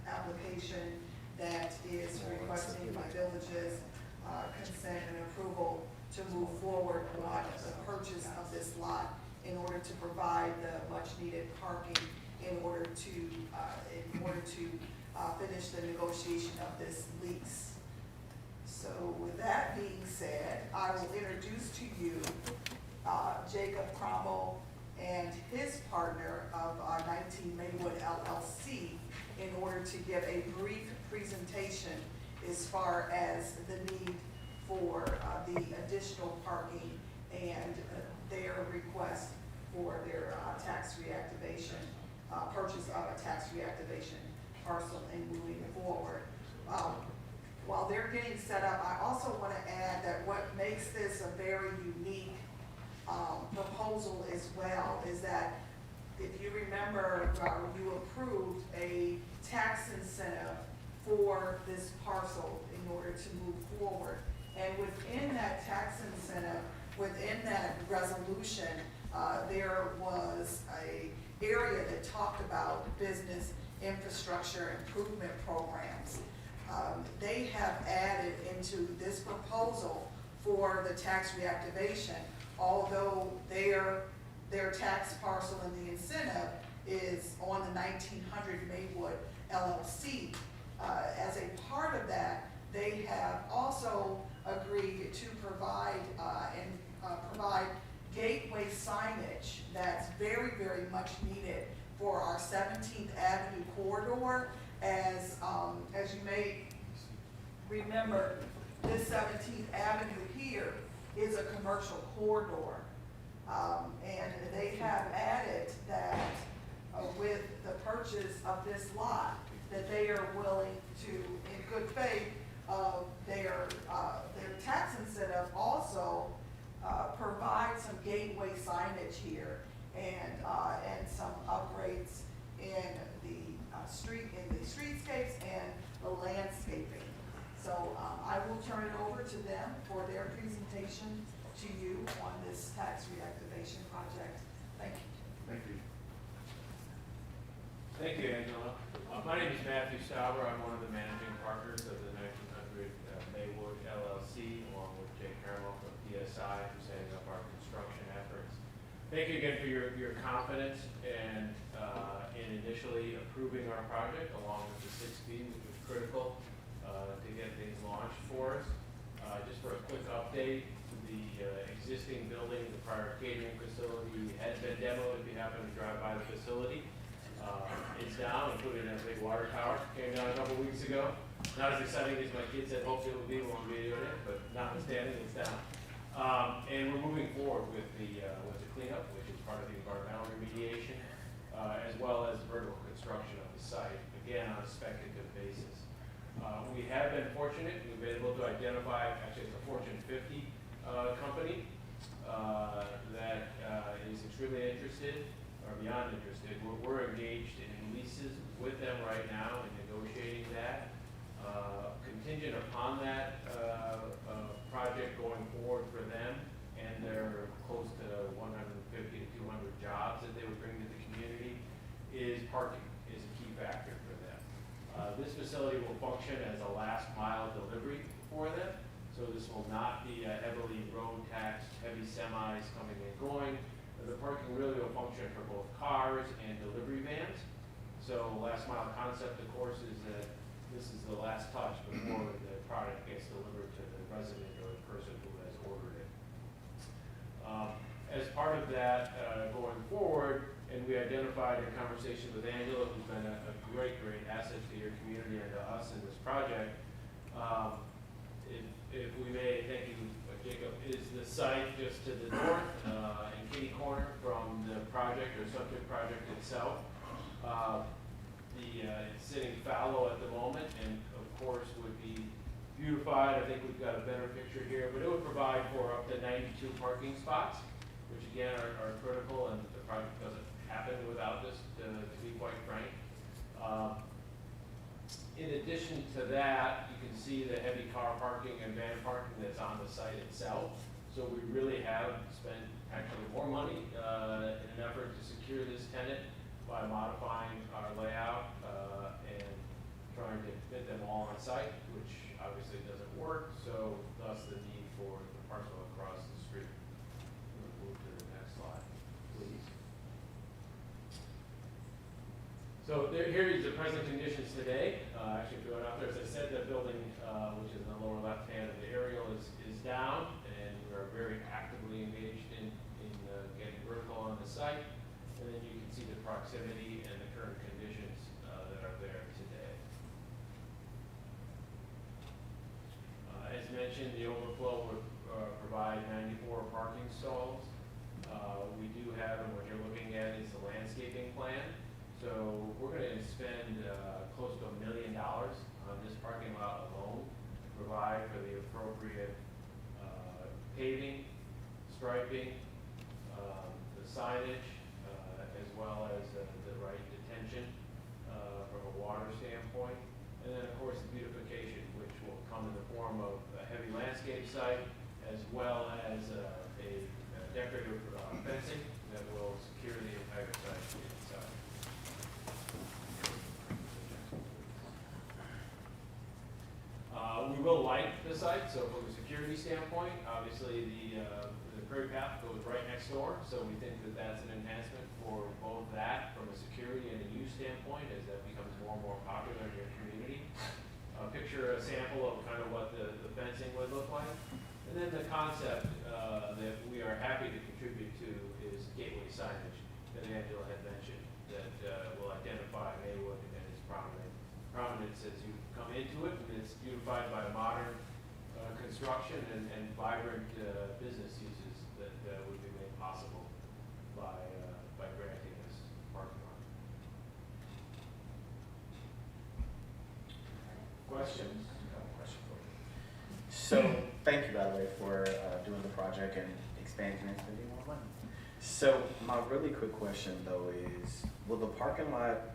application that is requesting my village's consent and approval to move forward on the purchase of this lot in order to provide the much needed parking in order to finish the negotiation of this lease. So with that being said, I will introduce to you Jacob Cromwell and his partner of 19 Maywood LLC in order to give a brief presentation as far as the need for the additional parking and their request for their tax reactivation, purchase of a tax reactivation parcel and moving forward. While they're getting set up, I also want to add that what makes this a very unique proposal as well is that if you remember, you approved a tax incentive for this parcel in order to move forward. And within that tax incentive, within that resolution, there was a area that talked about business infrastructure improvement programs. They have added into this proposal for the tax reactivation, although their tax parcel and the incentive is on the 1900 Maywood LLC. As a part of that, they have also agreed to provide provide gateway signage that's very, very much needed for our 17th Avenue corridor. As you may remember, this 17th Avenue here is a commercial corridor. And they have added that with the purchase of this lot, that they are willing to, in good faith, their tax incentive also provide some gateway signage here and some upgrades in the streetscapes and the landscaping. So I will turn it over to them for their presentation to you on this tax reactivation project. Thank you. Thank you. Thank you, Angela. My name is Matthew Stauber. I'm one of the managing partners of the 1900 Maywood LLC, along with Jay Carmel from PSI, who's heading up our construction efforts. Thank you again for your confidence and in initially approving our project, along with the 6B, which was critical to get things launched for us. Just for a quick update, the existing building, the prior catering facility, has been demoed if you happen to drive by the facility. It's down, including a big water tower, came down a couple weeks ago. Not as exciting as my kids had hoped it would be when we videoed it, but notwithstanding, it's down. And we're moving forward with the cleanup, which is part of the environmental remediation, as well as vertical construction of the site, again, on a speculative basis. We have been fortunate, we've been able to identify, actually it's a Fortune 50 company that is extremely interested, or beyond interested. We're engaged in leases with them right now and negotiating that. Contingent upon that project going forward for them and their close to 150 to 200 jobs that they would bring to the community, is parking is a key factor for them. This facility will function as a last mile delivery for them. So this will not be a heavily road taxed, heavy semis coming and going. The parking really will function for both cars and delivery vans. So last mile concept, of course, is that this is the last touch before the product gets delivered to the resident or the person who has ordered it. As part of that, going forward, and we identified in conversation with Angela, who's been a great asset to your community and to us in this project. If we may, thank you, Jacob, is the site just to the north in kitty corner from the project or subject project itself. It's sitting fallow at the moment and of course would be beautified. I think we've got a better picture here, but it would provide for up to 92 parking spots, which again are critical, and the project doesn't happen without this, to be quite frank. In addition to that, you can see the heavy car parking and van parking that's on the site itself. So we really have spent actually more money in an effort to secure this tenant by modifying our layout and trying to fit them all on site, which obviously doesn't work. So thus the need for the parcel across the street. We'll move to the next slide, please. So here is the present conditions today. Actually, if you go out there, as I said, the building, which is in the lower left hand of the aerial, is down, and we are very actively engaged in getting vertical on the site. And then you can see the proximity and the current conditions that are there. parking lot alone, provide for the appropriate paving, striping, the signage, as well as the right detention from a water standpoint. And then, of course, the beautification, which will come in the form of a heavy landscape site, as well as a decorative fencing that will secure the entire site inside. We will light the site, so from a security standpoint, obviously the Prairie Path goes right next door, so we think that that's an enhancement for both that from a security and a use standpoint as that becomes more and more popular in your community. Picture a sample of kind of what the fencing would look like. And then the concept that we are happy to contribute to is gateway signage that Angela had mentioned that will identify Maywood and its prominence as you come into it, and it's beautified by modern construction and vibrant business uses that would be made possible by granting this parking lot. Questions? I have a question for you. So, thank you, by the way, for doing the project and expanding and spending more money. So, my really quick question, though, is will the parking lot,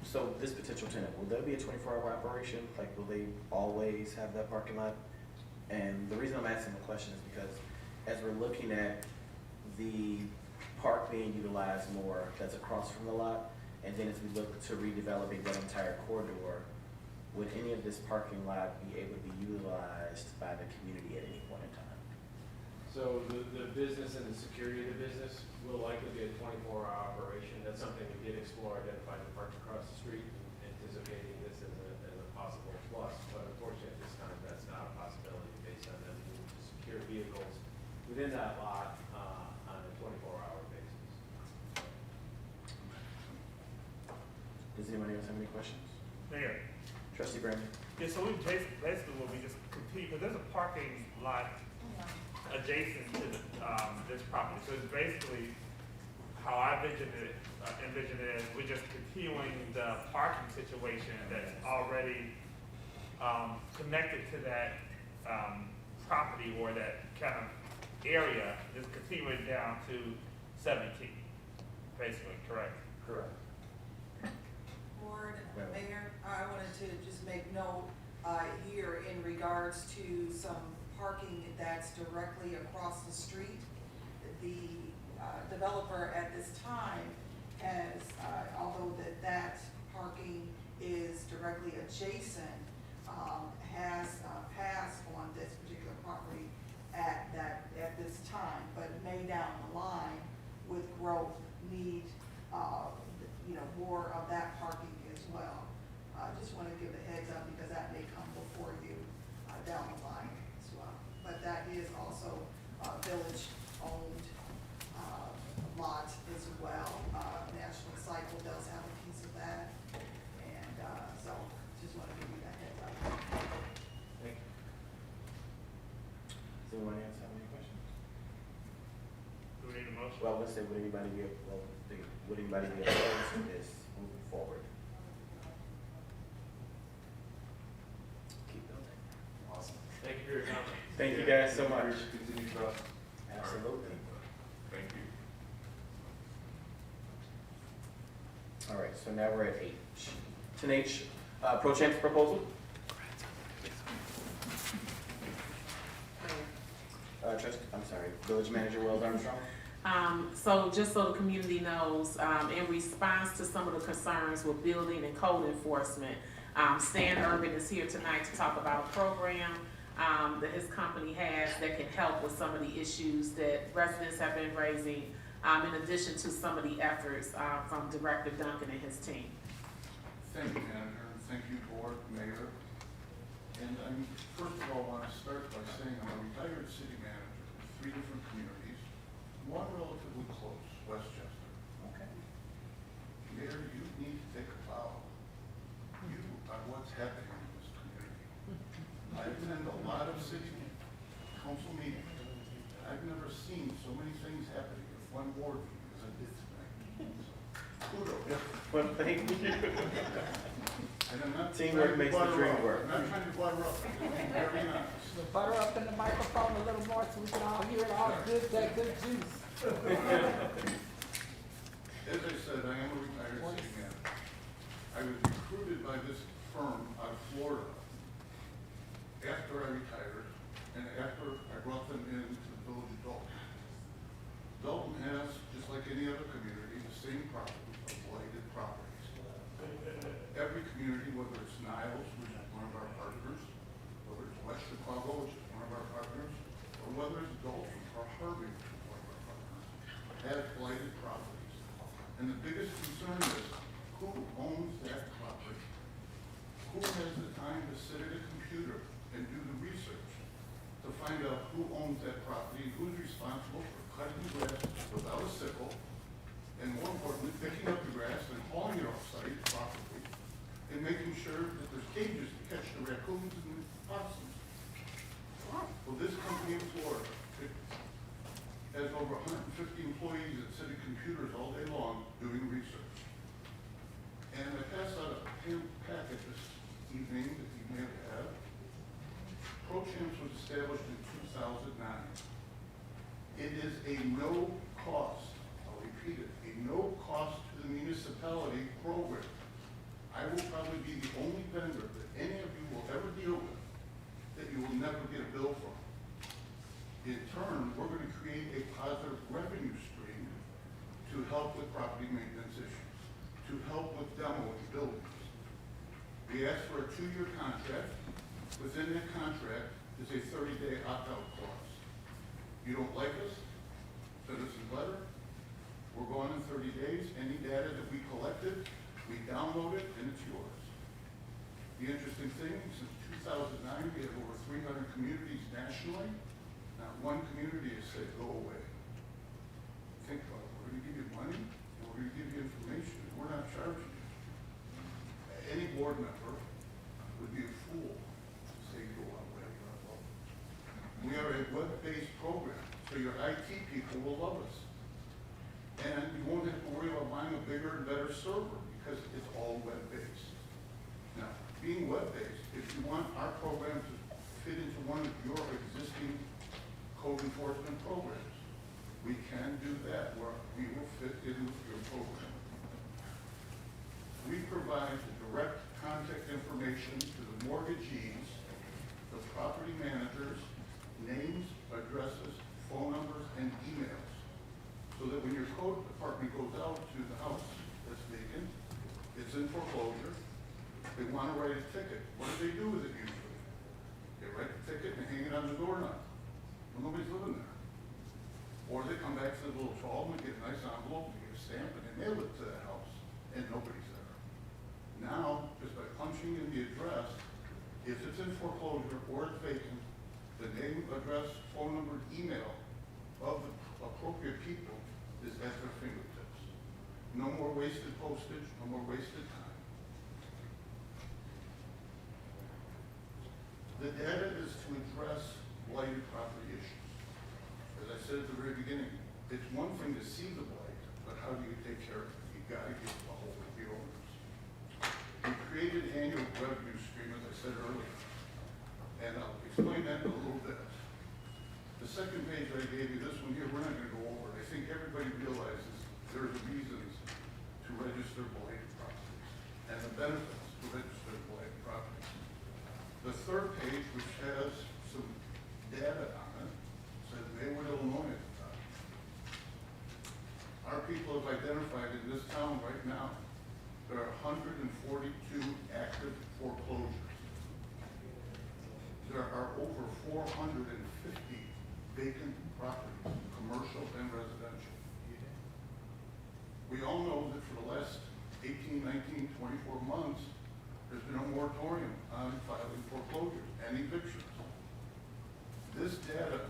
so this potential tenant, will there be a 24-hour operation? Like, will they always have that parking lot? And the reason I'm asking the question is because as we're looking at the park being utilized more that's across from the lot, and then as we look to redeveloping that entire corridor, would any of this parking lot be able to be utilized by the community at any point in time? So the business and the security of the business will likely be a 24-hour operation. That's something we did explore, identifying the park across the street, and anticipating this as a possible plus. But unfortunately, at this time, that's not a possibility based on them needing to secure vehicles within that lot on a 24-hour basis. Does anyone else have any questions? Mayor. Trustee Brandon? Yeah, so we basically will be just continue, because there's a parking lot adjacent to this property. So it's basically how I envision it is we're just continuing the parking situation that's already connected to that property or that kind of area, just continuing down to 17, basically, correct? Correct. Board, Mayor, I wanted to just make note here in regards to some parking that's directly across the street. The developer at this time has, although that parking is directly adjacent, has passed on this particular property at this time, but may down the line with growth need more of that parking as well. Just want to give a heads up because that may come before you down the line as well. But that is also village-owned lot as well. National Cycle does have a piece of that, and so just want to give you that heads up. Thank you. Does anyone else have any questions? Do we need a motion? Well, let's say, would anybody be opposed to this moving forward? Keep building. Awesome. Thank you for your comment. Thank you guys so much. Continue trust. Absolutely. Thank you. All right, so now we're at H. 10H, pro champs proposal. Village Manager Wells Armstrong. So just so the community knows, in response to some of the concerns with building and code enforcement, Stan Urban is here tonight to talk about a program that his company has that can help with some of the issues that residents have been raising, in addition to some of the efforts from Director Duncan and his team. Thank you, Manager, and thank you, Board, Mayor. And I first of all want to start by saying I'm a retired city manager of 3 different communities, one relatively close, Westchester. Okay. Mayor, you need to take a bow. You are what's happening in this community. I attend a lot of city council meetings. I've never seen so many things happening in one board meeting as I did tonight. So, kudos. Well, thank you. And then I'm not Teamwork trying to makes the butter dream up. work. I'm not trying to butter up, I'm being very honest. Butter up in the microphone a little more so we can all hear it all good, that good juice. As I said, I am a retired city manager. I was recruited by this firm out of Florida after I retired and after I brought them into the village of Dalton. Dalton has, just like any other community, the same problem of blighted properties. Every community, whether it's Niles, which is one of our partners, whether it's West Chicago, which is one of our partners, or whether it's Dalton or Harvey, which is one of our partners, has blighted properties. And the biggest concern is who owns that property? Who has the time to sit at a computer and do the research to find out who owns that property, who's responsible for cutting the grass without a sickle, and more importantly, picking up the grass and hauling it off-site properly, and making sure that there's cages to catch the raccoons and the possums. Well, this company in Florida has over 150 employees that sit at computers all day long doing research. And I passed out a packet this evening that you may have had. ProChamps was established in 2009. It is a no cost, I'll repeat it, a no cost to the municipality program. I will probably be the only vendor that any of you will ever deal with that you will never get a bill from. In turn, we're going to create a positive revenue stream to help with property maintenance issues, to help with demoing buildings. We asked for a 2-year contract. Within that contract is a 30-day opt-out clause. You don't like us? Send us a letter. We're gone in 30 days. Any data that we collected, we download it, and it's yours. The interesting thing, since 2009, we have over 300 communities nationally. Not one community has said, go away. Think about it. We're going to give you money, and we're going to give you information, and we're not charging you. Any board member would be a fool to say, go away. We are a web-based program, so your IT people will love us. And you won't have to worry about buying a bigger and better server because it's all web-based. Now, being web-based, if you want our program to fit into one of your existing code enforcement programs, we can do that where we will fit in with your program. We provide the direct contact information to the mortgagees, the property managers, names, addresses, phone numbers, and emails. So that when your code department goes out to the house that's vacant, it's in foreclosure, they want to write a ticket. What do they do with it usually? They write the ticket and hang it on the doorknob. Well, nobody's living there. Or they come back to the little hall and get a nice envelope, they get a stamp, and they mail it to the house, and nobody's there. Now, just by punching in the address, if it's in foreclosure or it's vacant, the name, address, phone number, email of the appropriate people is at their fingertips. No more wasted postage, no more wasted time. The data is to address blighted property issues. As I said at the very beginning, it's one thing to see the blight, but how do you take care of it? You've got to get a hold of the owners. We created an annual revenue stream, as I said earlier, and I'll explain that in a little bit. The second page I gave you, this one here, we're not going to go over it. I think everybody realizes there's reasons to register blighted properties and the benefits to register blighted properties. The third page, which has some data on it, says Maywood, Illinois at the top. Our people have identified in this town right now, there are 142 active foreclosures. There are over 450 vacant properties, commercial and residential. We all know that for the last 18, 19, 24 months, there's been a moratorium on filing foreclosures and evictions. This data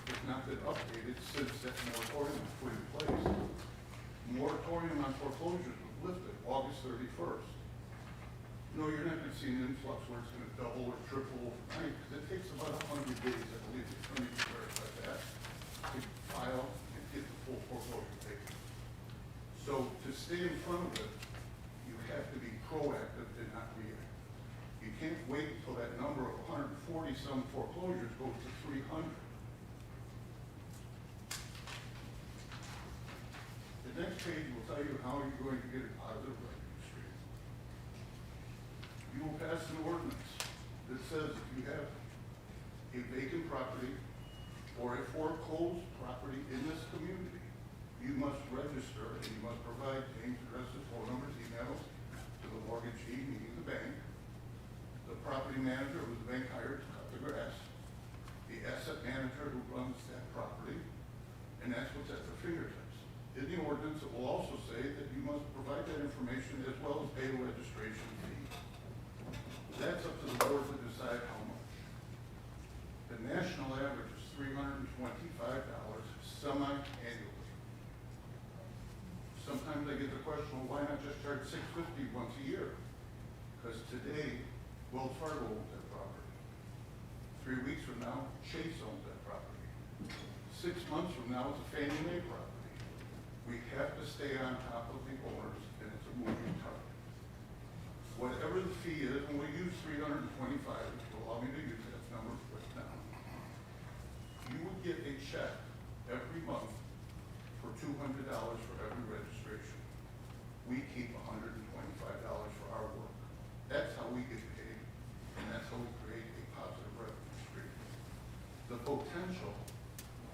has not been updated since that moratorium was put in place. Moratorium on foreclosures was lifted August 31st. No, you're not going to see an influx where it's going to double or triple overnight, because it takes about 100 days, I believe, the attorney to verify that, to file and get the full foreclosure taken. So to stay in front of it, you have to be proactive and not reactive. can't wait until that number of 140 some foreclosures goes to 300. The next page will tell you how you're going to get a positive revenue stream. You will pass an ordinance that says if you have a vacant property or a foreclosed property in this community, you must register and you must provide names, addresses, phone numbers, emails to the mortgagee, meaning the bank, the property manager who the bank hired to cut the grass, the asset manager who runs that property, and that's what's at their fingertips. In the ordinance, it will also say that you must provide that information as well as pay a registration fee. That's up to the board to decide how much. The national average is $325 semi-annually. Sometimes I get the question, well, why not just charge $650 once a year? Because today, Wells Fargo owns that property. 3 weeks from now, Chase owns that property. 6 months from now, it's a Fannie Mae property. We have to stay on top of the owners, and it's a moving target. Whatever the fee is, and we use $325, which will allow me to use that number right now, you would get a check every month for $200 for every registration. We keep $125 for our work. That's how we get paid, and that's how we create a positive revenue stream. The potential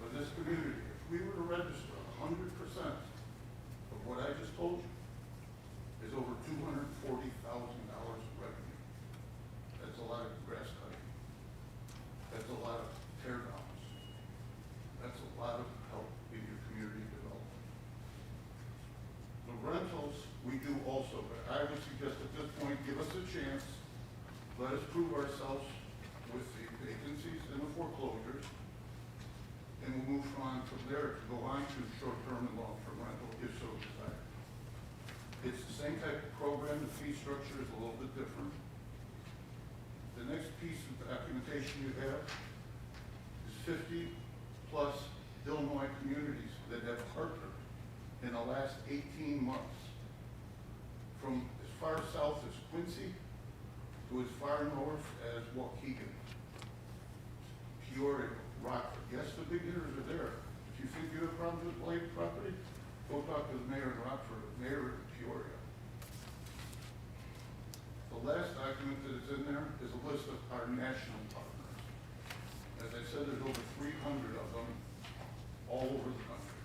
for this community, if we were to register 100% of what I just told you, is over $240,000 of revenue. That's a lot of grass cutting. That's a lot of tear downs. That's a lot of help in your community development. The rentals we do also, but I would suggest at this point, give us a chance. Let us prove ourselves with the vacancies and the foreclosures, and we'll move on from there to go on to short-term and long-term rental if so desired. It's the same type of program. The fee structure is a little bit different. The next piece of documentation you have is 50+ Illinois communities that have partnered in the last 18 months. From as far south as Quincy to as far north as Waukegan, Peoria, Rockford. Yes, the big hitters are there. If you think you have problems with blighted property, go talk to the mayor in Rockford, the mayor in Peoria. The last document that is in there is a list of our national partners. As I said, there's over 300 of them all over the country.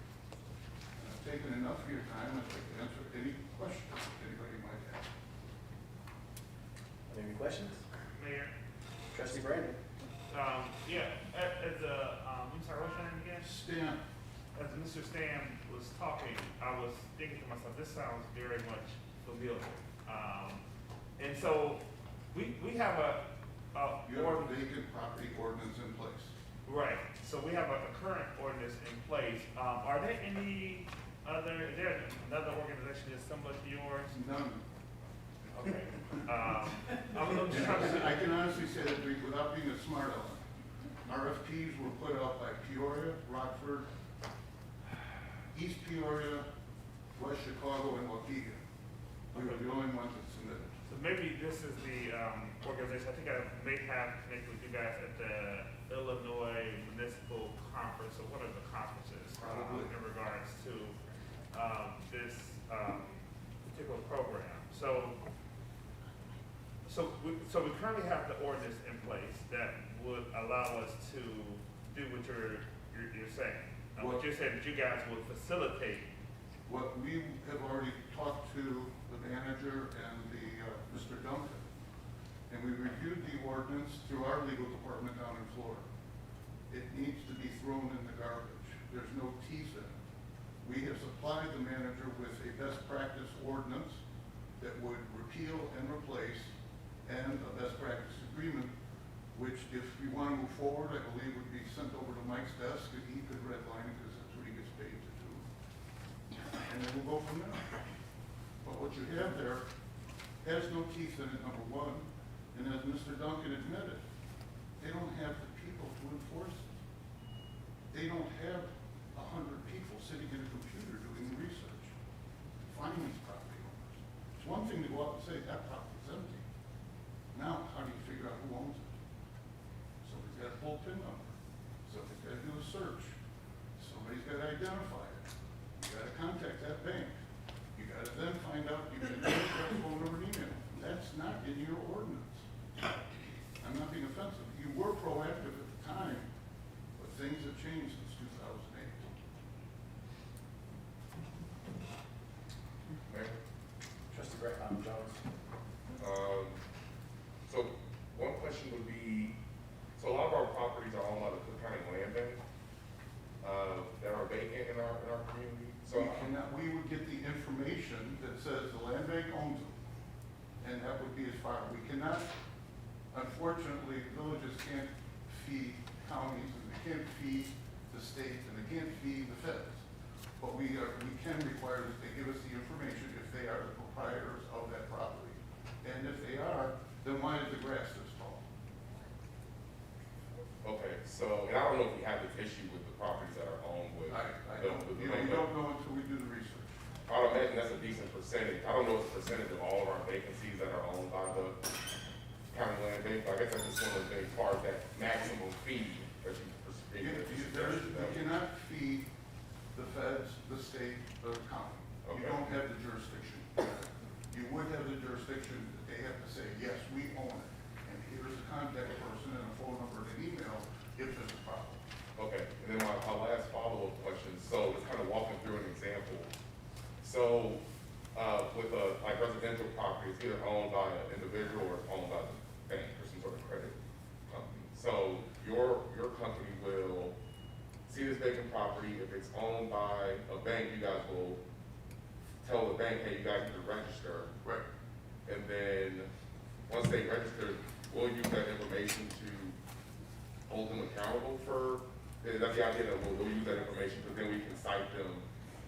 And I've taken enough of your time. I'd like to answer any questions that anybody might have. Are there any questions? Mayor? Trustee Brandon? I'm sorry, what's your name again? Stan. As Mr. Stan was talking, I was thinking to myself, this sounds very much familiar. And so we have You have a vacant property ordinance in place. right. So we have a current ordinance in place. Are there any other? Is there another organization that's similar to yours? None. Okay. I'm just trying to see. I can honestly say that without being a smart aleck, RFPs were put out by Peoria, Rockford, East Peoria, West Chicago, and Waukegan. We were the only ones that submitted. So maybe this is the organization. I think I may have connected with you guys at the Illinois Municipal Conference, or one of the conferences, in regards to this particular program. So we currently have the ordinance in place that would allow us to do what you're saying. What you're saying that you guys would facilitate. What we have already talked to the manager and the Mr. Duncan, and we reviewed the ordinance through our legal department down in Florida. It needs to be thrown in the garbage. There's no teeth in it. We have supplied the manager with a best practice ordinance that would repeal and replace, and a best practice agreement, which if we want to move forward, I believe would be sent over to Mike's desk and he could redline it because that's what he gets paid to do. And then we'll go from there. But what you have there has no teeth in it, number one, and as Mr. Duncan admitted, they don't have the people to enforce it. They don't have 100 people sitting in a computer doing the research, finding these property owners. It's one thing to go out and say that property's empty. Now, how do you in your ordinance. I'm not being offensive. You were proactive at the time, but things have changed since 2008. Mayor? Trustee Jones. So one question would be, so a lot of our properties are owned by the Cook County Land Bank, that are vacant in our community. So We would get the information that says the land bank owns them, and that would be as far. We cannot, unfortunately, villages can't feed counties, and they can't feed the state, and they can't feed the feds. But we can require that they give us the information if they are the proprietors of that property. And if they are, then why is the grass this tall? okay, so, and I don't know if we have this issue with the properties that are owned with. I don't, with the we land don't bank. know until we do the research. I would imagine that's a decent percentage. I don't know what the percentage of all of our vacancies that are owned by the county land bank, but I guess that's just one of the things, as far as that maximum fee that you. You cannot feed the feds, the state, or the county. You Okay. don't have the jurisdiction. You would have the jurisdiction that they have to say, yes, we own it. And here's a contact person and a phone number and an email if there's a problem. Okay, and then my last follow-up question, so just kind of walking through an example. So, with like residential property, it's either owned by an individual or it's owned by the bank or some sort of credit company. So your company will see this vacant property, if it's owned by a bank, you guys will tell the bank, hey, you guys need to register. Right. And then, once they register, we'll use that information to hold them accountable for, that's the idea, that we'll use that information, because then we can cite them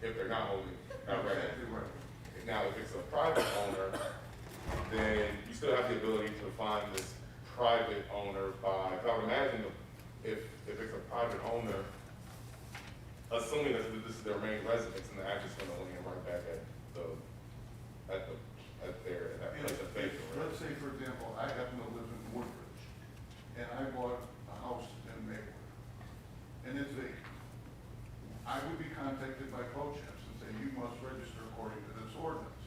if they're not holding, not Exactly registered. right. Now, if it's a private owner, then you still have the ability to find this private owner by, I would imagine if it's a private owner, assuming that this is their main residence, and they're actually going to land right back at that place of faith. Let's say, for example, I happen to live in Woodbridge, and I bought a house in Maywood, and it's vacant. I would be contacted by ProChamps and say, you must register according to this ordinance.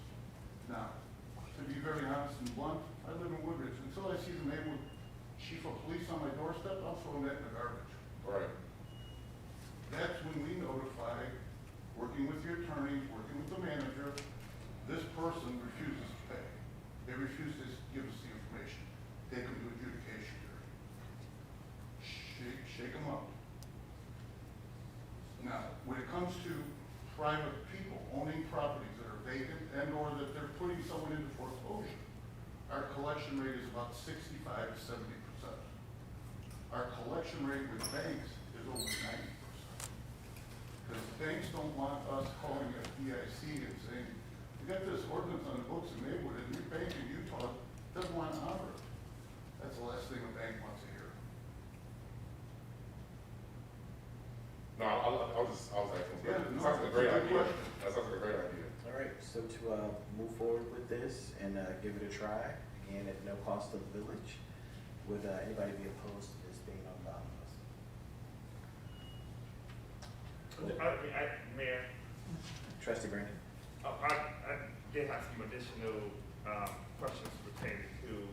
Now, to be very honest and blunt, I live in Woodbridge. Until I see the Maywood chief of police on my doorstep, I'll throw that in the garbage. Right. That's when we notify, working with the attorneys, working with the manager, this person refuses to pay. They refuse to give us the information. Take them to adjudication hearing. Shake them up. Now, when it comes to private people owning properties that are vacant and or that they're putting someone into foreclosure, our collection rate is about 65 to 70%. Our collection rate with banks is over 90%. Because banks don't want us calling a DIC and saying, we got this ordinance on the books in Maywood, and your bank in Utah doesn't want to honor it. That's the last thing a bank wants to hear. No, I was asking. Yeah, That no, sounds like a that's great a good idea. question. That sounds like a great idea. All right, so to move forward with this and give it a try, again, at no cost to the village, would anybody be opposed to this being on ballot? Mayor, Trustee Brandon? I did have some additional questions pertaining to,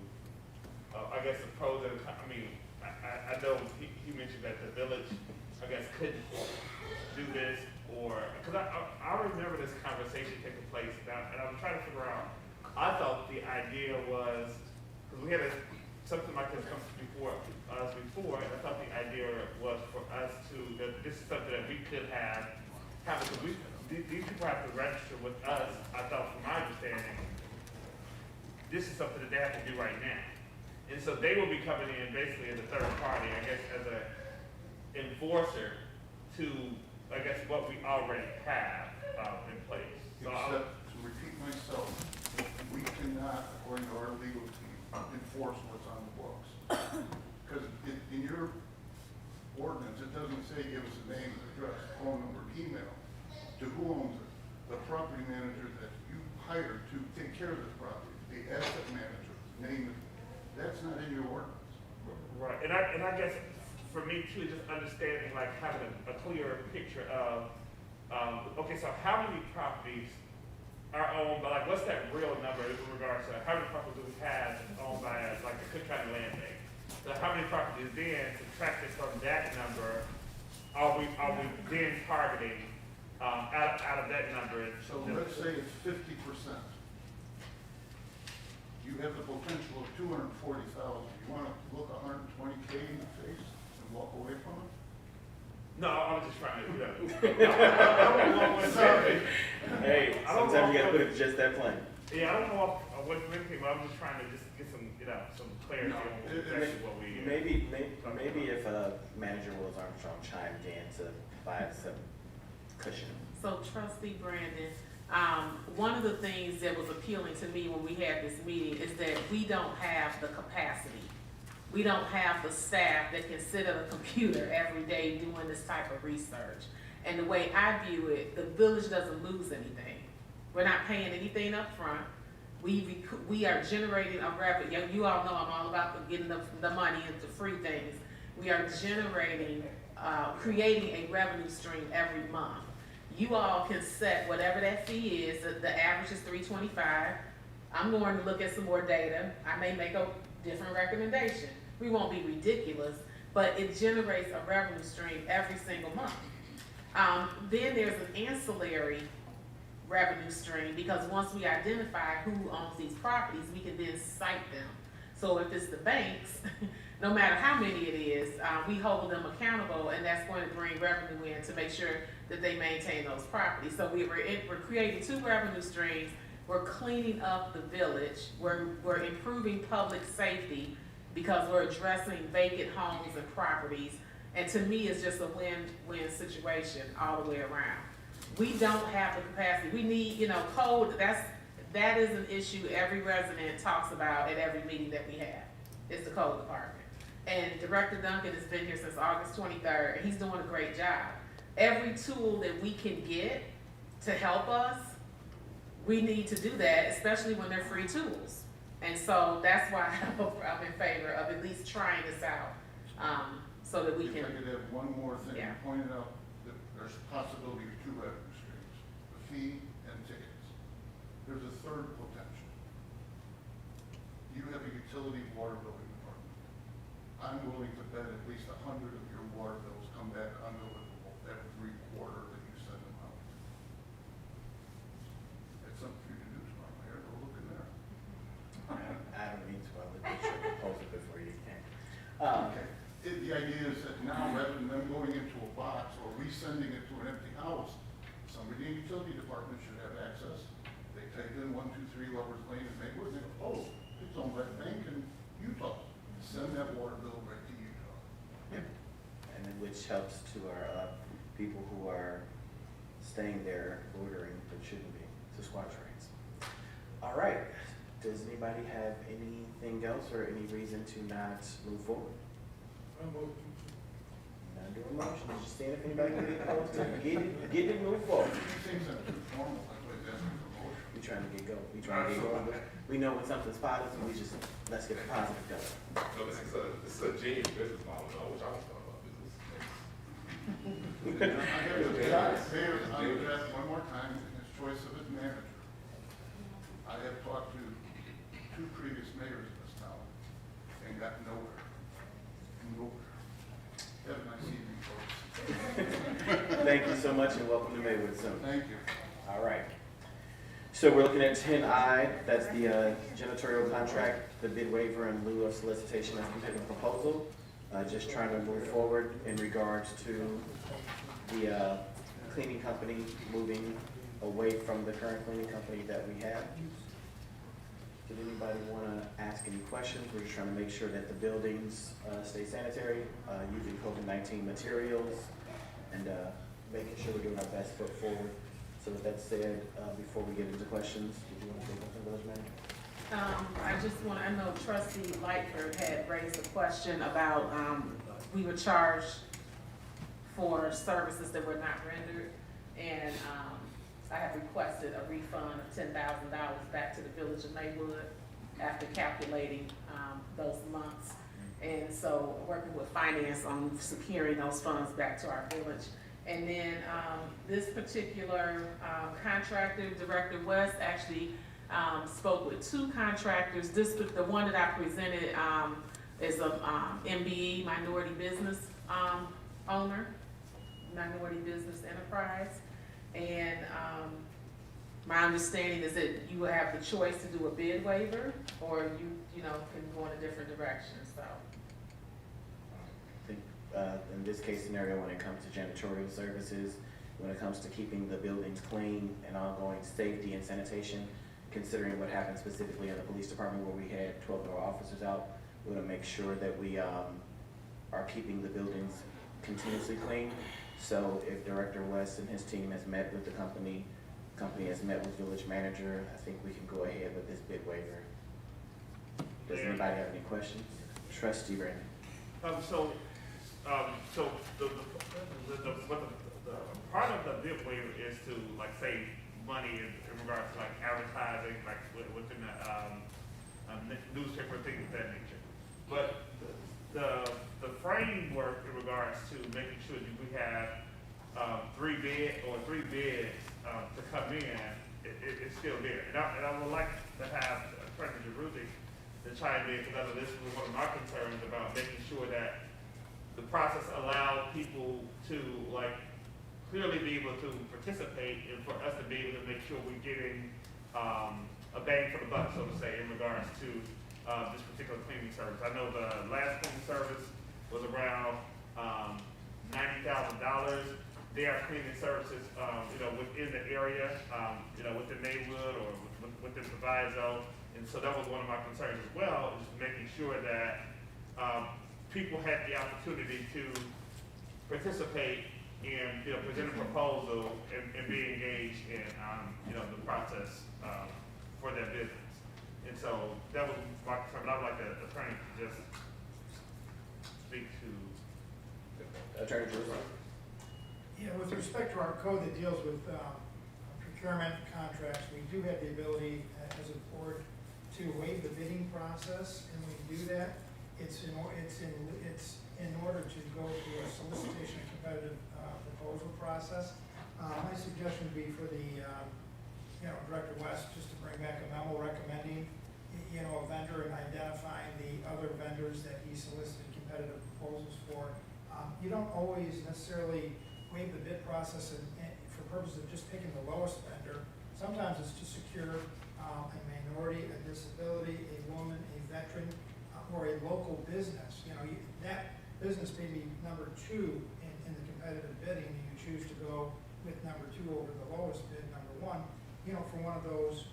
I guess, the pros and cons. I mean, I know he mentioned that the village, I guess, couldn't do this, or, because I remember this conversation taking place, and I was trying to figure out, I thought the idea was, because we had something like this come before us before, and I thought the idea was for us to, that this is something that we could have, because these people have to register with us. I thought, from my understanding, this is something that they have to do right now. And so they will be coming in basically as a third party, I guess, as a enforcer to, I guess, what we already have in place. So Except, to repeat myself, we cannot, according to our legal team, enforce what's on the books. Because in your ordinance, it doesn't say give us a name, address, phone number, email. To who owns it? The property manager that you hired to take care of this property, the asset manager, name it. That's not in your ordinance. right, and I guess for me too, just understanding, like having a clearer picture of, okay, so how many properties are owned by, like, what's that real number in regards to how many properties do we have that's owned by, like, the Cook County Land Bank? So how many properties then, subtracted from that number, are we then targeting, out of that number? So let's say it's 50%. You have the potential of 240,000. You want to look 120K in the face and walk away from it? No, I was just trying to, you know. I don't know what Sorry. Hey, sometimes you gotta put it just that plain. Yeah, I don't know what anything, but I'm just trying to just get some, you know, some clarity No, on exactly what we. Maybe if Manager Willis Armstrong chimed in to provide some cushion. So trustee Brandon, one of the things that was appealing to me when we had this meeting is that we don't have the capacity. We don't have the staff that can sit at a computer every day doing this type of research. And the way I view it, the village doesn't lose anything. We're not paying anything up front. We are generating a revenue. You all know I'm all about getting the money into free things. We are generating, creating a revenue stream every month. You all can set whatever that fee is. The average is $325. I'm going to look at some more data. I may make a different recommendation. We won't be ridiculous, but it generates a revenue stream every single month. Then there's an ancillary revenue stream, because once we identify who owns these properties, we can then cite them. So if it's the banks, no matter how many it is, we hold them accountable, and that's going to bring revenue in to make sure that they maintain those properties. So we're creating two revenue streams. We're cleaning up the village. We're improving public safety because we're addressing vacant homes and properties. And to me, it's just a win-win situation all the way around. We don't have the capacity. We need, code. That is an issue every resident talks about at every meeting that we have. It's the code department. And Director Duncan has been here since August 23rd, and he's doing a great job. Every tool that we can get to help us, we need to do that, especially when they're free tools. And so that's why I'm in favor of at least trying this out, so that we can. If I could have one more thing. Yeah. You pointed out that there's a possibility of two revenue streams, the fee and tickets. There's a third potential. You have a utility water billing department. I'm willing to bet at least 100 of your water bills come back undeliverable every quarter that you send them out. It's something for you to do tomorrow, Mayor. Go look in there. I don't need to, I'll look at your proposal before you can. Okay. The idea is that now, rather than them going into a box or resending it to an empty house, somebody in the utility department should have access. They type in 123 Lovers Lane in Maywood, and they go, oh, it's owned by the bank in Utah. Send that water bill right to Utah. Yep. And then which helps to our people who are staying there ordering but shouldn't be, to squash rates. All right. Does anybody have anything else or any reason to not move forward? Not doing motion. Just seeing if anybody can get close to get it, move forward. Things that are too formal, that's why they're asking for motion. We trying to get going. We trying to get going. We know when something's positive, we just, let's get the positive going. No, this is a genius business model, though, which I was talking about business. Mayor, I would ask one more time, in his choice of his manager. I have talked to 2 previous mayors in this town and got nowhere. Have a nice evening, folks. Thank you so much and welcome to Maywood soon. Thank you. All right. So we're looking at 10I, that's the janitorial contract, the bid waiver in lieu of solicitation of competitive proposal. Just trying to move forward in regards to the cleaning company moving away from the current cleaning company that we have. Did anybody want to ask any questions? We're just trying to make sure that the buildings stay sanitary, using COVID-19 materials, and making sure we're doing our best foot forward. So with that said, before we get into questions, did you want to say something, Village Manager? I just want, I know Trustee Lightford had raised a question about, we were charged for services that were not rendered, and I have requested a refund of $10,000 back to the Village of Maywood after calculating those months. And so working with finance on securing those funds back to our village. And then, this particular, contractor, Director West, actually, spoke with two contractors. The one that I presented, is a, MBE, minority business, owner, minority business enterprise. And, my understanding is that you will have the choice to do a bid waiver, or you know, can go in a different direction, so. I think, in this case scenario, when it comes to janitorial services, when it comes to keeping the buildings clean and ongoing safety and sanitation, considering what happened specifically in the police department where we had 12 of our officers out, we want to make sure that we are keeping the buildings continuously clean. So if Director West and his team has met with the company has met with village manager, I think we can go ahead with this bid waiver. Does anybody have any questions? Trustee Brandon. So the part of the bid waiver is to like save money in regards to like advertising, like within the newspaper, things of that nature. But the framework in regards to making sure that we have three bids to come in, it's still there. And I would like to have Attorney Jeruzzi to chime in, because I know this was one of my concerns about making sure that the process allowed people to like clearly be able to participate, and for us to be able to make sure we're getting a bang for the buck, so to say, in regards to this particular cleaning service. I know the last cleaning service was around $90,000. They are cleaning services, within the area, within Maywood or within Proviso. And so that was one of my concerns as well, is making sure that people had the opportunity to participate in, present a proposal and be engaged in, the process for their business. And so that was my concern, but I'd like the attorney to just speak to. Attorney Jeruzzi. Yeah, with respect to our code that deals with procurement contracts, we do have the ability as a board to waive the bidding process, and when we do that, it's in order to go through a solicitation and competitive proposal process. My suggestion would be for the Director West just to bring back a memo recommending a vendor and identifying the other vendors that he solicited competitive proposals for. You don't always necessarily waive the bid process for purposes of just picking the lowest vendor. Sometimes it's to secure a minority, a disability, a woman, a veteran, or a local business. That business may be number 2 in the competitive bidding, and you choose to go with number 2 over the lowest bid, number 1, for one of those,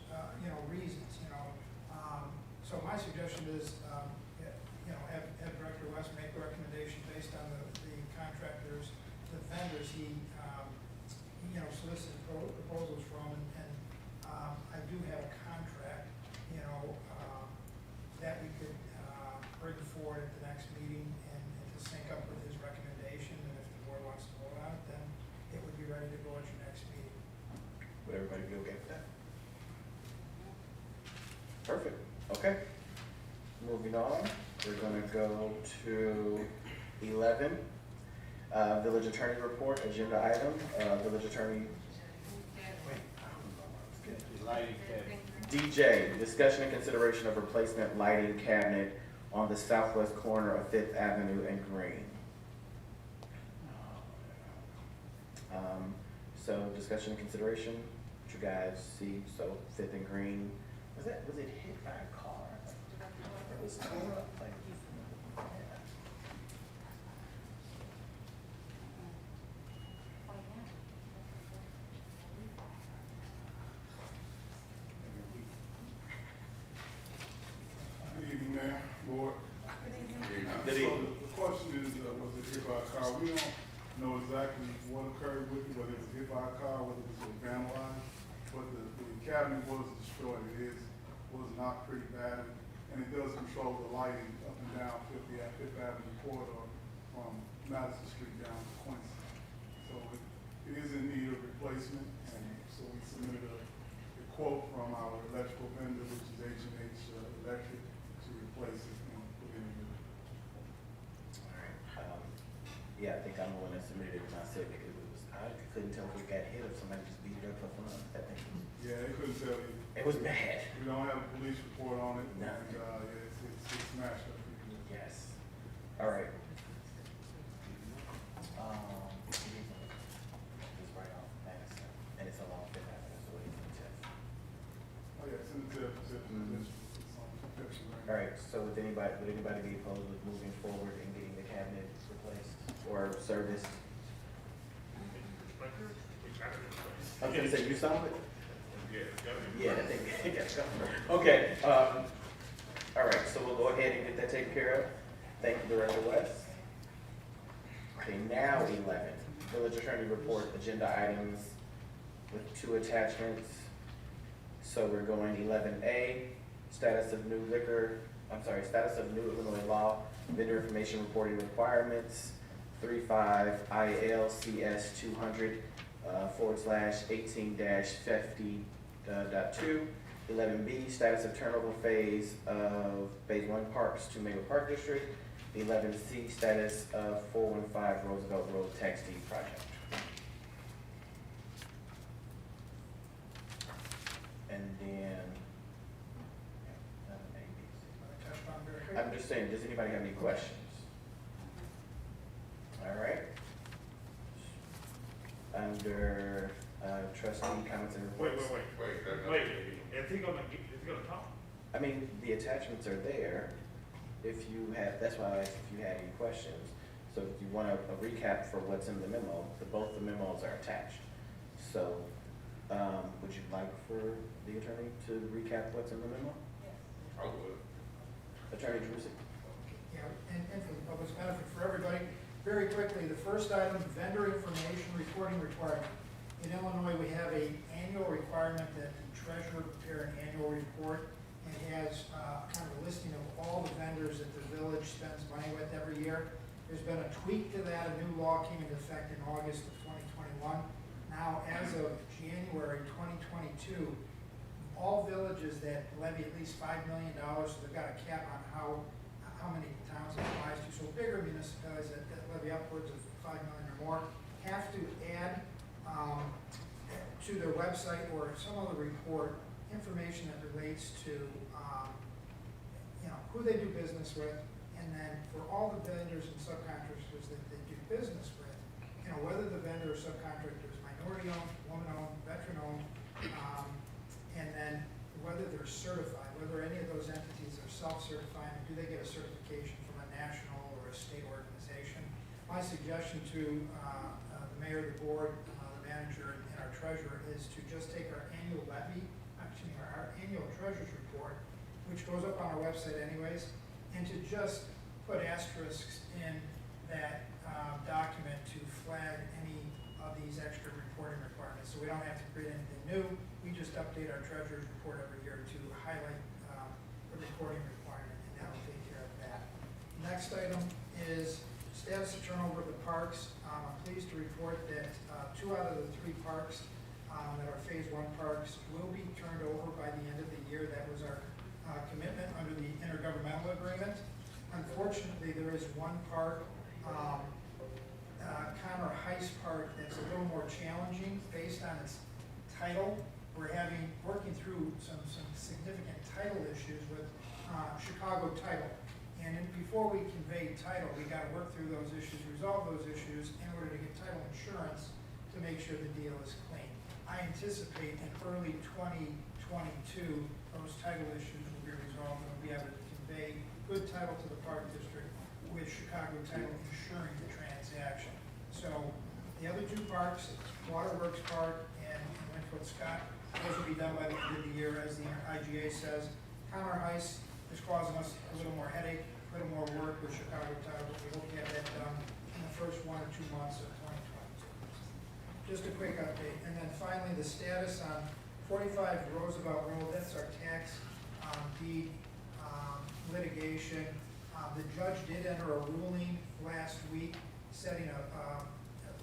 reasons, So my suggestion is, have Director West make a recommendation based on the contractors, the vendors he, solicited proposals from, and I do have a contract, that we could bring forward at the next meeting and to sync up with his recommendation, and if the board wants to vote on it, then it would be ready to go at your next meeting. Would everybody be okay with that? Perfect. Okay. Moving on, we're gonna go to 11. Village Attorney Report, agenda item, Village Attorney. DJ, discussion and consideration of replacement lighting cabinet on the southwest corner of 5th Avenue and Green. So discussion and consideration, what you guys see, so 5th and Green, was it hit by a car? It was tore up, like, Good evening, Mayor, Board. Good evening. So the question is, was it hit by a car? We don't know exactly what occurred with it, whether it was hit by a car, whether it was vandalized, but the cabinet was destroyed. Was knocked pretty bad, and it does control the lighting up and down Fifth Avenue corridor from Madison Street down to Quincy. So it is in need of replacement, and so we submitted a quote from our electrical vendor, which is H&H Electric, to replace it and put in a new. Yeah, I think I'm the one that submitted it myself because it was I couldn't tell if we got hit or somebody just beat it up for fun. That thing was, Yeah, they couldn't tell you. it was bad. We don't have a police report on it. No. And, yeah, it's smashed up. Yes. All right. It's right off Madison, and it's along Fifth Avenue, so it's in Tiff. Oh, yeah, it's in the tip. Mhm. It's on Pepsi. All right, so would anybody be opposed with moving forward and getting the cabinet replaced or serviced? I'm gonna say you saw it? Yeah, it's gotta be. Yeah, I think it got covered. Okay, all right, so we'll go ahead and get that taken care of. Thank you, Director West. Okay, now 11, village attorney report, agenda items with 2 attachments. So we're going 11A, status of new Illinois law, vendor information reporting requirements, 35 ILCS 200 /18-50.2. 11B, status of turnover phase of Phase 1 Parks to Maywood Park District. 11C, status of 415 Roosevelt Road Tax Deed Project. And then, I'm just saying, does anybody have any questions? All right. Under trustee comments and reports. Wait, is he gonna talk? I mean, the attachments are there. If you have, that's why I asked if you had any questions. So if you want a recap for what's in the memo, both the memos are attached. So, would you like for the attorney to recap what's in the memo? I would. Attorney Drusi? Yeah, and for the public's benefit, for everybody, very quickly, the first item, vendor information reporting requirement. In Illinois, we have an annual requirement that the treasurer prepare an annual report. It has kind of a listing of all the vendors that the village spends money with every year. There's been a tweak to that. A new law came into effect in August of 2021. Now, as of January 2022, all villages that levy at least $5 million, so they've got a cap on how many towns it applies to. So bigger municipalities that levy upwards of $5 million or more have to add to their website or some other report information that relates to who they do business with, and then for all the vendors and subcontractors that they do business with, whether the vendor or subcontractor is minority-owned, woman-owned, veteran-owned, and then whether they're certified, whether any of those entities are self-certifying, and do they get a certification from a national or a state organization. My suggestion to the mayor, the board, the manager, and our treasurer is to just take our annual levy, actually our annual treasurer's report, which goes up on our website anyways, and to just put asterisks in that document to flag any of these extra reporting requirements. So we don't have to create anything new. We just update our treasurer's report every year to highlight the reporting requirement, and that will take care of that. Next item is status of turnover of the parks. I'm pleased to report that 2 out of the 3 parks that are Phase 1 parks will be turned over by the end of the year. That was our commitment under the intergovernmental agreement. Unfortunately, there is one park, Conner Heist Park, that's a little more challenging based on its title. We're working through some significant title issues with Chicago Title. And before we convey title, we got to work through those issues, resolve those issues in order to get title insurance to make sure the deal is clean. I anticipate in early 2022, those title issues will be resolved and we'll be able to convey good title to the park district with Chicago Title insuring the transaction. So the other 2 parks, Waterworks Park and Wentworth Scott, those will be done by the end of the year, as the IGA says. Conner Heist is causing us a little more headache, a little more work with Chicago Title, but we hope to have that done in the first 1 or 2 months of 2022. Just a quick update. And then finally, the status on 45 Roosevelt Road, that's our tax deed litigation. The judge did enter a ruling last week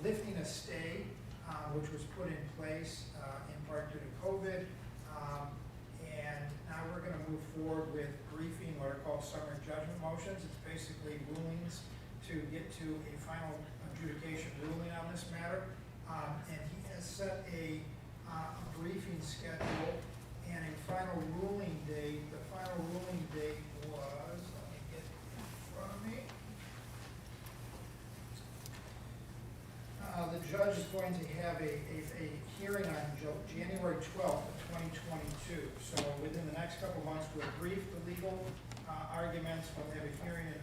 lifting a stay, which was put in place in part due to COVID. And now we're going to move forward with briefing what are called summary judgment motions. It's basically rulings to get to a final adjudication ruling on this matter. And he has set a briefing schedule and a final ruling date. The final ruling date was, let me get it in front of me. The judge is going to have a hearing on January 12th of 2022. So within the next couple of months, we'll brief the legal arguments. We'll have a hearing in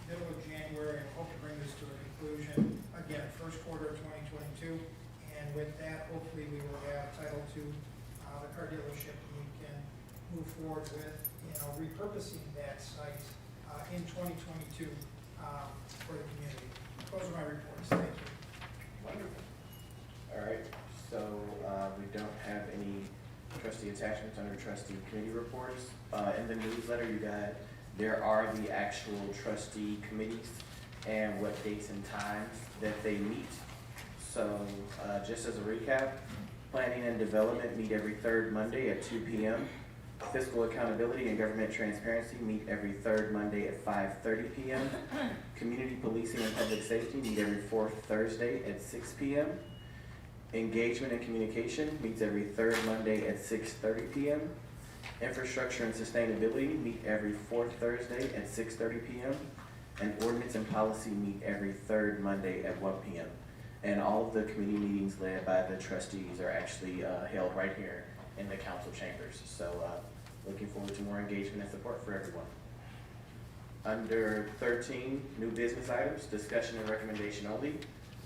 middle of January and hope to bring this to a conclusion, again, first quarter of 2022. And with that, hopefully we will have title to the car dealership and we can move forward with, repurposing that site in 2022 for the community. Those are my reports. Thank you. Wonderful. All right, so we don't have any trustee attachments under trustee committee reports. In the newsletter you got, there are the actual trustee committees and what dates and times that they meet. So just as a recap, planning and development meet every third Monday at 2 p.m. Fiscal accountability and government transparency meet every third Monday at 5:30 p.m. Community policing and public safety meet every fourth Thursday at 6 p.m. Engagement and communication meets every third Monday at 6:30 p.m. Infrastructure and sustainability meet every fourth Thursday at 6:30 p.m. And ordinance and policy meet every third Monday at 1 p.m. And all of the committee meetings led by the trustees are actually held right here in the council chambers. So looking forward to more engagement and support for everyone. Under 13, new business items, discussion and recommendation only.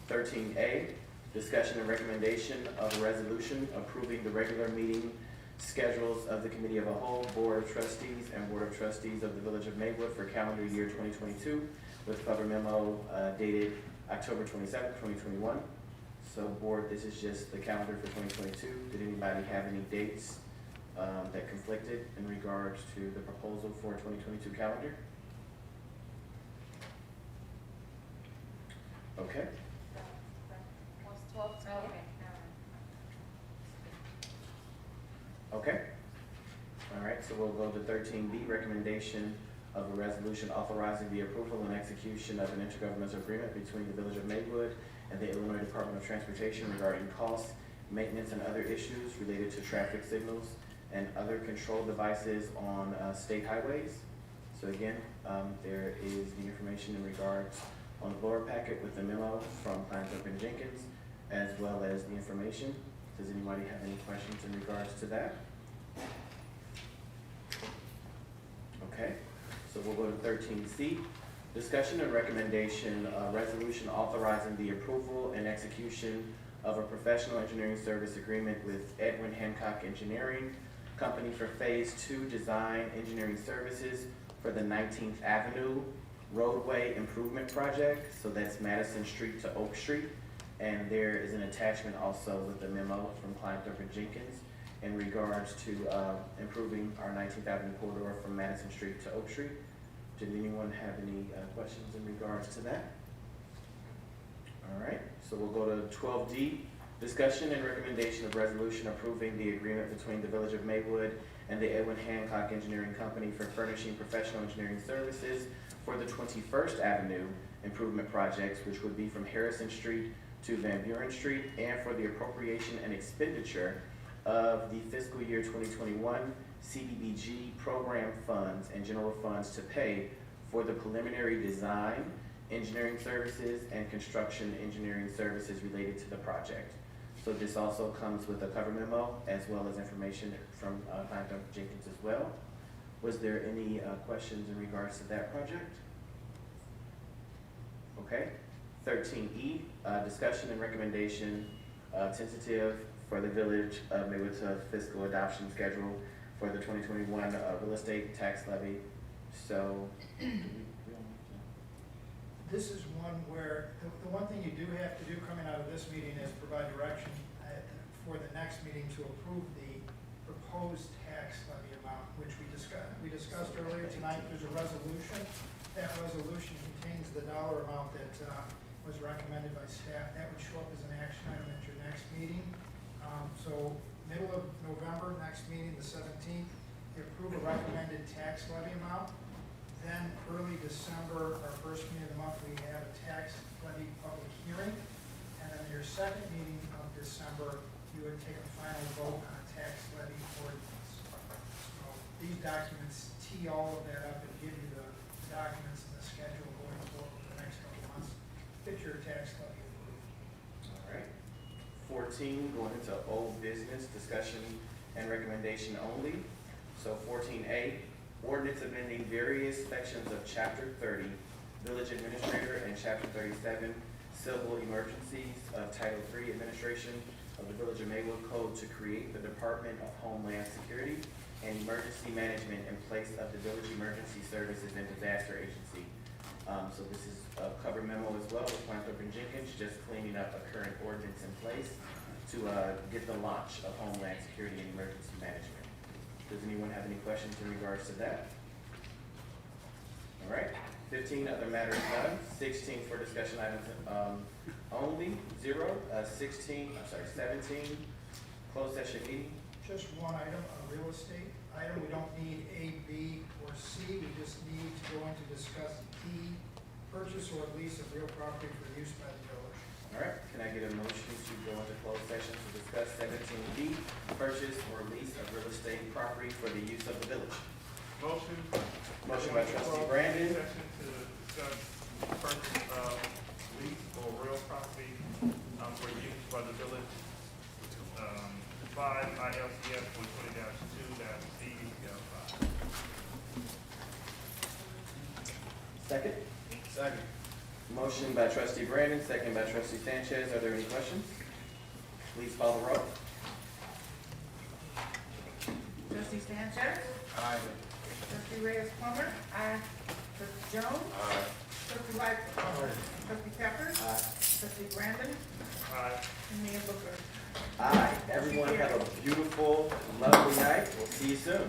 13A, discussion and recommendation of a resolution approving the regular meeting schedules of the Committee of a Whole, Board of Trustees, and Board of Trustees of the Village of Maywood for calendar year 2022 with cover memo dated October 27, 2021. So board, this is just the calendar for 2022. Did anybody have any dates that conflicted in regards to the proposal for 2022 calendar? Okay. Okay. All right, so we'll go to 13B, recommendation of a resolution authorizing the approval and execution of an intergovernmental agreement between the Village of Maywood and the Illinois Department of Transportation regarding costs, maintenance, and other issues related to traffic signals and other control devices on state highways. So again, there is the information in regards on the lower packet with the memo from Plaintiff and Jenkins, as well as the information. Does anybody have any questions in regards to that? Okay, so we'll go to 13C. Discussion and recommendation, resolution authorizing the approval and execution of a professional engineering service agreement with Edwin Hancock Engineering Company for Phase 2 Design Engineering Services for the 19th Avenue Roadway Improvement Project. So that's Madison Street to Oak Street. And there is an attachment also with the memo from Kleinthorpe and Jenkins in regards to improving our 19th Avenue corridor from Madison Street to Oak Street. Did anyone have any questions in regards to that? All right, so we'll go to 12D, discussion and recommendation of resolution approving the agreement between the Village of Maywood and the Edwin Hancock Engineering Company for furnishing professional engineering services for the 21st Avenue improvement projects, which would be from Harrison Street to Van Buren Street, and for the appropriation and expenditure of the fiscal year 2021 CDBG program funds and general funds to pay for the preliminary design, engineering services, and construction engineering services related to the project. So this also comes with a cover memo as well as information from Dr. Jenkins as well. Was there any questions in regards to that project? Okay. 13E, discussion and recommendation, tentative for the Village of Maywood fiscal adoption schedule for the 2021 real estate tax levy. So, this is one where, the one thing you do have to do coming out of this meeting is provide direction for the next meeting to approve the proposed tax levy amount, which we discussed earlier tonight. There's a resolution. That resolution contains the dollar amount that was recommended by staff. That would show up as an action item at your next meeting. So middle of November, next meeting, the 17th, you approve a recommended tax levy amount. Then early December, our first meeting of the month, we have a tax levy public hearing. And then your second meeting of December, you would take a final vote on a tax levy ordinance. So these documents tee all of that up and give you the documents and the schedule going forward for the next couple of months. Get your tax levy approved. All right. 14, going into old business, discussion and recommendation only. So 14A, ordinance amending various sections of Chapter 30, Village Administrator, and Chapter 37, Civil Emergencies of Title III Administration of the Village of Maywood Code to create the Department of Homeland Security and Emergency Management in place of the Village Emergency Services and Disaster Agency. So this is a cover memo as well with Winthrop and Jenkins, just cleaning up a current ordinance in place to get the launch of Homeland Security and Emergency Management. Does anyone have any questions in regards to that? All right. 15, other matters none. 16 for discussion items only, 0. 17, closed session meeting. Just one item, a real estate item. We don't need A, B, or C. We just need to go in to discuss D, purchase or lease of real property for use by the village. All right, can I get a motion to go into closed session to discuss 17B, purchase or lease of real estate property for the use of the village? Motion. Motion by trustee Brandon. Session to discuss purchase of lease or real property, for use by the village. 5 ILCS 120-2-C-5. Second? Second. Motion by trustee Brandon, second by trustee Sanchez. Are there any questions? Please call the roll. Trustee Sanchez? Aye. Trustee Reyes-Plummer? Aye. Trustee Jones? Aye. Trustee Lightfoot? Trustee Peppers? Aye. Trustee Brandon? Aye. And Mayor Booker? Aye. Everyone have a beautiful, lovely night. We'll see you soon.